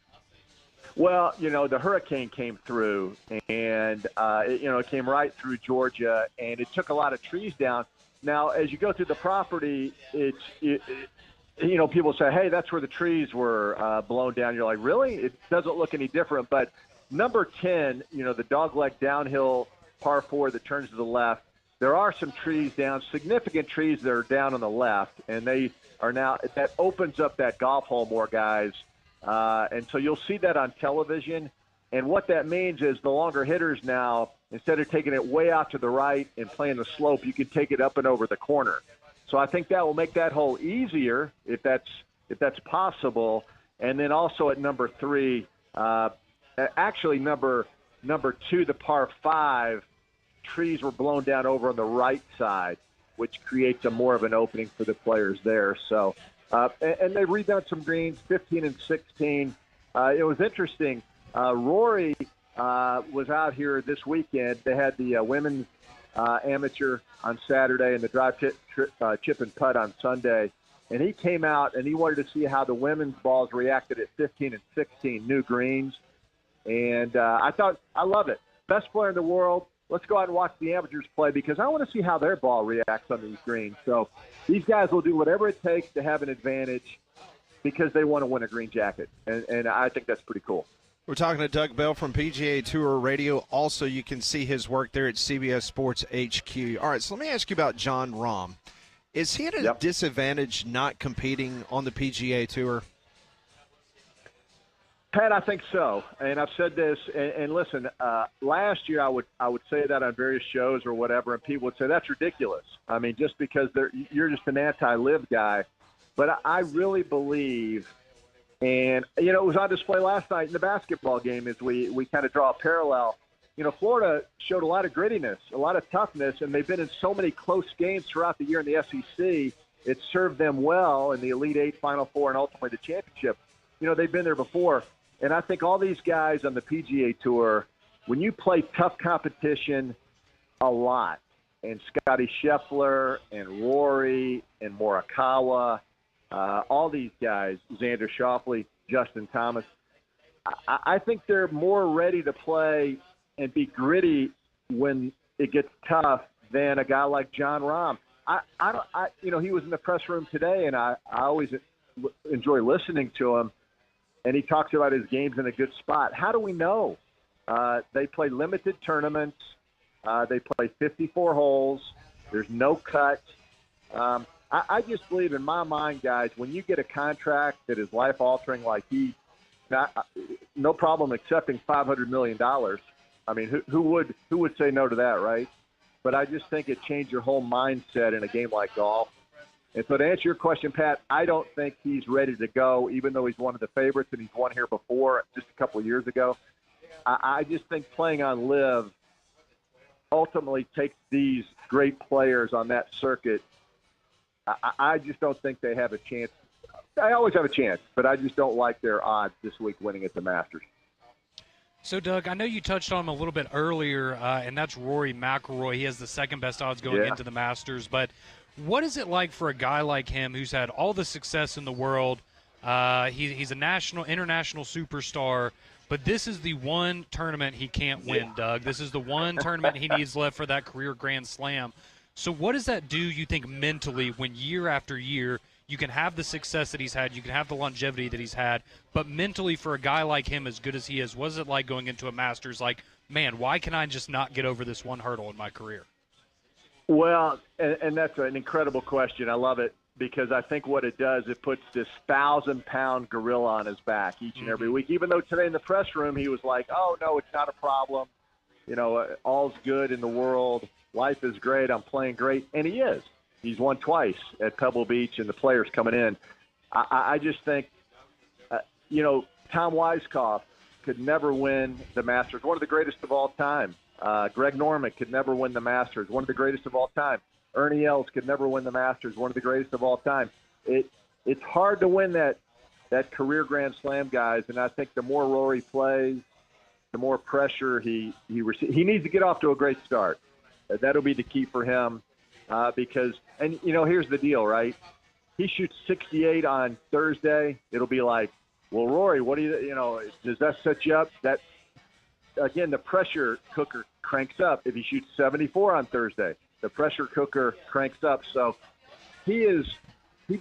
Well, the hurricane came through, and it came right through Georgia, and it took a lot of trees down. Now, as you go through the property, people say, hey, that's where the trees were blown down. You're like, really? It doesn't look any different. But number 10, the dogleg downhill par 4 that turns to the left, there are some trees down, significant trees that are down on the left, and they are now – that opens up that golf hole more, guys. And so you'll see that on television. And what that means is the longer hitters now, instead of taking it way out to the right and playing the slope, you can take it up and over the corner. So I think that will make that hole easier if that's possible. And then also at number 3, actually number 2, the par 5, trees were blown down over on the right side, which creates more of an opening for the players there. So. And they redone some greens, 15 and 16. It was interesting. Rory was out here this weekend. They had the women's amateur on Saturday and the drive chip and putt on Sunday. And he came out and he wanted to see how the women's balls reacted at 15 and 16, new greens. And I thought, I love it. Best player in the world. Let's go out and watch the amateurs play because I want to see how their ball reacts on these greens. So these guys will do whatever it takes to have an advantage because they want to win a green jacket. And I think that's pretty cool. We're talking to Doug Bell from PGA Tour Radio. Also, you can see his work there at CBS Sports HQ. All right, so let me ask you about Jon Rahm. Is he at a disadvantage not competing on the PGA Tour? Pat, I think so, and I've said this. And listen, last year I would say that on various shows or whatever, and people would say that's ridiculous. I mean, just because you're just an anti-live guy, but I really believe, and it was on display last night in the basketball game as we kind of draw a parallel. Florida showed a lot of grittiness, a lot of toughness, and they've been in so many close games throughout the year in the SEC. It served them well in the Elite Eight, Final Four, and ultimately the championship. They've been there before. And I think all these guys on the PGA Tour, when you play tough competition a lot, and Scotty Scheffler and Rory and Morikawa, all these guys, Xander Schauffele, Justin Thomas, I think they're more ready to play and be gritty when it gets tough than a guy like Jon Rahm. He was in the press room today, and I always enjoy listening to him. And he talks about his game's in a good spot. How do we know? They play limited tournaments. They play 54 holes. There's no cut. I just believe in my mind, guys, when you get a contract that is life-altering like no problem accepting $500 million. I mean, who would say no to that, right? But I just think it changed your whole mindset in a game like golf. And so to answer your question, Pat, I don't think he's ready to go, even though he's one of the favorites and he's won here before just a couple of years ago. I just think playing on LIV ultimately takes these great players on that circuit. I just don't think they have a chance. I always have a chance, but I just don't like their odds this week winning at the Masters. So, Doug, I know you touched on him a little bit earlier, and that's Rory McIlroy. He has the second best odds going into the Masters, but what is it like for a guy like him who's had all the success in the world? He's a international superstar, but this is the one tournament he can't win, Doug. This is the one tournament he needs left for that career Grand Slam. So what does that do, you think, mentally when year after year you can have the success that he's had, you can have the longevity that he's had, but mentally for a guy like him, as good as he is, what is it like going into a Masters like, man, why can I just not get over this one hurdle in my career? Well, and that's an incredible question. I love it because I think what it does, it puts this 1,000-pound gorilla on his back each and every week. Even though today in the press room he was like, oh, no, it's not a problem. All's good in the world. Life is great. I'm playing great. And he is. He's won twice at Pebble Beach and the players coming in. I just think, Tom Weiskopf could never win the Masters, one of the greatest of all time. Greg Norman could never win the Masters, one of the greatest of all time. Ernie Els could never win the Masters, one of the greatest of all time. It's hard to win that career Grand Slam, guys, and I think the more Rory plays, the more pressure he receives. He needs to get off to a great start. That'll be the key for him because, and, here's the deal, right? He shoots 68 on Thursday. It'll be like, well, Rory, what do you does that set you up? That, again, the pressure cooker cranks up. If he shoots 74 on Thursday, the pressure cooker cranks up. So he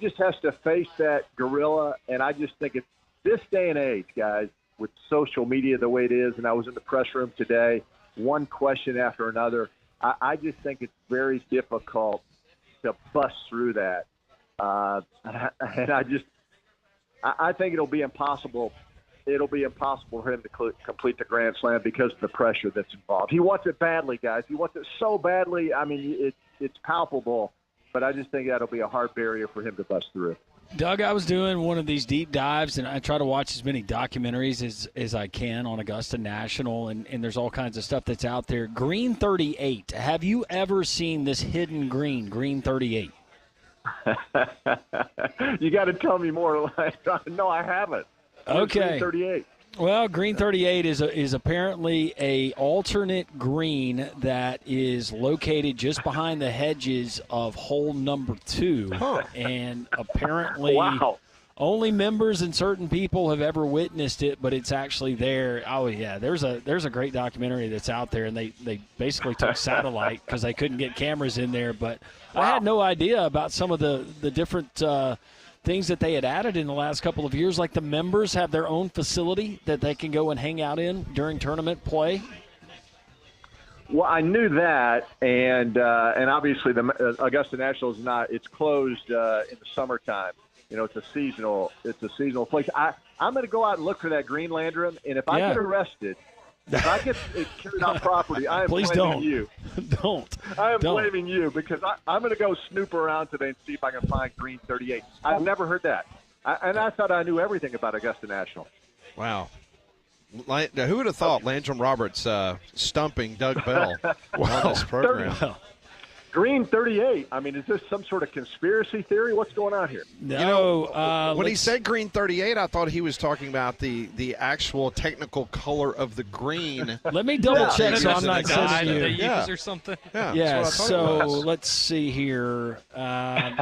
just has to face that gorilla, and I just think it's this day and age, guys, with social media the way it is, and I was in the press room today, one question after another, I just think it's very difficult to bust through that. And I think it'll be impossible. It'll be impossible for him to complete the Grand Slam because of the pressure that's involved. He wants it badly, guys. He wants it so badly. I mean, it's palpable, but I just think that'll be a hard barrier for him to bust through. Doug, I was doing one of these deep dives, and I try to watch as many documentaries as I can on Augusta National, and there's all kinds of stuff that's out there. Green 38. Have you ever seen this hidden green, Green 38? You got to tell me more. No, I haven't. Okay. Green 38. Well, Green 38 is apparently a alternate green that is located just behind the hedges of hole number 2, and apparently only members and certain people have ever witnessed it, but it's actually there. Oh yeah, there's a great documentary that's out there, and they basically took satellite because they couldn't get cameras in there. But I had no idea about some of the different things that they had added in the last couple of years, like the members have their own facility that they can go and hang out in during tournament play. Well, I knew that, and obviously the Augusta National is not. It's closed in the summertime. It's a seasonal place. I'm going to go out and look for that green landrum, and if I get arrested, if I get carried on property, I am blaming you. I am blaming you because I'm going to go snoop around today and see if I can find Green 38. I've never heard that. I thought I knew everything about Augusta National. Wow. Now, who would have thought Landrum Roberts stumping Doug Bell on this program? Green 38. I mean, is this some sort of conspiracy theory? What's going on here? No. When he said Green 38, I thought he was talking about the actual technical color of the green. Let me double check so I'm not sending you. They use or something. Yeah. So let's see here. I'm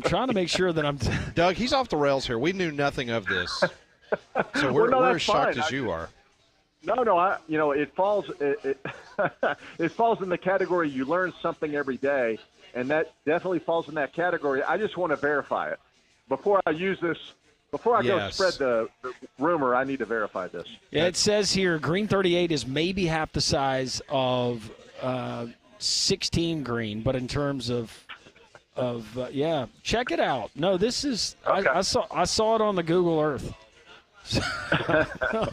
trying to make sure that I'm. Doug, he's off the rails here. We knew nothing of this, so we're as shocked as you are. No. It falls. It falls in the category you learn something every day, and that definitely falls in that category. I just want to verify it before I use this. Before I go spread the rumor, I need to verify this. Yeah, it says here Green 38 is maybe half the size of 16 green, but in terms of check it out. No, this is okay. I saw it on the Google Earth.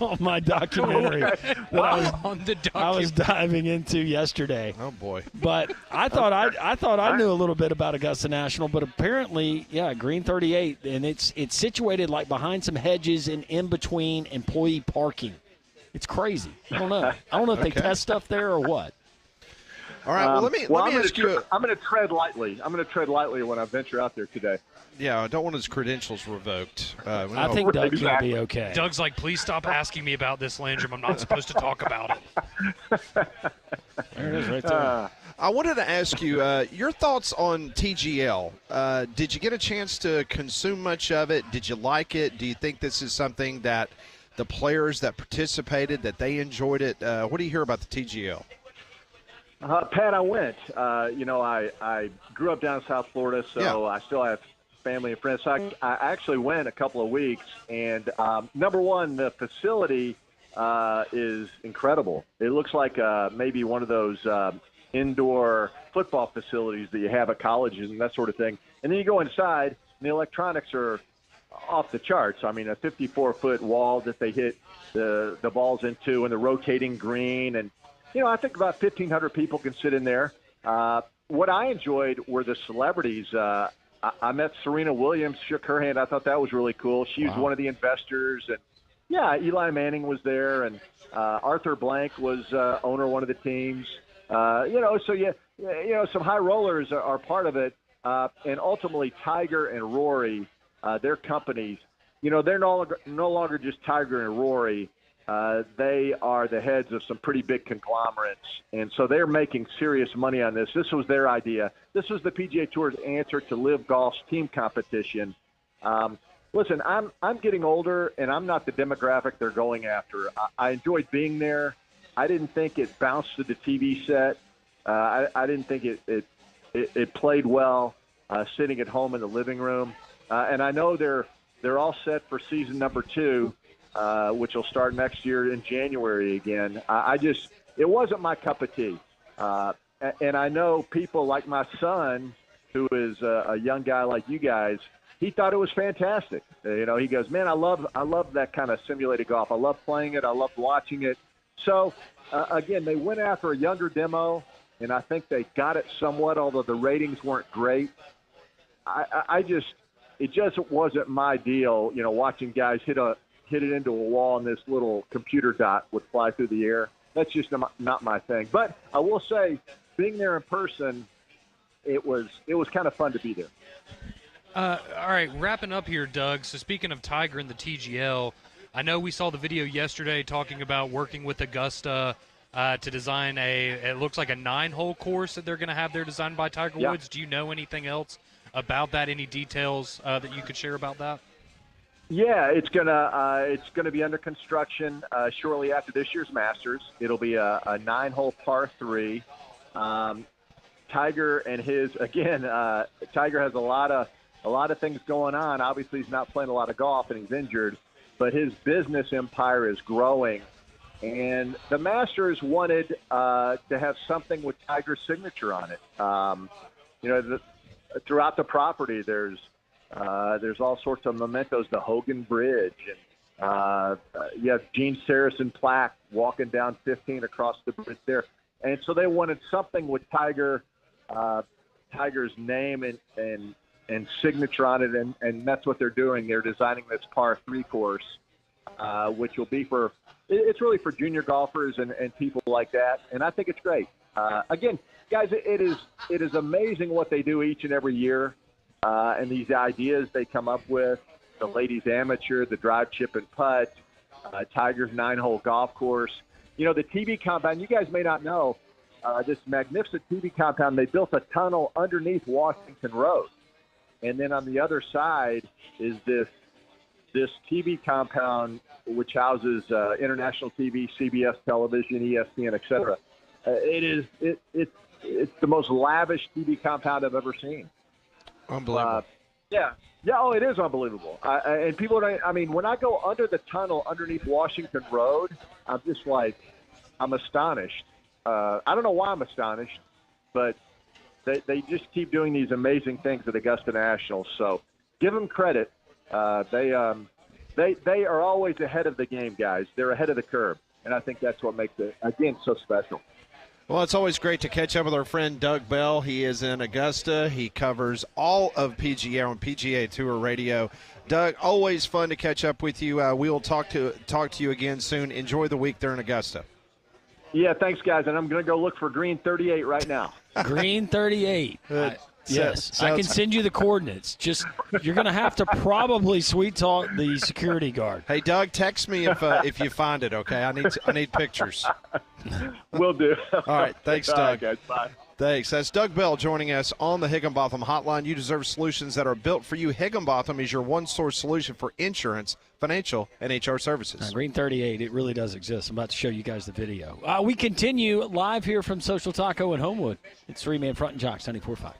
On my documentary that I was diving into yesterday. Oh boy! But I thought I knew a little bit about Augusta National, but apparently, Green 38, and it's situated like behind some hedges and in between employee parking. It's crazy. I don't know if they test stuff there or what. All right. Well, let me ask you. I'm going to tread lightly. When I venture out there today. Yeah, I don't want his credentials revoked. I think Doug's going to be okay. Doug's like, please stop asking me about this, Landrum. I'm not supposed to talk about it. There it is right there. I wanted to ask you your thoughts on TGL. Did you get a chance to consume much of it? Did you like it? Do you think this is something that the players that participated, that they enjoyed it? What do you hear about the TGL? Pat, I went. I grew up down in South Florida, so I still have family and friends. So I actually went a couple of weeks, and number one, the facility is incredible. It looks like maybe one of those indoor football facilities that you have at colleges and that sort of thing. And then you go inside, and the electronics are off the charts. I mean, a 54-foot wall that they hit the balls into, and the rotating green, and I think about 1,500 people can sit in there. What I enjoyed were the celebrities. I met Serena Williams, shook her hand. I thought that was really cool. She's one of the investors, and Yeah, Eli Manning was there, and Arthur Blank was owner of one of the teams. Some high rollers are part of it, and ultimately Tiger and Rory, their companies, they're no longer just Tiger and Rory. They are the heads of some pretty big conglomerates, and so they're making serious money on this. This was their idea. This was the PGA Tour's answer to Live Golf's team competition. Listen, I'm getting older, and I'm not the demographic they're going after. I enjoyed being there. I didn't think it bounced to the TV set. I didn't think it played well sitting at home in the living room. And I know they're all set for season number 2, which will start next year in January again. It wasn't my cup of tea. And I know people like my son, who is a young guy like you guys. He thought it was fantastic. He goes, man, I love that kind of simulated golf. I love playing it. I love watching it. So, again, they went after a younger demo, and I think they got it somewhat, although the ratings weren't great. It just wasn't my deal, watching guys hit it into a wall and this little computer dot would fly through the air. That's just not my thing. But I will say, being there in person, it was kind of fun to be there. All right, wrapping up here, Doug. So speaking of Tiger and the TGL, I know we saw the video yesterday talking about working with Augusta to design it looks like a 9-hole course that they're going to have there designed by Tiger Woods. Do you know anything else about that? Any details that you could share about that? Yeah, it's gonna be under construction shortly after this year's Masters. It'll be a 9-hole par 3. Tiger and Tiger has a lot of things going on. Obviously, he's not playing a lot of golf and he's injured, but his business empire is growing. And the Masters wanted to have something with Tiger's signature on it. Throughout the property, there's all sorts of mementos, the Hogan Bridge, and you have Gene Sarazen plaque walking down 15 across the bridge there. And so they wanted something with Tiger's name and signature on it, and that's what they're doing. They're designing this par 3 course, which will be it's really for junior golfers and people like that, and I think it's great. Again, guys, it is amazing what they do each and every year, and these ideas they come up with, the ladies amateur, the drive, chip, and putt, Tiger's 9-hole golf course. The TV compound, you guys may not know, this magnificent TV compound, they built a tunnel underneath Washington Road. And then on the other side is this TV compound, which houses international TV, CBS television, ESPN, et cetera. It's the most lavish TV compound I've ever seen. Unbelievable. Yeah. Oh, it is unbelievable. And people when I go under the tunnel underneath Washington Road, I'm astonished. I don't know why I'm astonished, but they just keep doing these amazing things at Augusta National. So give them credit. They are always ahead of the game, guys. They're ahead of the curve, and I think that's what makes it, again, so special. Well, it's always great to catch up with our friend Doug Bell. He is in Augusta. He covers all of PGA on PGA Tour Radio. Doug, always fun to catch up with you. We will talk to you again soon. Enjoy the week there in Augusta. Yeah, thanks, guys, and I'm going to go look for green 38 right now. Green 38. Yes, I can send you the coordinates. Just you're going to have to probably sweet talk the security guard. Hey, Doug, text me if you find it. Okay, I need pictures. Will do. All right, thanks, Doug. All right, guys, bye. Thanks. That's Doug Bell joining us on the Higginbotham Hotline. You deserve solutions that are built for you. Higginbotham is your one-source solution for insurance, financial, and HR services. Green 38, it really does exist. I'm about to show you guys the video. We continue live here from Social Taco in Homewood. It's 3-Man Front and Jocks, 94.5.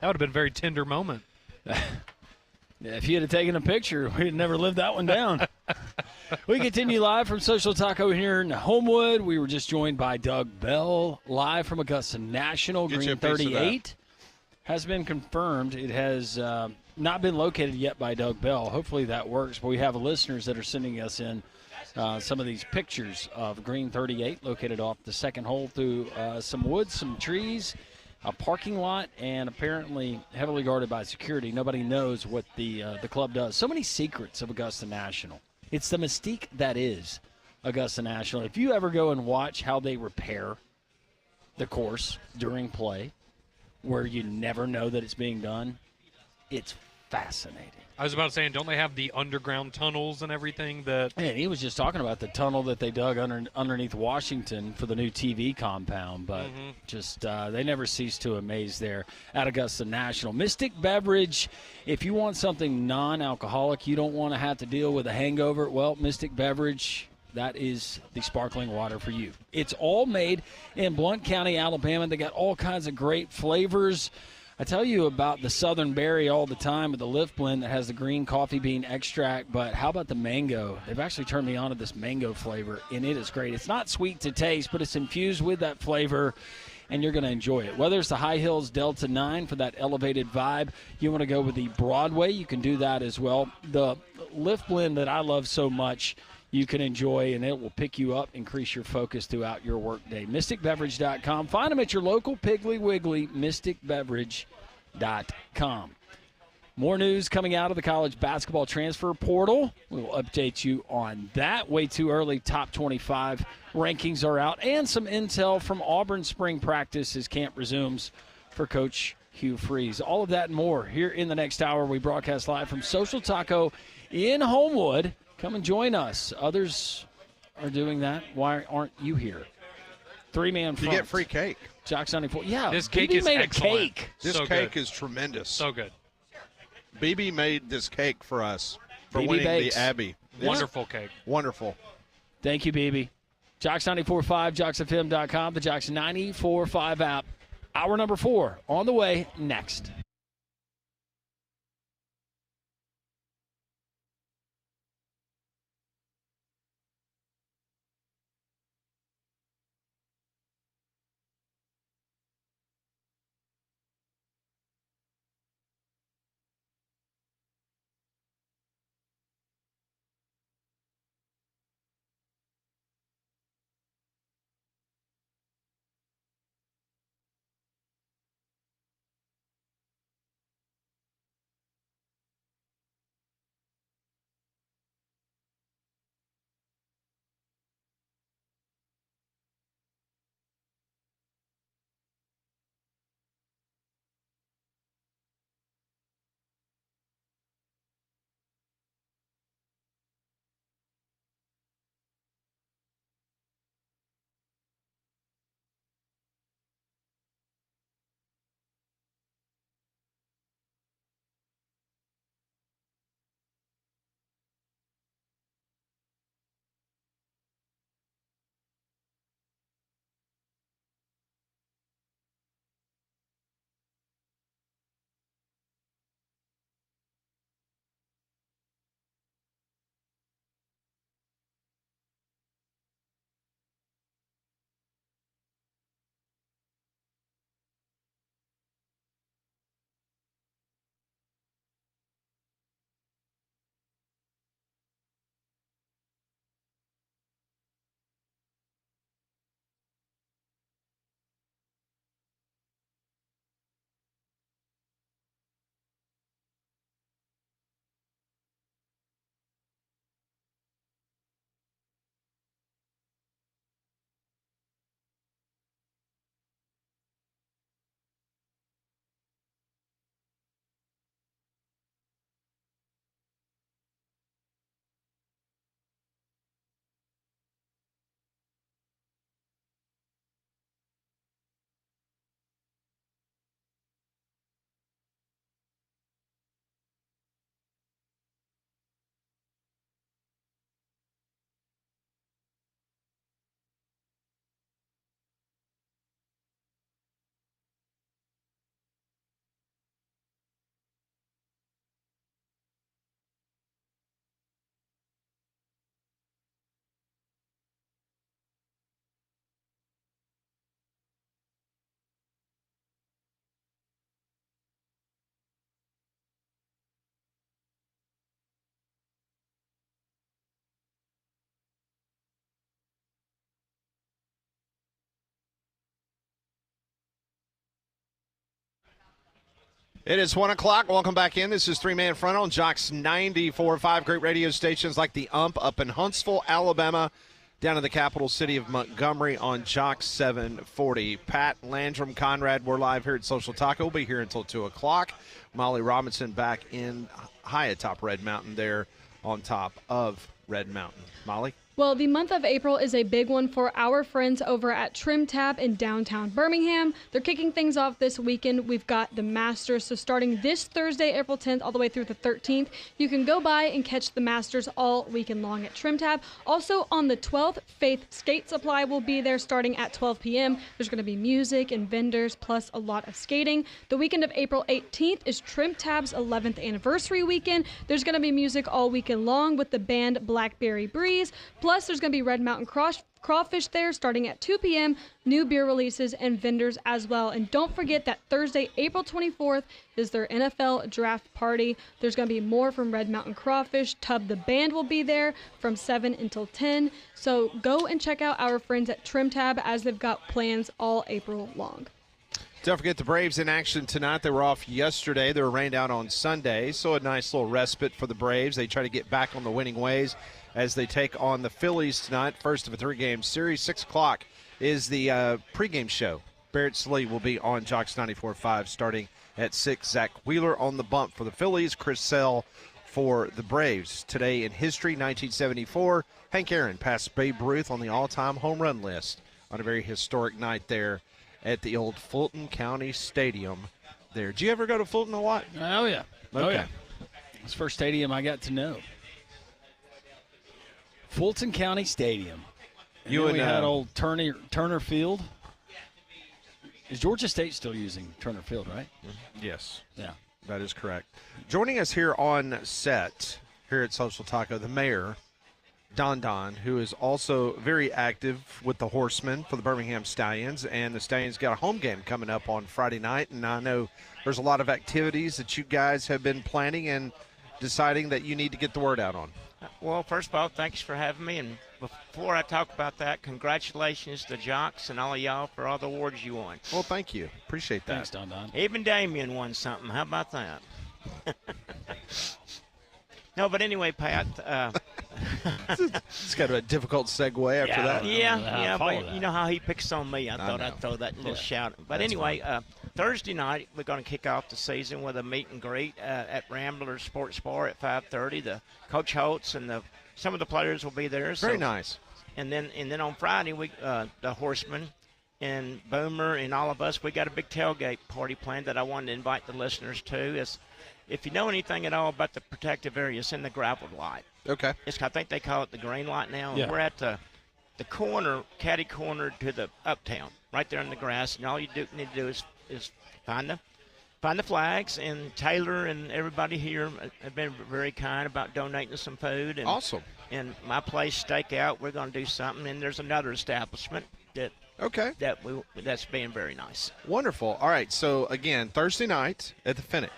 That would have been a very tender moment. If you had taken a picture, we'd never lived that one down. We continue live from Social Taco here in Homewood. We were just joined by Doug Bell, live from Augusta National. Get you a Green piece of 38 has been confirmed. It has not been located yet by Doug Bell. Hopefully that works. But we have listeners that are sending us in some of these pictures of Green 38 located off the second hole through some woods, some trees, a parking lot, and apparently heavily guarded by security. Nobody knows what the club does. So many secrets of Augusta National. It's the mystique that is Augusta National. If you ever go and watch how they repair the course during play, where you never know that it's being done, it's fascinating. I was about to say, don't they have the underground tunnels and everything that... And he was just talking about the tunnel that they dug underneath Washington for the new TV compound, but just they never cease to amaze there at Augusta National. Mystic Beverage, if you want something non-alcoholic, you don't want to have to deal with a hangover, well, Mystic Beverage, that is the sparkling water for you. It's all made in Blount County, Alabama. They got all kinds of great flavors. I tell you about the Southern Berry all the time with the Lift Blend that has the green coffee bean extract, but how about the mango? They've actually turned me on to this mango flavor, and it is great. It's not sweet to taste, but it's infused with that flavor, and you're going to enjoy it. Whether it's the High Hills Delta 9 for that elevated vibe, you want to go with the Broadway, you can do that as well. The Lift Blend that I love so much, you can enjoy, and it will pick you up, increase your focus throughout your workday. MysticBeverage.com. Find them at your local Piggly Wiggly, MysticBeverage.com. More news coming out of the college basketball transfer portal. We will update you on that. Way too early, top 25 rankings are out, and some intel from Auburn spring practice as camp resumes for Coach Hugh Freeze. All of that and more here in the next hour. We broadcast live from Social Taco in Homewood. Come and join us. Others are doing that. Why aren't you here? Three-man front. You get free cake. Jock 94. Yeah, this cake BB is made excellent. a cake. This So cake good. is tremendous. So good. BB made this cake for us for BB winning Bakes. the Abbey. It's Wonderful cake. wonderful. Thank you, BB. Jocks 94.5, JocksFM.com, the Jocks 94.5 app. Hour number 4 on the way next. It is 1 o'clock. Welcome back in. This is Three-Man Front on Jocks 94.5. Great radio stations like the up in Huntsville, Alabama, down in the capital city of Montgomery on Jocks 740. Pat, Landrum, Conrad, we're live here at Social Taco. We'll be here until 2 o'clock. Molly Robinson back in high atop Red Mountain there on top of Red Mountain. Molly? Well, the month of April is a big one for our friends over at Trim Tab in downtown Birmingham. They're kicking things off this weekend. We've got the Masters. So starting this Thursday, April 10th, all the way through the 13th, you can go by and catch the Masters all weekend long at Trim Tab. Also on the 12th, Faith Skate Supply will be there starting at 12 p.m. There's going to be music and vendors, plus a lot of skating. The weekend of April 18th is Trim Tab's 11th anniversary weekend. There's going to be music all weekend long with the band Blackberry Breeze. Plus, there's going to be Red Mountain Crawfish there starting at 2 p.m., new beer releases and vendors as well. And don't forget that Thursday, April 24th, is their NFL draft party. There's going to be more from Red Mountain Crawfish. Tub the Band will be there from 7 until 10. So go and check out our friends at Trim Tab as they've got plans all April long. Don't forget the Braves in action tonight. They were off yesterday. They were rained out on Sunday, so a nice little respite for the Braves. They try to get back on the winning ways as they take on the Phillies tonight, first of a three-game series. 6 o'clock is the pregame show. Barrett Slee will be on Jocks 94.5 starting at 6. Zach Wheeler on the bump for the Phillies. Chris Sell for the Braves. Today in history, 1974, Hank Aaron passed Babe Ruth on the all-time home run list on a very historic night there at the old Fulton County Stadium there. Did you ever go to Fulton a lot? Oh, yeah. Okay. Oh, yeah. It's the first stadium I got to know. Fulton County Stadium. And You then and, we had old Turner Field. Is Georgia State still using Turner Field, right? Yes. Yeah. That is correct. Joining us here on set here at Social Taco, the mayor, Don, who is also very active with the Horsemen for the Birmingham Stallions, and the Stallions got a home game coming up on Friday night, and I know there's a lot of activities that you guys have been planning and deciding that you need to get the word out on. Well, first of all, thanks for having me, and before I talk about that, congratulations to Jocks and all of y'all for all the awards you won. Well, thank you. Appreciate that. Thanks, Don. Even Damien won something. How about that? No, but anyway, Pat. It's kind of a difficult segue after that. Yeah, but you know how he picks on me. I thought I'd throw that little shout. But That's anyway, Thursday night we're going to kick off the season with a meet and greet at Rambler Sports Bar at 5:30. The Coach Holtz and some of the players will be there. Very nice. And then on Friday we the Horsemen and Boomer and all of us, we got a big tailgate party planned that I wanted to invite the listeners to. If you know anything at all about the protective area, it's in the gravel lot. Okay. I think they call it the green lot now. Yeah. We're at the corner, caddy corner to the uptown, right there in the grass. And all you need to do is find the flags. And Taylor and everybody here have been very kind about donating some food. And, awesome. And my place, Stakeout, we're going to do something. And there's another establishment that's being very nice. Wonderful. All right. So again, Thursday night at the Finnick.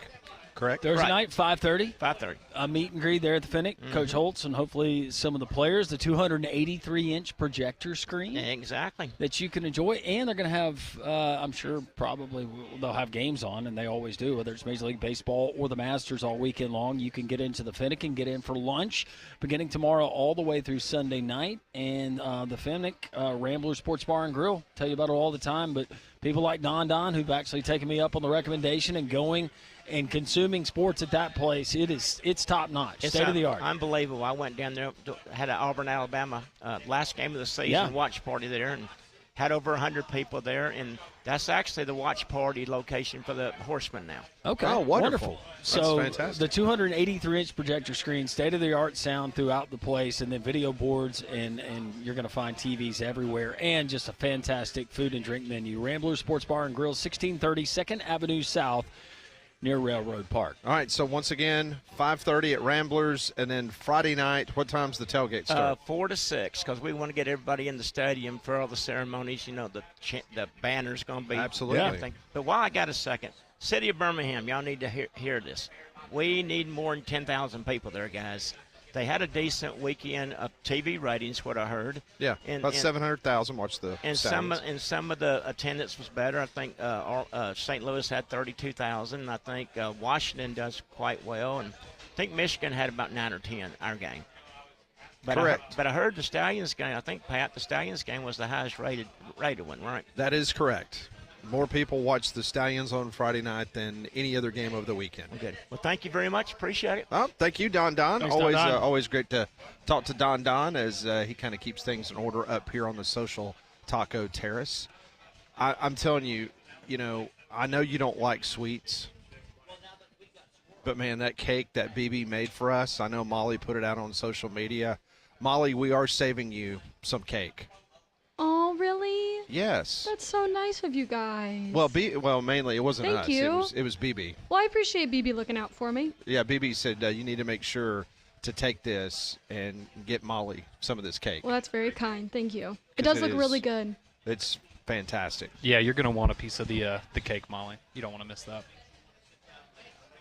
Correct. Thursday night, 5:30. 5:30. A meet and greet there at the Finnick. Mm-hmm. Coach Holtz and hopefully some of the players. The 283-inch projector screen. Exactly. That you can enjoy. And they're going to have, I'm sure probably they'll have games on, and they always do, whether it's Major League Baseball or the Masters all weekend long. You can get into the Finnick and get in for lunch beginning tomorrow all the way through Sunday night. And the Finnick Rambler Sports Bar and Grill. Tell you about it all the time. But people like Don, who've actually taken me up on the recommendation and going and consuming sports at that place, it's top notch, state of the art. Unbelievable. I went down there, had an Auburn, Alabama last game of the season watch party there, and had over 100 people there, and that's actually the watch party location for the Horsemen now. Okay. Oh, wonderful. So that's fantastic. The 283-inch projector screen, state-of-the-art sound throughout the place, and then video boards, and you're going to find TVs everywhere, and just a fantastic food and drink menu. Rambler Sports Bar and Grill, 1630 2nd Avenue South, near Railroad Park. All right, so once again, 5:30 at Ramblers, and then Friday night, what time's the tailgate start? 4 to 6, because we want to get everybody in the stadium for all the ceremonies. You know, the banner's going to be absolutely everything. But while I got a second, City of Birmingham, y'all need to hear this. We need more than 10,000 people there, guys. They had a decent weekend of TV ratings, what I heard. Yeah, about 700,000 watched the Stallions. Some of the attendance was better. I think St. Louis had 32,000. I think Washington does quite well, and I think Michigan had about 9 or 10. Our game. But Correct. I heard the Stallions game. I think Pat, the Stallions game was the highest rated one, right? That is correct. More people watched the Stallions on Friday night than any other game of the weekend. Good. Well, thank you very much. Appreciate it. Oh, thank you, Don. Thanks, Always, Don. always great to talk to Don as he kind of keeps things in order up here on the Social Taco Terrace. I'm telling you, I know you don't like sweets, but man, that cake that BB made for us, I know Molly put it out on social media. Molly, we are saving you some cake. Oh, really? Yes. That's so nice of you guys. Well, mainly it wasn't Thank us. you. It was BB. Well, I appreciate BB looking out for me. Yeah, BB said you need to make sure to take this and get Molly some of this cake. Well, that's very kind. Thank you. It 'Cause does look really good. It's fantastic. Yeah, you're going to want a piece of the cake, Molly. You don't want to miss that.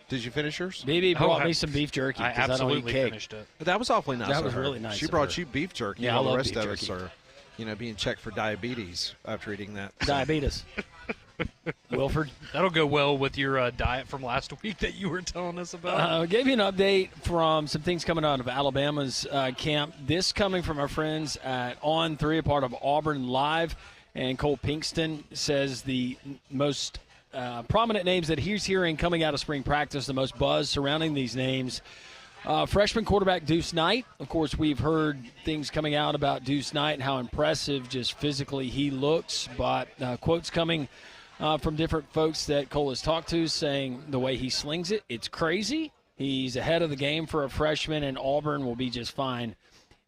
Did you finish yours? BB brought me some beef jerky. I 'cause absolutely I don't eat cake. finished it. That was awfully nice. That of was her. really nice She of brought her. you beef jerky. Yeah, while I love the rest beef of us jerky. are, being checked for diabetes after eating that. Diabetes. Wilford? That'll go well with your diet from last week that you were telling us about. Gave you an update from some things coming out of Alabama's camp. This coming from our friends at On 3, a part of Auburn Live. And Cole Pinkston says the most prominent names that he's hearing coming out of spring practice, the most buzz surrounding these names. Freshman quarterback Deuce Knight. Of course, we've heard things coming out about Deuce Knight and how impressive just physically he looks. But quotes coming from different folks that Cole has talked to saying the way he slings it, it's crazy. He's ahead of the game for a freshman, and Auburn will be just fine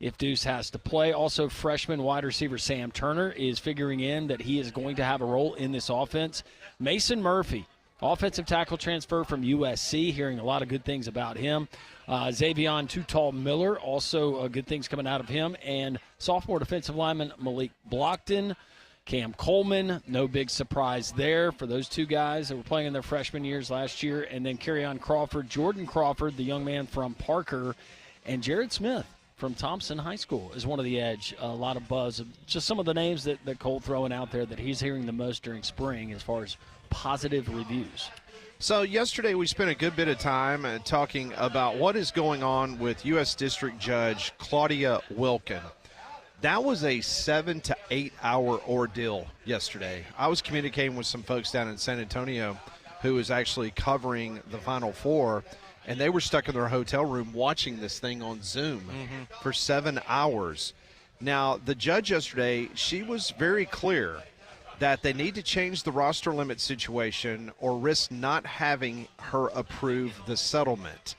if Deuce has to play. Also, freshman wide receiver Sam Turner is figuring in that he is going to have a role in this offense. Mason Murphy, offensive tackle transfer from USC, hearing a lot of good things about him. Xavion Too-Tall Miller, also good things coming out of him. And sophomore defensive lineman Malik Blockton, Cam Coleman, no big surprise there for those two guys that were playing in their freshman years last year. And then Kerryon Crawford, Jordan Crawford, the young man from Parker, and Jared Smith from Thompson High School is one of the edge. A lot of buzz. Just some of the names that Cole throwing out there that he's hearing the most during spring as far as positive reviews. So yesterday we spent a good bit of time talking about what is going on with U.S. District Judge Claudia Wilkin. That was a 7 to 8 hour ordeal yesterday. I was communicating with some folks down in San Antonio who was actually covering the Final Four, and they were stuck in their hotel room watching this thing on Zoom for 7 hours. Now, the judge yesterday, she was very clear that they need to change the roster limit situation or risk not having her approve the settlement.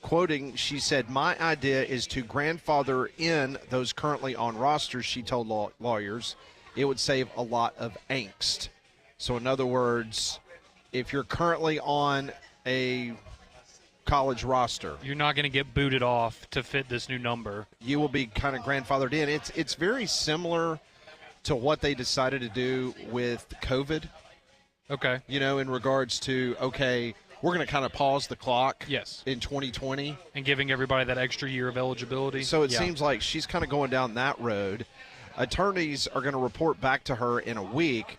Quoting, she said, "My idea is to grandfather in those currently on rosters," she told lawyers. "It would save a lot of angst." So in other words, if you're currently on a college roster, You're not going to get booted off to fit this new number. you will be kind of grandfathered in. It's very similar to what they decided to do with COVID. Okay. In regards to, okay, we're going to kind of pause the clock in 2020. And giving everybody that extra year of eligibility. So it seems like she's kind of going down that road. Attorneys are going to report back to her in a week.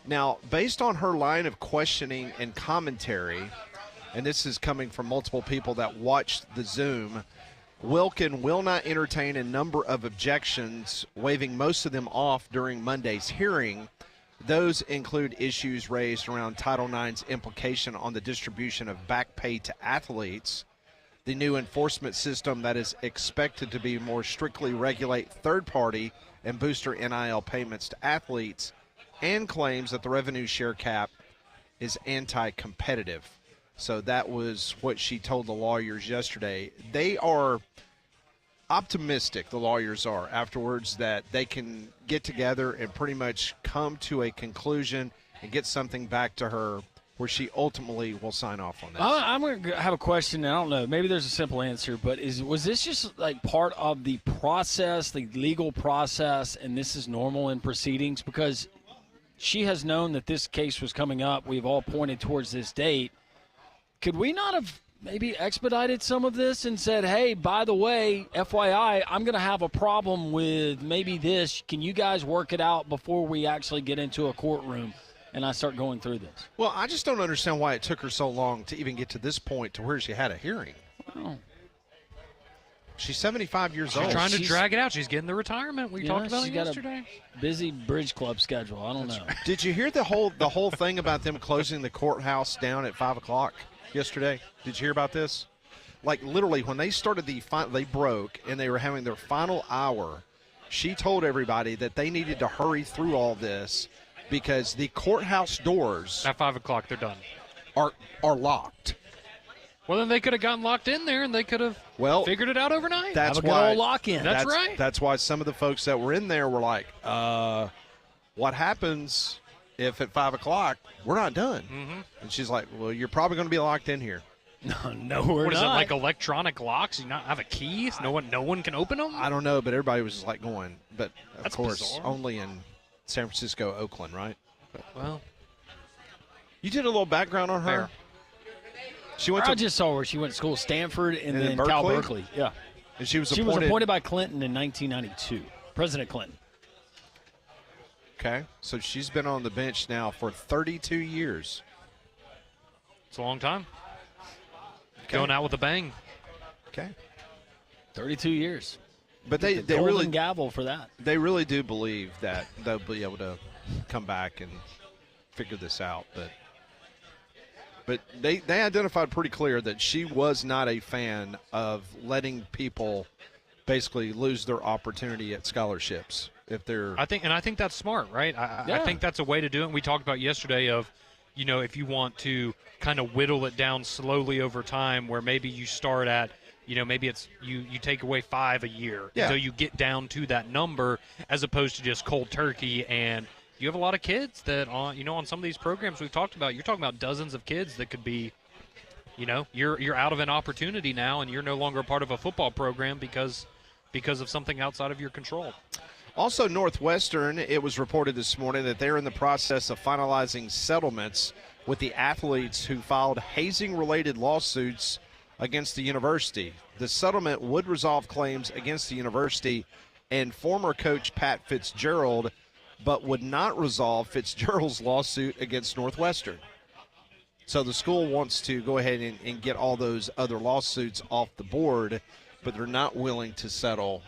Now, based on her line of questioning and commentary, and this is coming from multiple people that watched the Zoom, Wilkin will not entertain a number of objections, waving most of them off during Monday's hearing. Those include issues raised around Title IX's implication on the distribution of back pay to athletes, the new enforcement system that is expected to be more strictly regulate third-party and booster NIL payments to athletes, and claims that the revenue share cap is anti-competitive. So that was what she told the lawyers yesterday. They are optimistic, the lawyers are, afterwards, that they can get together and pretty much come to a conclusion and get something back to her where she ultimately will sign off on this. I'm going to have a question. I don't know. Maybe there's a simple answer, but was this just like part of the process, the legal process, and this is normal in proceedings? Because she has known that this case was coming up. We've all pointed towards this date. Could we not have maybe expedited some of this and said, hey, by the way, FYI, I'm going to have a problem with maybe this. Can you guys work it out before we actually get into a courtroom and I start going through this? Well, I just don't understand why it took her so long to even get to this point to where she had a hearing. Well, she's 75 years old. She's trying to drag it out. She's getting the retirement. We talked about it got yesterday. A busy bridge club schedule. I don't know. Did you hear the whole thing about them closing the courthouse down at 5 o'clock yesterday? Did you hear about this? Like, literally, when they started they broke and they were having their final hour, she told everybody that they needed to hurry through all this because the courthouse doors at 5 o'clock, they're done. Are locked. Well, then they could have gotten locked in there, and they could have figured it out overnight. That's have a good why old lock-in. That's right. That's why some of the folks that were in there were like, what happens if at 5 o'clock we're not done? Mm-hmm. And she's like, well, you're probably going to be locked in here. No, we're What is it, not. like electronic locks? You not have a key? No one can open them? I don't know, but everybody was just like going. But, of That's course, bizarre. only in San Francisco, Oakland, right? Well, you did a little background on her. Fair. She went I to just saw where she went to school, Stanford, and then Berkeley? Cal Berkeley. Yeah. And she was She appointed. was appointed by Clinton in 1992. President Clinton. Okay, so she's been on the bench now for 32 years. it's a long time. Okay. Going out with a bang. Okay. 32 years. But they Golden really gavel for that. They really do believe that they'll be able to come back and figure this out. But they identified pretty clear that she was not a fan of letting people basically lose their opportunity at scholarships if they're. I think that's smart, right? I Yeah. think that's a way to do it. And we talked about yesterday of, if you want to kind of whittle it down slowly over time, where maybe you start at, maybe it's you take away 5 a year until you get down to that number, as opposed to just cold turkey. And you have a lot of kids that on some of these programs we've talked about, you're talking about dozens of kids that could be, you're out of an opportunity now, and you're no longer a part of a football program because of something outside of your control. Also, Northwestern, it was reported this morning that they're in the process of finalizing settlements with the athletes who filed hazing-related lawsuits against the university. The settlement would resolve claims against the university and former coach Pat Fitzgerald, but would not resolve Fitzgerald's lawsuit against Northwestern. So the school wants to go ahead and get all those other lawsuits off the board, but they're not willing to settle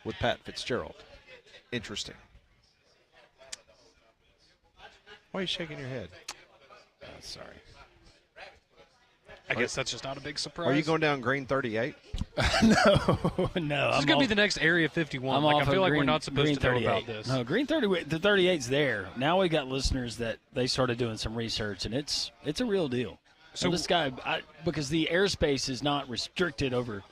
with Pat Fitzgerald. Interesting. Why are you shaking your head? Sorry. I guess that's just not a big surprise. Are you going down Green 38? No. This is going to be the next Area 51. I feel like we're not supposed to know about this. No, Green 38, the 38's there. Now we got listeners that they started doing some research, and it's a real deal. So this guy, because the airspace is not restricted over,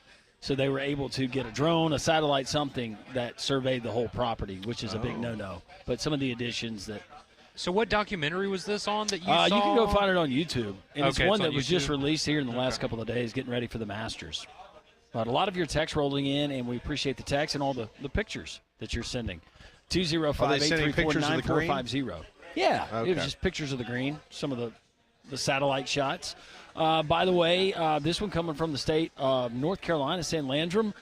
so they were able to get a drone, a satellite, something that surveyed the whole property, which is a big no-no. But some of the additions that. So what documentary was this on that you saw? You can go find it on YouTube. And it's one that was YouTube. just released here in the last couple of days, getting ready for the Masters. But a lot of your text rolling in, and we appreciate the text and all the pictures that you're sending. 205-834-9450. Yeah, Okay. it was just pictures of the green, some of the satellite shots. By the way, this one coming from the state of North Carolina, San Landrum,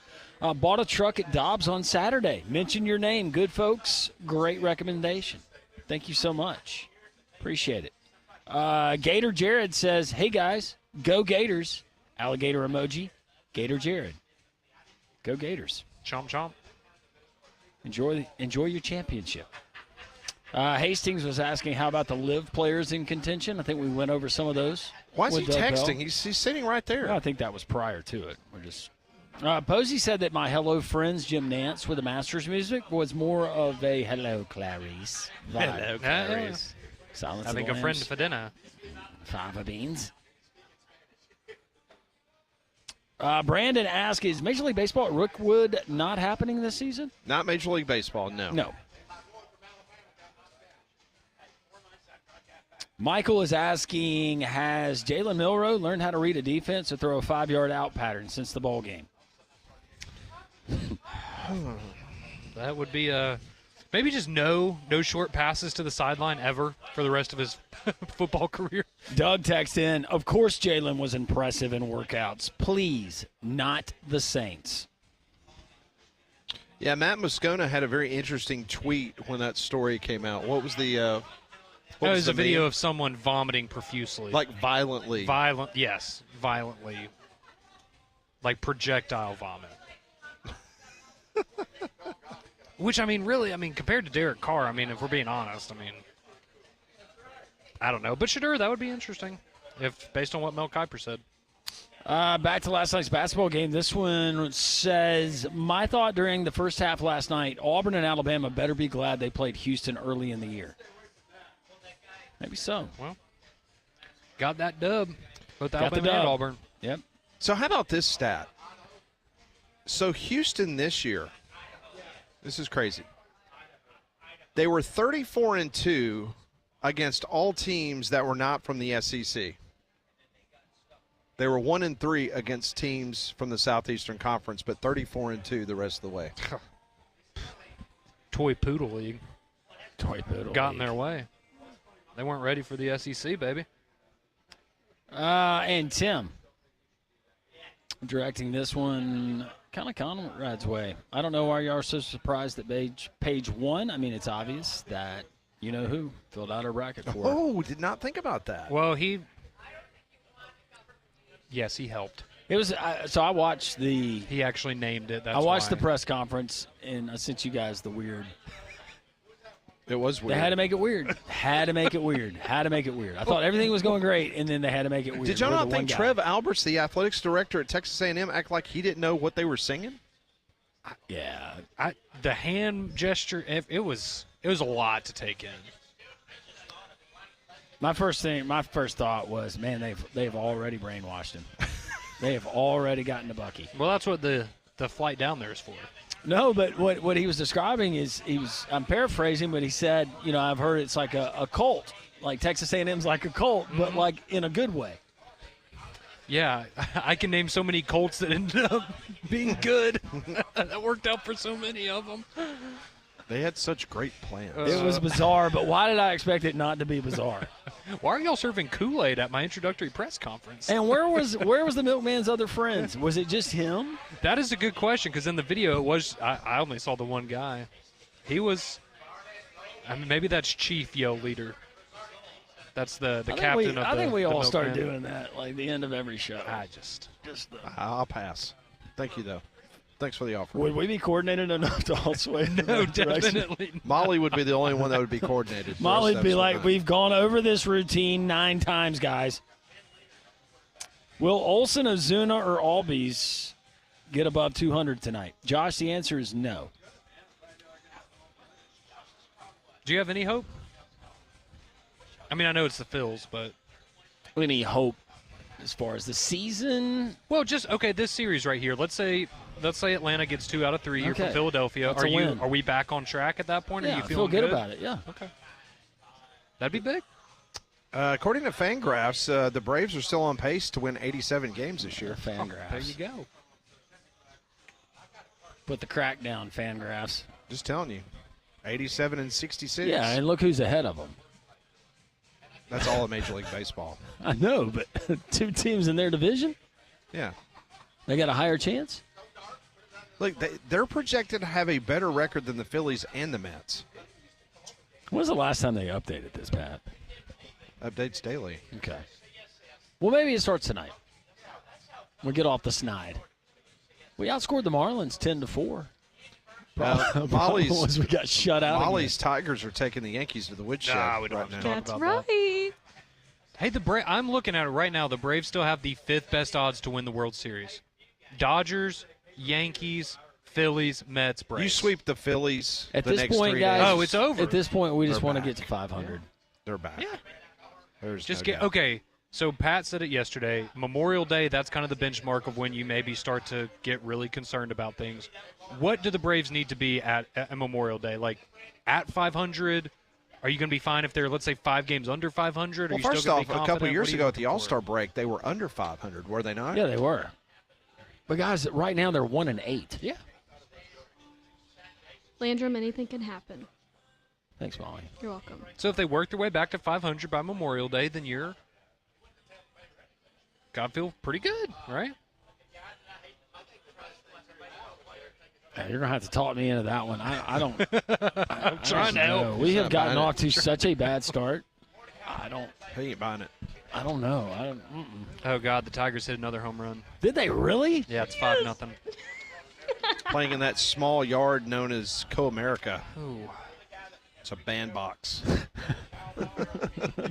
bought a truck at Dobbs on Saturday. Mention your name. Good folks. Great recommendation. Thank you so much. Appreciate it. Gator Jared says, hey, guys, go Gators. Alligator emoji. Gator Jared. Go Gators. Chomp, chomp. Enjoy your championship. Hastings was asking, how about the live players in contention? I think we went over some of those. Why is he with Doug Bell. texting? He's sitting right there. Well, I think that was prior to it. We're just. Posey said that my Hello Friends Jim Nance with the Masters music was more of a Hello Clarice vibe. Hello, Clarice. Silence Having of the a friend Lambs. for dinner. Fava beans. Brandon asked, is Major League Baseball at Rookwood not happening this season? Not Major League Baseball, no. No. Michael is asking, has Jalen Milroe learned how to read a defense or throw a 5-yard out pattern since the ball game? That would be a Maybe just no short passes to the sideline ever for the rest of his football career. Doug texts in, of course Jalen was impressive in workouts. Please, not the Saints. Yeah, Matt Moscona had a very interesting tweet when that story came out. What was the It was a video of someone vomiting profusely. Like violently. Yes, violently. Like projectile vomit. Which, really, compared to Derek Carr, if we're being honest, I don't know. But Shadur, that would be interesting, based on what Mel Kiper said. Back to last night's basketball game. This one says, my thought during the first half last night, Auburn and Alabama better be glad they played Houston early in the year. Maybe so. Well, got that dub. Both Got Alabama the dub. and Auburn. Yep. So how about this stat? So Houston this year, this is crazy. They were 34-2 against all teams that were not from the SEC. They were 1-3 against teams from the Southeastern Conference, but 34-2 the rest of the way. Toy Poodle League. Toy Poodle Got League. in their way. They weren't ready for the SEC, baby. And Tim, directing this one kind of Conrad's way. I don't know why you are so surprised that page one. It's obvious that you know who filled out our bracket for. Oh, did not think about that. Well, Yes, he helped. It was so I watched the. He actually named it. That's I watched why. the press conference and I sent you guys the weird. It was weird. They had to make it weird. Had to make it weird. I thought everything was going great, and then they had to make it weird. Did y'all We're not the think one guy. Trev Alberts, the athletics director at Texas A&M, act like he didn't know what they were singing? Yeah. The hand gesture, it was a lot to take in. My first thought was, man, they've already brainwashed him. They have already gotten to Bucky. Well, that's what the flight down there is for. No, but what he was describing is I'm paraphrasing, but he said, I've heard it's like a cult, like Texas A&M's like a cult, but like in a good way. Yeah, I can name so many Colts that ended up being good. That worked out for so many of them. They had such great plans. It was bizarre, but why did I expect it not to be bizarre? Why are y'all serving Kool-Aid at my introductory press conference? And where was the milkman's other friends? Was it just him? That is a good question, because in the video it was I only saw the one guy. He was, maybe that's Chief Yo Leader. That's the captain of the I think we all started milkman. doing that, like the end of every show. I'll pass. Thank you, though. Thanks for the offer. Would we be coordinated enough to all sway? No, definitely not. Molly would be the only one that would be coordinated. Molly'd be like, we've gone over this routine 9 times, guys. Will Olsen, Ozuna, or Albies get above 200 tonight? Josh, the answer is no. Do you have any hope? I know it's the Phils, but any hope as far as the season? Well, this series right here. Let's say Atlanta gets 2 out of 3. You're from Philadelphia. That's a win. Are we back on track at that point? Yeah, Are you I feeling feel good about it. Yeah. Okay. That'd be big. According to Fangraphs, the Braves are still on pace to win 87 games this year. Fangraphs. There you go. Put the crack down, Fangraphs. Just telling you. 87 and 66. Yeah, and look who's ahead of them. That's all of Major League Baseball. I know, but 2 teams in their division? Yeah. They got a higher chance? Look, they're projected to have a better record than the Phillies and the Mets. When's the last time they updated this, Pat? Updates daily. Okay. Well, maybe it starts tonight. We'll get off the snide. We outscored the Marlins 10-4. Molly's we got shut out. Molly's Tigers are taking the Yankees to the woodshed we don't right have now. to talk That's about right. that. Hey, I'm looking at it right now. The Braves still have the 5th best odds to win the World Series. Dodgers, Yankees, Phillies, Mets, Braves. You sweep the Phillies At the this next point, 3 guys, days. Oh, it's over. At this point, we just They're want to back. get to 500. They're back. Yeah. There's Just no get doubt. okay. So Pat said it yesterday. Memorial Day, that's kind of the benchmark of when you maybe start to get really concerned about things. What do the Braves need to be at Memorial Day? Like at 500? Are you going to be fine if they're, let's say, 5 games under 500? Are Well, you first still off, gonna be a couple confident? years What are you ago at the looking for? All-Star break, they were under 500, were they not? Yeah, they were. But, guys, right now they're 1-8. Yeah. Landrum, anything can happen. Thanks, Molly. You're welcome. So if they work their way back to 500 by Memorial Day, then you're got to feel pretty good, right? You're gonna have to talk me into that one. I don't. I'm trying to help. We have gotten off to such a bad start. I don't. He ain't buying it. I don't know. I don't. Oh God, the Tigers hit another home run. Did they really? Yeah, it's 5-0. Playing in that small yard known as Co-America. Ooh. It's a bandbox.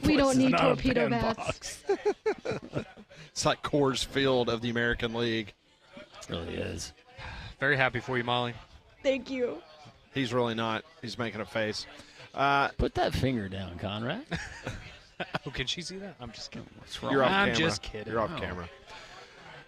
We don't need not a torpedo bandbox. bats. It's like Coors Field of the American League. It really is. Very happy for you, Molly. Thank you. He's really not. He's making a face. Put that finger down, Conrad. Oh, can she see that? I'm just kidding. What's wrong? You're off I'm camera. just kidding. You're off Oh. camera.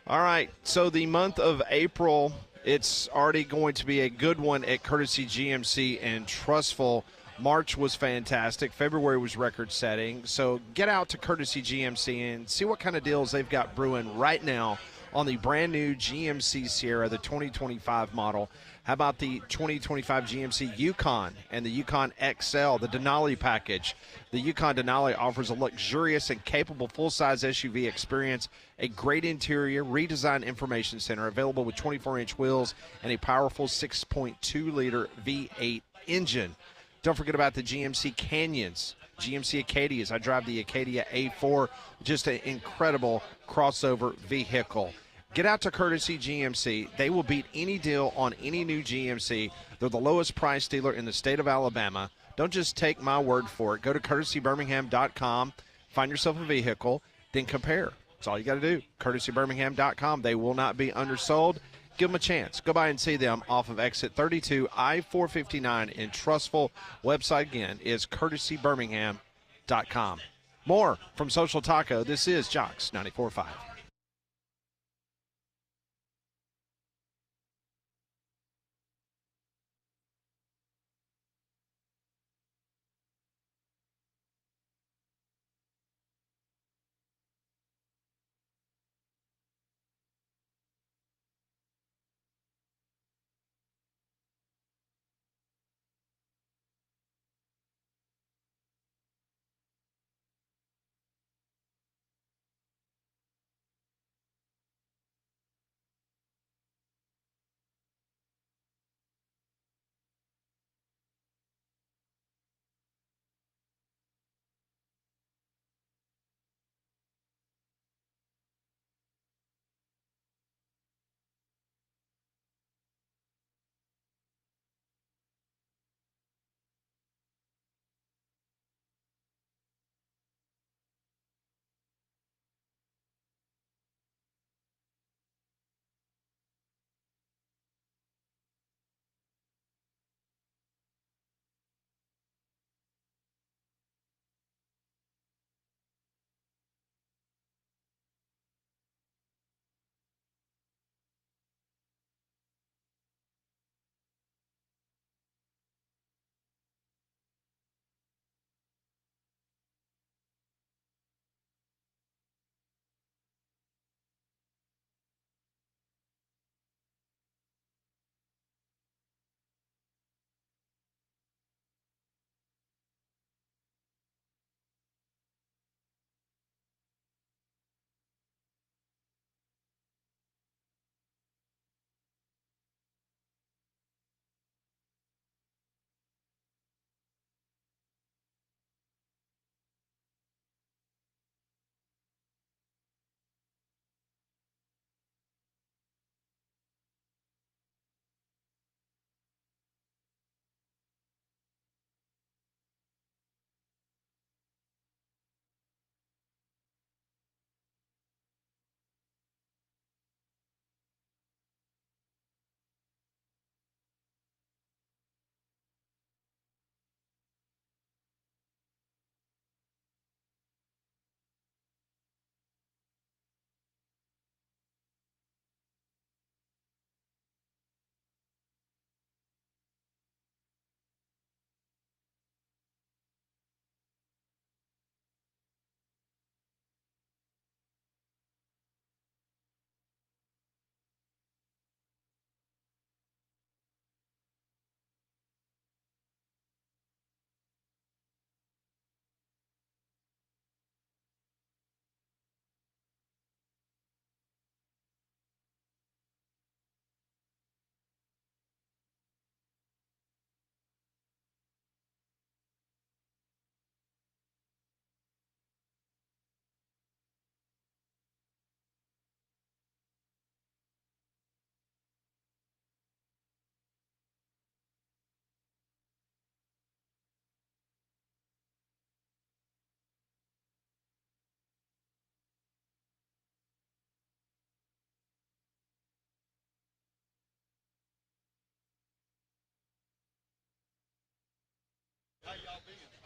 All right. So the month of April, it's already going to be a good one at Courtesy GMC and Trustful. March was fantastic. February was record-setting. So get out to Courtesy GMC and see what kind of deals they've got brewing right now on the brand-new GMC Sierra, the 2025 model. How about the 2025 GMC Yukon and the Yukon XL, the Denali package? The Yukon Denali offers a luxurious and capable full-size SUV experience, a great interior, redesigned information center, available with 24-inch wheels and a powerful 6.2-liter V8 engine. Don't forget about the GMC Canyons, GMC Acadias. I drive the Acadia A4, just an incredible crossover vehicle. Get out to Courtesy GMC. They will beat any deal on any new GMC. They're the lowest price dealer in the state of Alabama. Don't just take my word for it. Go to courtesybirmingham.com, find yourself a vehicle, then compare. That's all you got to do. Courtesybirmingham.com. They will not be undersold. Give them a chance. Go by and see them off of exit 32, I-459 in Trustful. Website again is courtesybirmingham.com. More from Social Taco. This is Jocks 94.5.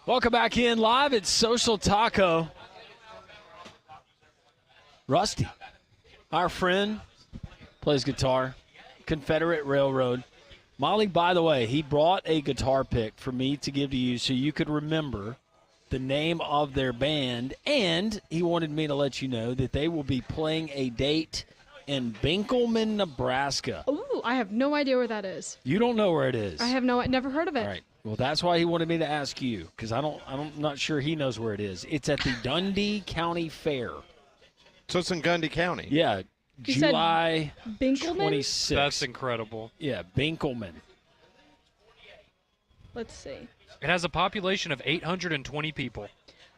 Welcome back in live at Social Taco. Rusty, our friend, plays guitar, Confederate Railroad. Molly, by the way, he brought a guitar pick for me to give to you so you could remember the name of their band, and he wanted me to let you know that they will be playing a date in Binkelman, Nebraska. Ooh, I have no idea where that is. You don't know where it is. I have never heard of it. All right. Well, that's why he wanted me to ask you, because I'm not sure he knows where it is. It's at the Dundee County Fair. So it's in Gundy County. Yeah, You said July Binkelman? 26th. That's incredible. Yeah, Binkelman. Let's see. It has a population of 820 people.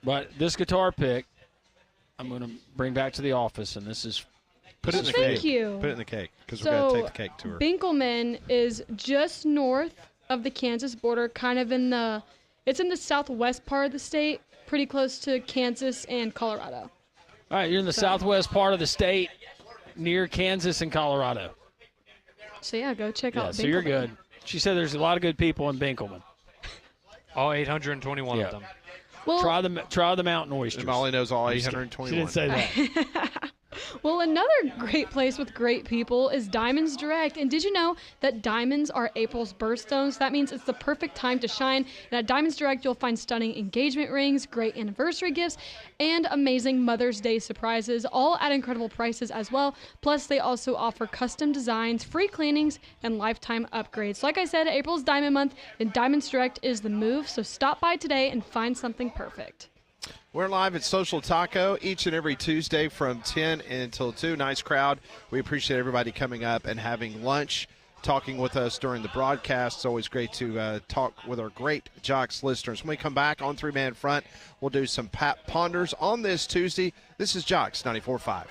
But this guitar pick, I'm going to bring back to the office, and this is Put it in the Thank cake. you. Put it in the cake because So, we're going to take the cake to her. Binkelman is just north of the Kansas border, kind of it's in the southwest part of the state, pretty close to Kansas and Colorado. All right, you're in the southwest part of the state, near Kansas and Colorado. So yeah, go check Yeah, out. so you're Binkelman. good. She said there's a lot of good people in Binkelman. All 821 of them. Well, Try the mountain oysters. And Molly knows all I'm just kidding. 821. She didn't say that. Well, another great place with great people is Diamonds Direct. And did you know that diamonds are April's birthstones? That means it's the perfect time to shine. And at Diamonds Direct, you'll find stunning engagement rings, great anniversary gifts, and amazing Mother's Day surprises, all at incredible prices as well. Plus, they also offer custom designs, free cleanings, and lifetime upgrades. Like I said, April's Diamond Month, and Diamonds Direct is the move. So stop by today and find something perfect. We're live at Social Taco each and every Tuesday from 10 until 2. Nice crowd. We appreciate everybody coming up and having lunch, talking with us during the broadcast. It's always great to talk with our great Jocks listeners. When we come back on Three Man Front, we'll do some Pat Ponders on this Tuesday. This is Jocks 94.5.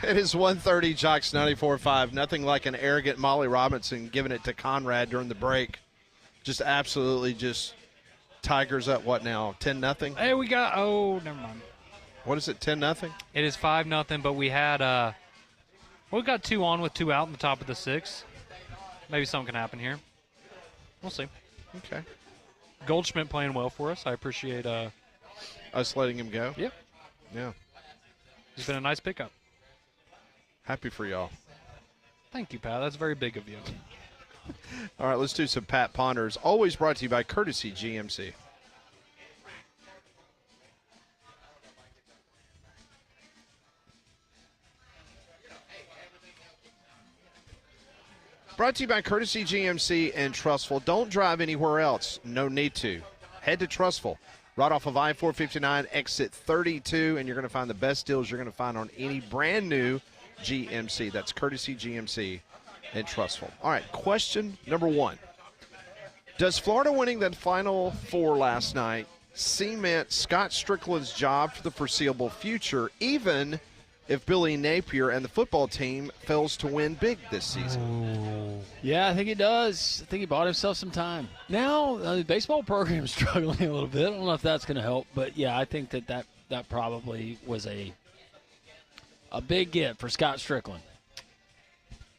It is 1:30, Jocks 94.5. Nothing like an arrogant Molly Robinson giving it to Conrad during the break. Just absolutely just Tigers up, what now, 10-0? Hey, we got, never mind. What is it, 10-0? It is 5-0, but we had, we got 2 on with 2 out in the top of the 6th. Maybe something can happen here. We'll see. Okay. Goldschmidt playing well for us. I appreciate us letting him go. Yep. Yeah. He's been a nice pickup. Happy for y'all. Thank you, Pat. That's very big of you. All right, let's do some Pat Ponders. Always brought to you by Courtesy GMC. Brought to you by Courtesy GMC and Trustful. Don't drive anywhere else. No need to. Head to Trustful. Right off of I-459, exit 32, and you're going to find the best deals you're going to find on any brand new GMC. That's Courtesy GMC and Trustful. All right, question number 1. Does Florida winning that Final Four last night cement Scott Strickland's job for the foreseeable future, even if Billy Napier and the football team fails to win big this season? Yeah, I think it does. I think he bought himself some time. Now, the baseball program's struggling a little bit. I don't know if that's going to help, but yeah, I think that probably was a big get for Scott Strickland.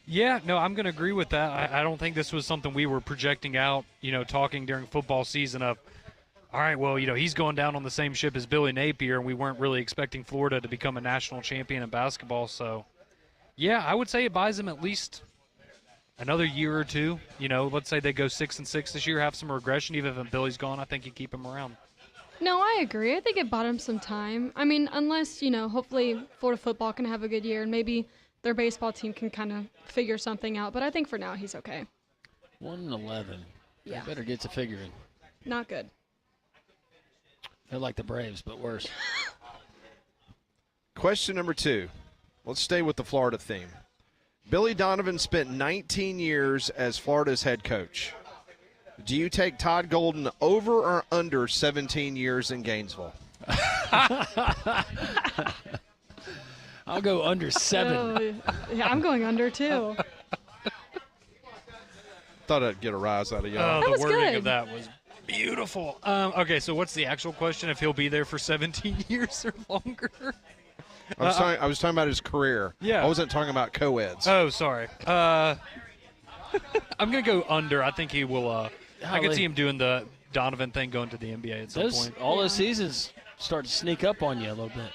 Yeah, no, I'm going to agree with that. I don't think this was something we were projecting out, talking during football season of, all right, well, he's going down on the same ship as Billy Napier, and we weren't really expecting Florida to become a national champion in basketball. So, yeah, I would say it buys him at least another year or two. Let's say they go 6-6 this year, have some regression. Even if Billy's gone, I think you keep him around. No, I agree. I think it bought him some time. I mean, unless, hopefully Florida football can have a good year and maybe their baseball team can kind of figure something out. But I think for now he's okay. 1-11. Yeah. Better get to figuring. Not good. They're like the Braves, but worse. Question number 2. Let's stay with the Florida theme. Billy Donovan spent 19 years as Florida's head coach. Do you take Todd Golden over or under 17 years in Gainesville? I'll go under 7. Yeah, I'm going under, too. Thought I'd get a rise out of y'all. The wording good. of that was beautiful. Okay, so what's the actual question? If he'll be there for 17 years or longer? I was talking about his career. Yeah. I wasn't talking about co-eds. Oh, sorry. I'm going to go under. I think he will. I can see him doing the Donovan thing, going to the NBA at some point. All those seasons start to sneak up on you a little bit.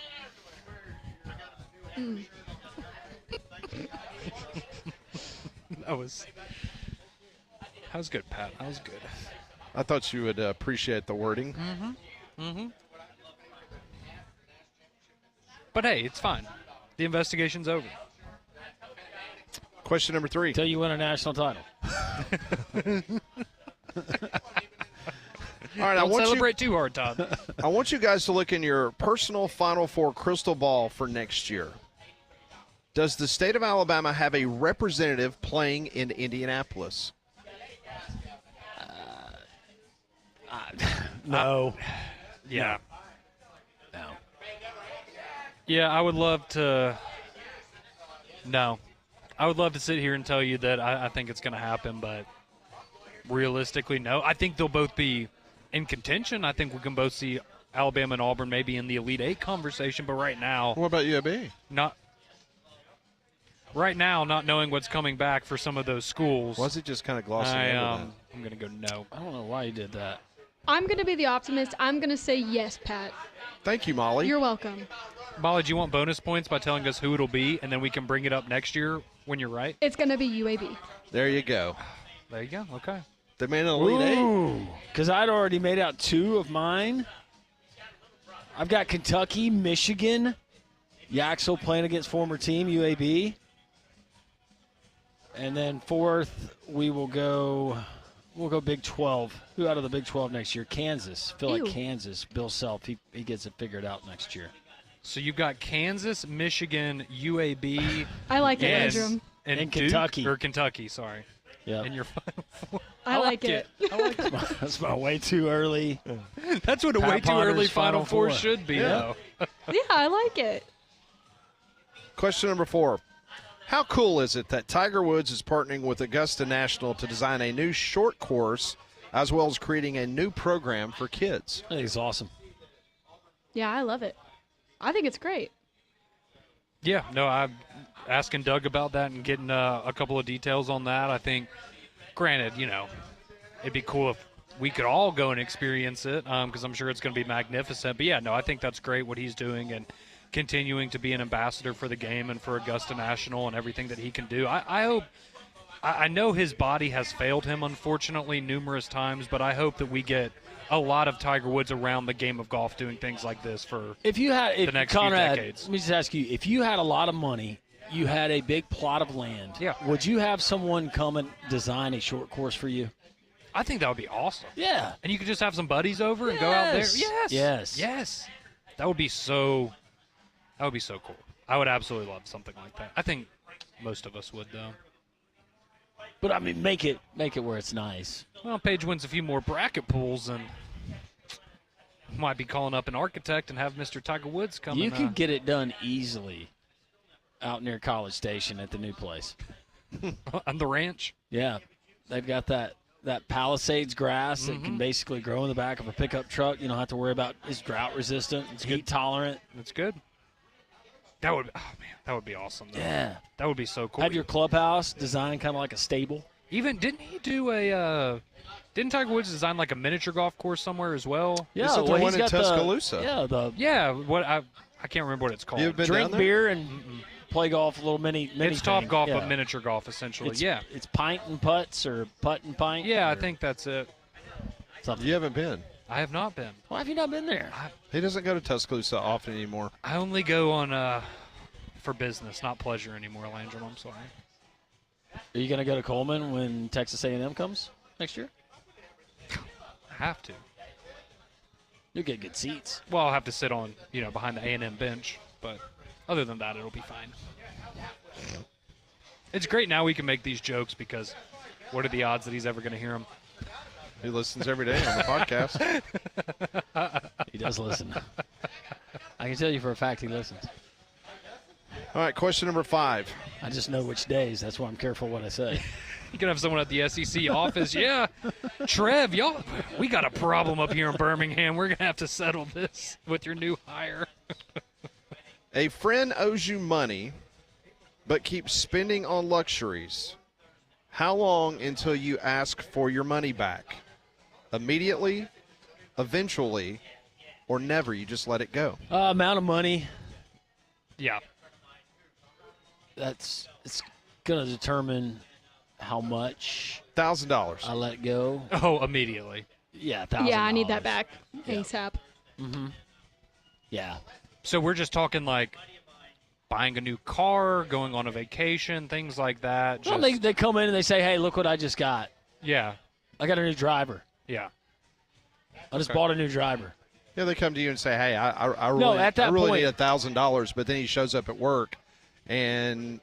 That was good, Pat. That was good. I thought you would appreciate the wording. Mm-hmm. But hey, it's fine. The investigation's over. Question number 3. Until you win a national title. All right, Don't celebrate too hard, Todd. I want you guys to look in your personal Final Four crystal ball for next year. Does the state of Alabama have a representative playing in Indianapolis? No. Yeah. No. Yeah, I would love to. No. I would love to sit here and tell you that I think it's going to happen, but realistically, no. I think they'll both be in contention. I think we can both see Alabama and Auburn maybe in the Elite Eight conversation, but right now. What about UAB? Right now, not knowing what's coming back for some of those schools. Was it just kind of glossing over that? I'm going to go no. I don't know why you did that. I'm going to be the optimist. I'm going to say yes, Pat. Thank you, Molly. You're welcome. Molly, do you want bonus points by telling us who it'll be, and then we can bring it up next year when you're right? It's going to be UAB. There you go. There you go. Okay. They made an Elite Eight. Because I'd already made out 2 of mine. I've got Kentucky, Michigan, Yaxel playing against former team, UAB. And then 4th, we'll go Big 12. Who out of the Big 12 next year? Kansas. I feel like Kansas, Bill Self, he gets it figured out next year. So you've got Kansas, Michigan, UAB. I like it, Andrew. And Duke, Kentucky. Or Kentucky, sorry. Yeah. And your Final Four. I like it. I like it. That's my way too early. That's what a Pat way too Potter's early Final Four Four. should be, Yeah. though. Yeah, I like it. Question number 4. How cool is it that Tiger Woods is partnering with Augusta National to design a new short course as well as creating a new program for kids? I think it's awesome. Yeah, I love it. I think it's great. Yeah, no, I'm asking Doug about that and getting a couple of details on that. I think, granted, it'd be cool if we could all go and experience it because I'm sure it's going to be magnificent. But, yeah, no, I think that's great what he's doing and continuing to be an ambassador for the game and for Augusta National and everything that he can do. I hope – I know his body has failed him, unfortunately, numerous times, but I hope that we get a lot of Tiger Woods around the game of golf doing things like this for the next Conrad, few decades. Let me just ask you, if you had a lot of money, you had a big plot of land, would you have someone come and design a short course for you? I think that would be awesome. Yeah. And you could just have some buddies over and go out there. Yes. That would be so cool. I would absolutely love something like that. I think most of us would, though. But, I mean, make it where it's nice. Well, Paige wins a few more bracket pools and might be calling up an architect and have Mr. Tiger Woods come. You can get it done easily out near College Station at the new place. On the ranch? Yeah. They've got that Palisades grass that can basically grow in the back of a pickup truck. You don't have to worry about it's drought resistant. It's heat tolerant. It's good. That would be awesome, though. Yeah. That would be so cool. Have your clubhouse designed kind of like a stable. Even, didn't he do didn't Tiger Woods design like a miniature golf course somewhere as well? Yeah, the one in Tuscaloosa. I can't remember what it's called. You've been Drink down there? beer and play golf, a little mini It's Top thing. Golf, Yeah. but miniature golf, essentially. It's pint and putts or putt and pint. Yeah, I think that's it. Something. You haven't been. I have not been. Why have you not been there? He doesn't go to Tuscaloosa often anymore. I only go on for business, not pleasure anymore, Landrum. I'm sorry. Are you going to go to Coleman when Texas A&M comes next year? I have to. You'll get good seats. Well, I'll have to sit on, behind the A&M bench, but other than that, it'll be fine. It's great now we can make these jokes because what are the odds that he's ever going to hear them? He listens every day on the podcast. He does listen. I can tell you for a fact he listens. All right, question number 5. I just know which days. That's why I'm careful what I say. You can have someone at the SEC office. Yeah, Trev, we got a problem up here in Birmingham. We're going to have to settle this with your new hire. A friend owes you money but keeps spending on luxuries. How long until you ask for your money back? Immediately, eventually, or never? You just let it go. Amount of money. Yeah. It's going to determine how much $1,000. I let go. Oh, immediately. Yeah, $1,000. Yeah, I need that back ASAP. Mm-hmm. Yeah. So we're just talking like buying a new car, going on a vacation, things like that. Well, they come in and they say, hey, look what I just got. Yeah. I got a new driver. Yeah. I just bought a new driver. Yeah, they come to you and say, hey, I really, No, at that I really point- need $1,000, but then he shows up at work and,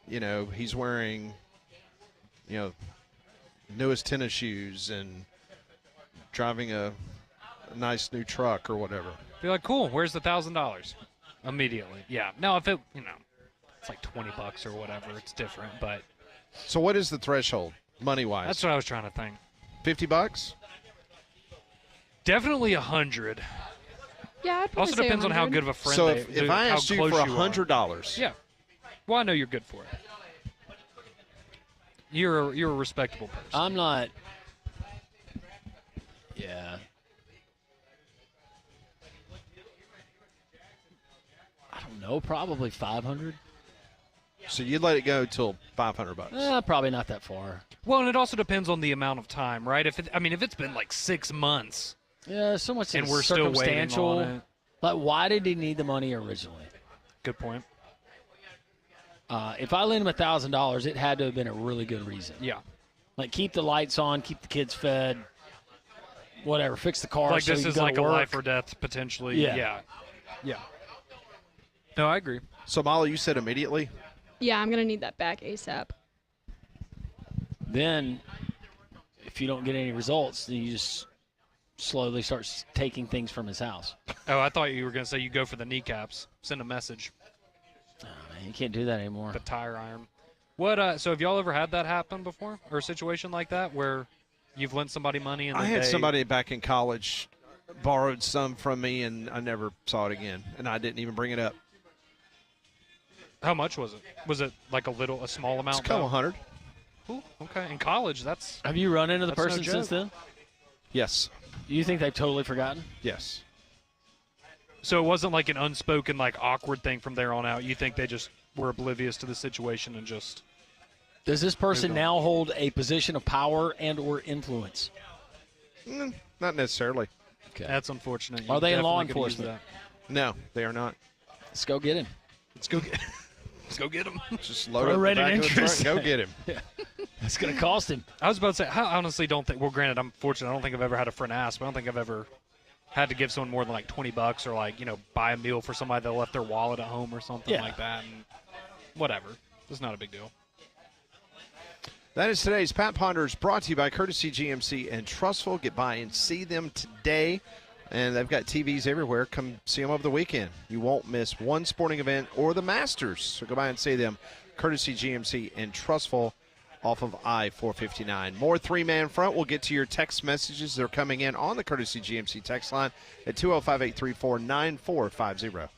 he's wearing, newest tennis shoes and driving a nice new truck or whatever. Be like, cool, where's the $1,000? Immediately. Yeah. Now, if it, it's like $20 or whatever, it's different, but. So what is the threshold, money-wise? That's what I was trying to think. $50? Definitely 100. Yeah, I'd probably Also say depends on how 100. good of a friend So they if I how asked you for close you are. $100. Yeah. Well, I know you're good for it. You're a respectable person. I'm not. Yeah. I don't know. Probably 500. So you'd let it go till $500. Probably not that far. Well, and it also depends on the amount of time, right? If it's been like 6 months. Yeah, so much And we're still waiting circumstantial. on it. Like, why did he need the money originally? Good point. If I lent him $1,000, it had to have been a really good reason. Yeah. Like, keep the lights on, keep the kids fed, whatever, fix the car. Like so this you is can go like to a work. life or death potentially. Yeah. Yeah. No, I agree. So, Molly, you said immediately? Yeah, I'm going to need that back ASAP. Then, if you don't get any results, then you just slowly start taking things from his house. Oh, I thought you were going to say you go for the kneecaps. Send a message. Oh, man, you can't do that anymore. The tire iron. What? So have y'all ever had that happen before, or a situation like that where you've lent somebody money and I then had they, somebody back in college borrowed some from me, and I never saw it again, and I didn't even bring it up. How much was it? Was it like a small amount? It's a couple though? hundred. Ooh, okay. In college, that's. Have you run into the that's no person since joke. then? Yes. You think they've totally forgotten? Yes. So it wasn't like an unspoken, like awkward thing from there on out. You think they just were oblivious to the situation and just. Does this person Moved on. now hold a position of power and or influence? Not necessarily. Okay. That's unfortunate. Are You they in law definitely could use enforcement? No, they are not. Let's go get him. Let's go get. Let's go get him. Just load up the Prorated back of the truck interest. and go get him. That's going to cost him. I was about to say, I honestly don't think. Well, granted, I'm fortunate. I don't think I've ever had a friend ask, but I don't think I've ever had to give someone more than like $20 or like buy a meal for somebody that left their wallet at home or something Yeah. like that. And whatever, it's not a big deal. That is today's Pat Ponders, brought to you by Courtesy GMC and Trustful. Get by and see them today. And they've got TVs everywhere. Come see them over the weekend. You won't miss one sporting event or the Masters. So go by and see them. Courtesy GMC and Trustful off of I-459. More three-man front. We'll get to your text messages. They're coming in on the Courtesy GMC text line at 205-834-9450.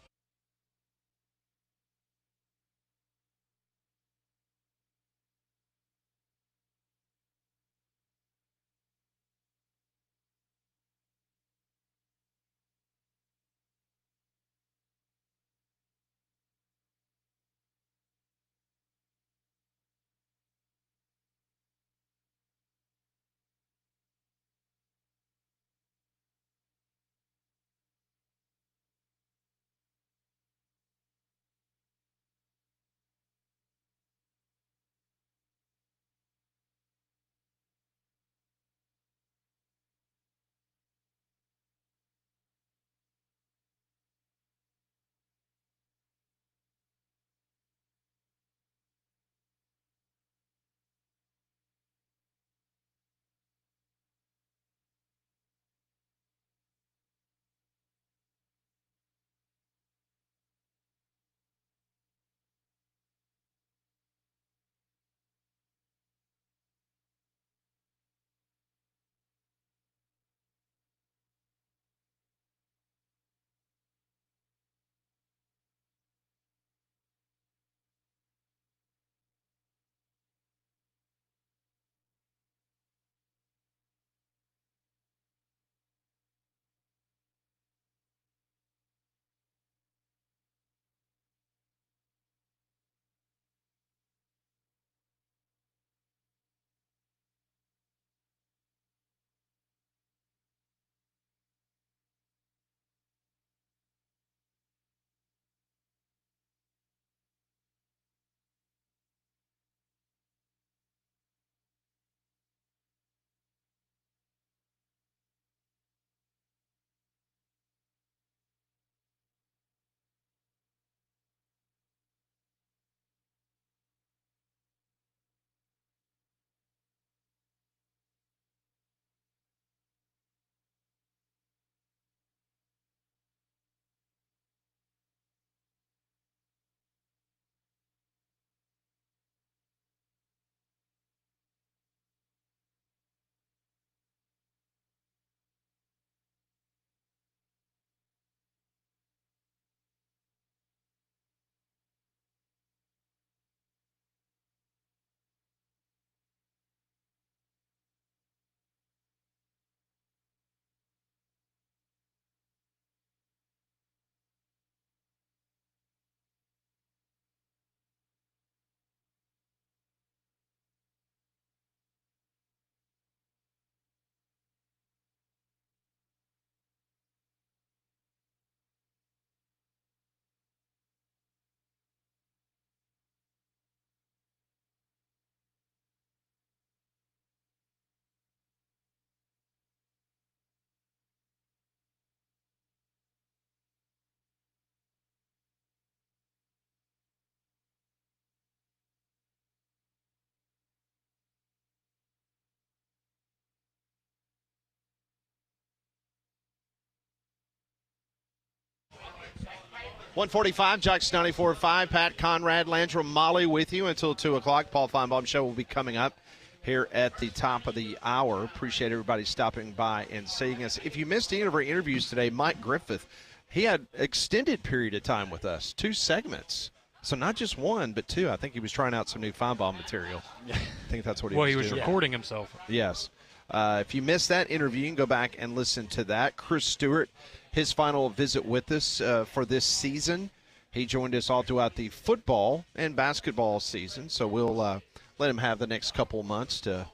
145, Jocks 94.5. Pat Conrad, Landrum Molly with you until 2 o'clock. Paul Feinbaum Show will be coming up here at the top of the hour. Appreciate everybody stopping by and seeing us. If you missed any of our interviews today, Mike Griffith, he had extended period of time with us, 2 segments. So not just 1, but 2. I think he was trying out some new Feinbaum material. I think that's what he was doing. Well, he was recording himself. Yes. If you missed that interview, you can go back and listen to that. Chris Stewart, his final visit with us for this season. He joined us all throughout the football and basketball season, so we'll let him have the next couple of months to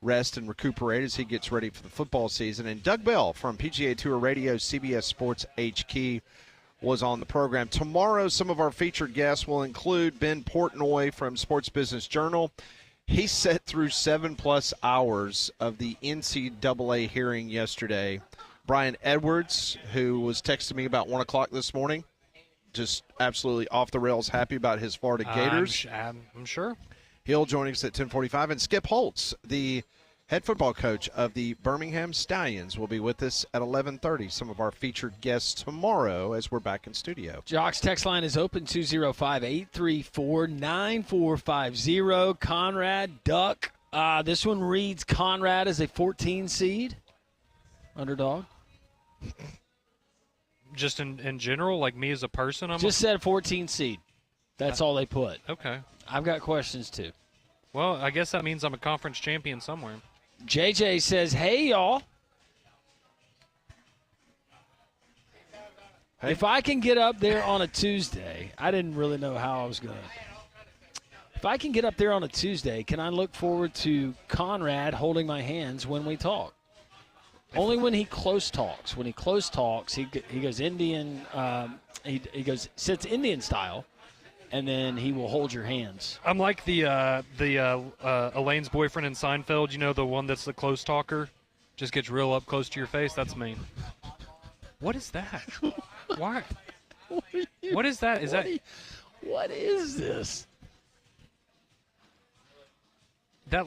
rest and recuperate as he gets ready for the football season. And Doug Bell from PGA Tour Radio, CBS Sports HQ, was on the program. Tomorrow, some of our featured guests will include Ben Portnoy from Sports Business Journal. He sat through 7+ hours of the NCAA hearing yesterday. Brian Edwards, who was texting me about 1 o'clock this morning, just absolutely off the rails, happy about his Florida Gators. I'm sure. He'll join us at 10:45. And Skip Holtz, the head football coach of the Birmingham Stallions, will be with us at 11:30. Some of our featured guests tomorrow as we're back in studio. Jocks text line is open, 205-834-9450. Conrad, Duck. This one reads Conrad as a 14 seed. Underdog. Just in general, like me as a person? Just said 14 seed. That's all they put. Okay. I've got questions, too. Well, I guess that means I'm a conference champion somewhere. JJ says, hey, y'all. Hey. If I can get up there on a Tuesday, I didn't really know how I was going to. If I can get up there on a Tuesday, can I look forward to Conrad holding my hands when we talk? Only when he close talks. When he close talks, he goes Indian. He goes sits Indian style, and then he will hold your hands. I'm like the Elaine's boyfriend in Seinfeld. You know, the one that's the close talker, just gets real up close to your face. That's me. What is that? Why? What is that? What is this? That.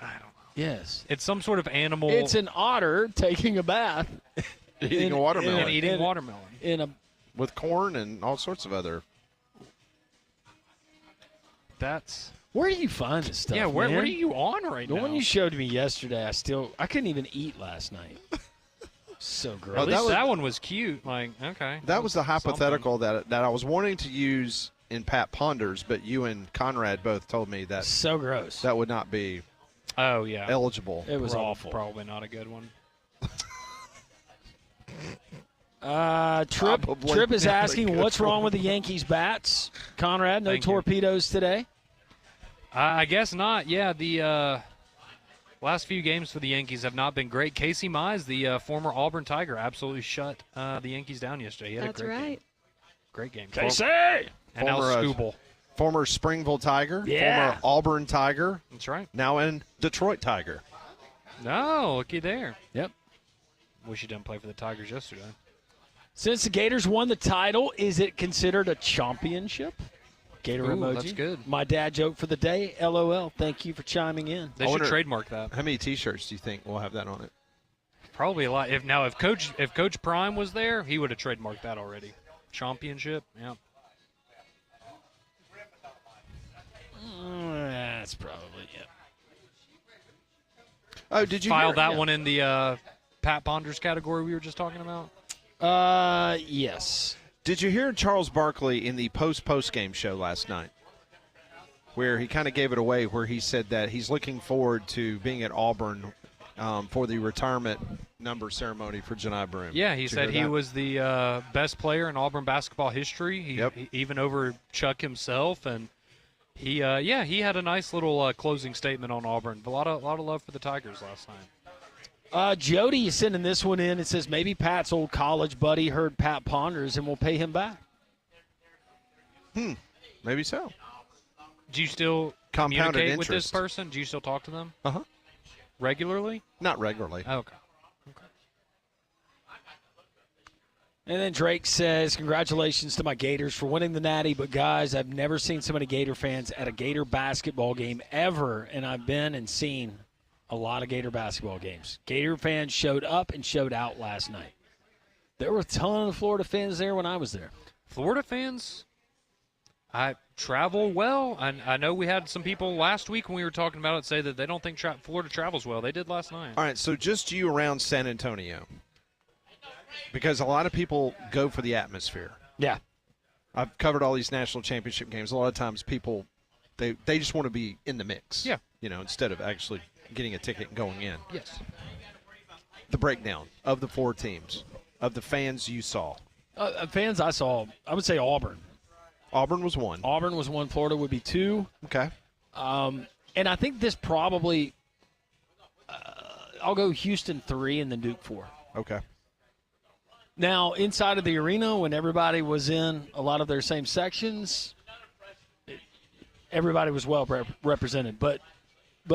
I don't know. Yes. It's some sort of animal. It's an otter taking a bath. Eating a watermelon. And eating watermelon. With corn and all sorts of other. That's. Where do you find this stuff? Yeah, where man? are you on right now? The one you showed me yesterday, I couldn't even eat last night. So gross. At least that one was cute. Like, okay. That was the hypothetical that I was wanting to use in Pat Ponders, but you and Conrad both told me that. So gross. That would not be. Oh, yeah. Eligible. It was awful. Probably not a good one. Trip is asking, what's wrong with the Yankees bats? Conrad, no torpedoes today? I guess not. Yeah, the last few games for the Yankees have not been great. Casey Mize, the former Auburn Tiger, absolutely shut the Yankees down yesterday. He had That's a great right. game. Great game. Casey! And now Scooble. Former Springville Tiger, yeah. Former Auburn Tiger. That's right. Now in Detroit Tiger. No, looky there. Yep. Wish he didn't play for the Tigers yesterday. Since the Gators won the title, is it considered a championship? Gator emoji. That's good. My dad joke for the day, LOL. Thank you for chiming in. They should trademark that. How many T-shirts do you think will have that on it? Probably a lot. If Coach Prime was there, he would have trademarked that already. Championship, yeah. That's probably it. Oh, did you file that one in the Pat Ponders category we were just talking about? Yes. Did you hear Charles Barkley in the post-game show last night, where he kind of gave it away, where he said that he's looking forward to being at Auburn for the retirement number ceremony for Janai Broome? Yeah, he said he was the best player in Auburn basketball history. He even over Chuck himself, and he had a nice little closing statement on Auburn. A lot of love for the Tigers last night. Jody is sending this one in. It says maybe Pat's old college buddy heard Pat Ponders and will pay him back. Maybe so. Do you still Compounded communicate with this interest. person? Do you still talk to them? Uh-huh. Regularly? Not regularly. Oh, okay. And then Drake says, congratulations to my Gators for winning the Natty. But, guys, I've never seen so many Gator fans at a Gator basketball game ever. And I've been and seen a lot of Gator basketball games. Gator fans showed up and showed out last night. There were a ton of Florida fans there when I was there. Florida fans, I travel well. I know we had some people last week when we were talking about it say that they don't think Florida travels well. They did last night. All right, so just you around San Antonio, because a lot of people go for the atmosphere. Yeah. I've covered all these national championship games. A lot of times people, they just want to be in the mix. Yeah. Instead of actually getting a ticket and going in. Yes. The breakdown of the 4 teams, of the fans you saw. Fans I saw, I would say Auburn. Auburn was 1. Auburn was 1. Florida would be 2. Okay. And I think this probably, I'll go Houston 3 and then Duke 4. Okay. Now, inside of the arena, when everybody was in a lot of their same sections, everybody was well represented. But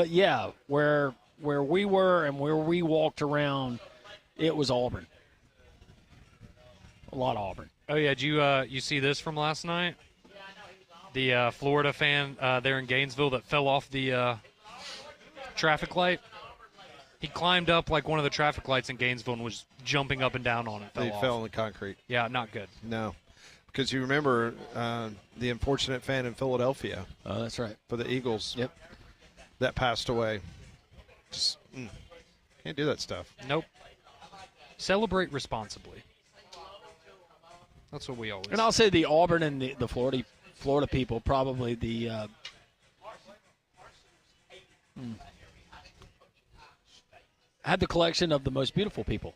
yeah, where we were and where we walked around, it was Auburn. A lot of Auburn. Oh yeah, did you see this from last night? The Florida fan there in Gainesville that fell off the traffic light. He climbed up like one of the traffic lights in Gainesville and was jumping up and down on it. They fell on the concrete. Yeah, not good. No, because you remember the unfortunate fan in Philadelphia. Oh, that's right. For the Eagles. Yep. That passed away. Just can't do that stuff. Nope. Celebrate responsibly. That's what we always. And I'll say the Auburn and the Florida people probably the. Had the collection of the most beautiful people.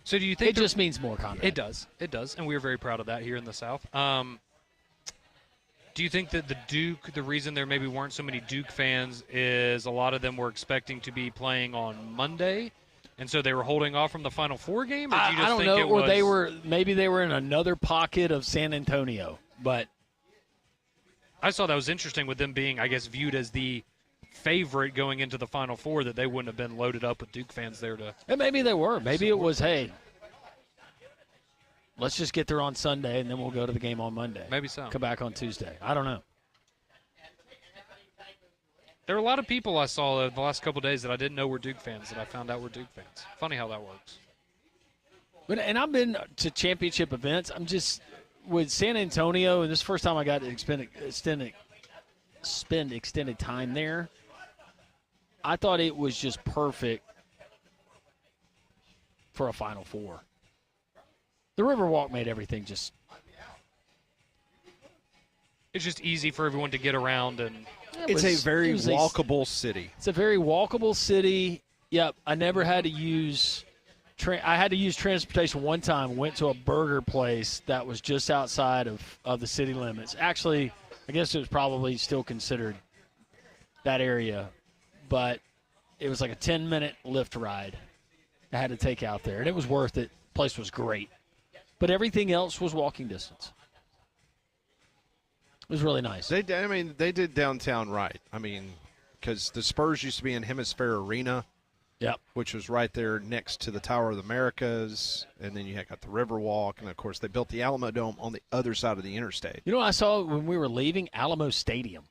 So do you think it just means more content? It does, and we are very proud of that here in the South. Do you think that the reason there maybe weren't so many Duke fans is a lot of them were expecting to be playing on Monday, and so they were holding off from the Final Four game? Or do you just I don't think know, it or was... maybe they were in another pocket of San Antonio, but I saw that was interesting with them being, I guess, viewed as the favorite going into the Final Four, that they wouldn't have been loaded up with Duke fans there to. And maybe they were. Maybe it was, hey, let's just get there on Sunday and then we'll go to the game on Monday. Maybe so. Come back on Tuesday. I don't know. There are a lot of people I saw the last couple of days that I didn't know were Duke fans that I found out were Duke fans. Funny how that works. And I've been to championship events. I'm just with San Antonio, and this is the first time I got to spend extended time there. I thought it was just perfect for a Final Four. The Riverwalk made everything just. It's just easy for everyone to get around, and it's a very walkable city. It's a very walkable city. Yep, I never had to use. I had to use transportation one time. Went to a burger place that was just outside of the city limits. Actually, I guess it was probably still considered that area, but it was like a 10-minute Lyft ride I had to take out there, and it was worth it. The place was great, but everything else was walking distance. It was really nice. They did downtown right. Because the Spurs used to be in Hemisphere Arena, which was right there next to the Tower of the Americas, and then you got the Riverwalk, and of course they built the Alamo Dome on the other side of the interstate. You know what I saw when we were leaving? Alamo Stadium.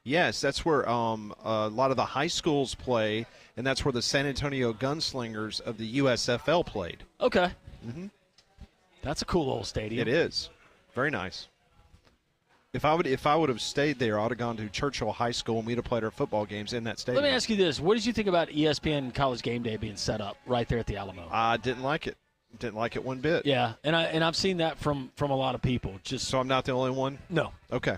Yes, that's where a lot of the high schools play, and that's where the San Antonio Gunslingers of the USFL played. Okay. Mm-hmm. That's a cool old stadium. It is. Very nice. If I would have stayed there, I would have gone to Churchill High School and we'd have played our football games in that stadium. Let me ask you this. What did you think about ESPN College Game Day being set up right there at the Alamo? I didn't like it. Didn't like it one bit. Yeah, and I've seen that from a lot of people. So I'm not the only one? No. Okay.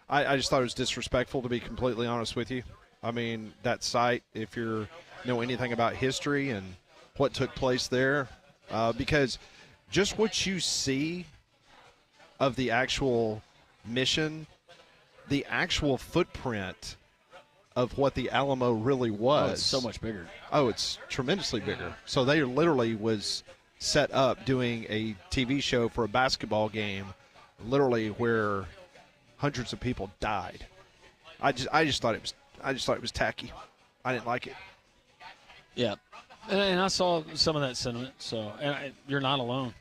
I just thought it was disrespectful, to be completely honest with you. That site, if you know anything about history and what took place there, because just what you see of the actual mission, the actual footprint of what the Alamo really was. Oh, it's so much bigger. Oh, it's tremendously bigger. So they literally was set up doing a TV show for a basketball game, literally where hundreds of people died. I just thought it was tacky. I didn't like it. Yeah, and I saw some of that sentiment. So, you're not alone.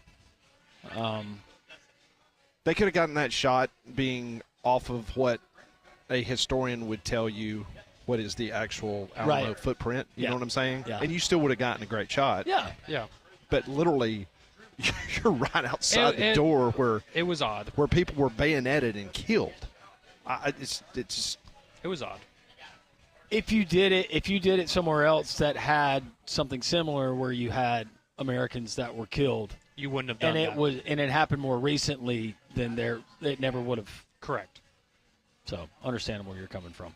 They could have gotten that shot being off of what a historian would tell you what is the actual Alamo footprint. You know what I'm saying? Yeah. And you still would have gotten a great shot. Yeah. Yeah. but literally you're right outside the door where it was odd, where people were bayoneted and killed. It's it was odd. If you did it somewhere else that had something similar, where you had Americans that were killed, you wouldn't have done that. And it happened more recently than it never would have. Correct. So understandable where you're coming from.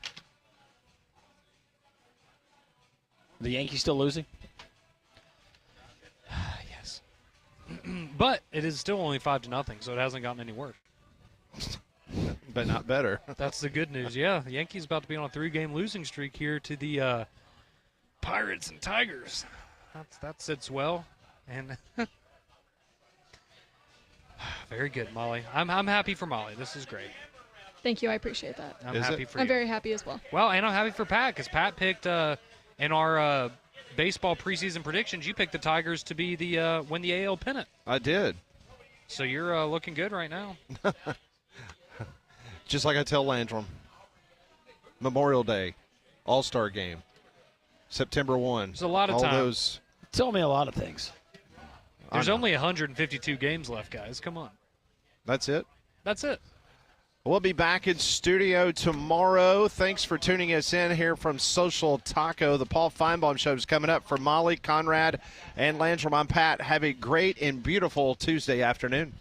The Yankees still losing? Yes. But it is still only 5-0, so it hasn't gotten any worse. But not better. That's the good news. Yeah, the Yankees about to be on a 3-game losing streak here to the Pirates and Tigers. That sits well, and very good, Molly. I'm happy for Molly. This is great. Thank you. I appreciate that. I'm happy for you. I'm very happy as well. Well, and I'm happy for Pat because Pat picked in our baseball preseason predictions. You picked the Tigers to be the win the AL pennant. I did. So you're looking good right now. Just like I tell Landrum, Memorial Day, All-Star Game, September 1. There's a lot of all time. Those, tell me a lot of things. There's only 152 games left, guys. Come on. That's it? That's it. We'll be back in studio tomorrow. Thanks for tuning us in here from Social Taco. The Paul Feinbaum Show is coming up for Molly, Conrad, and Landrum. I'm Pat. Have a great and beautiful Tuesday afternoon.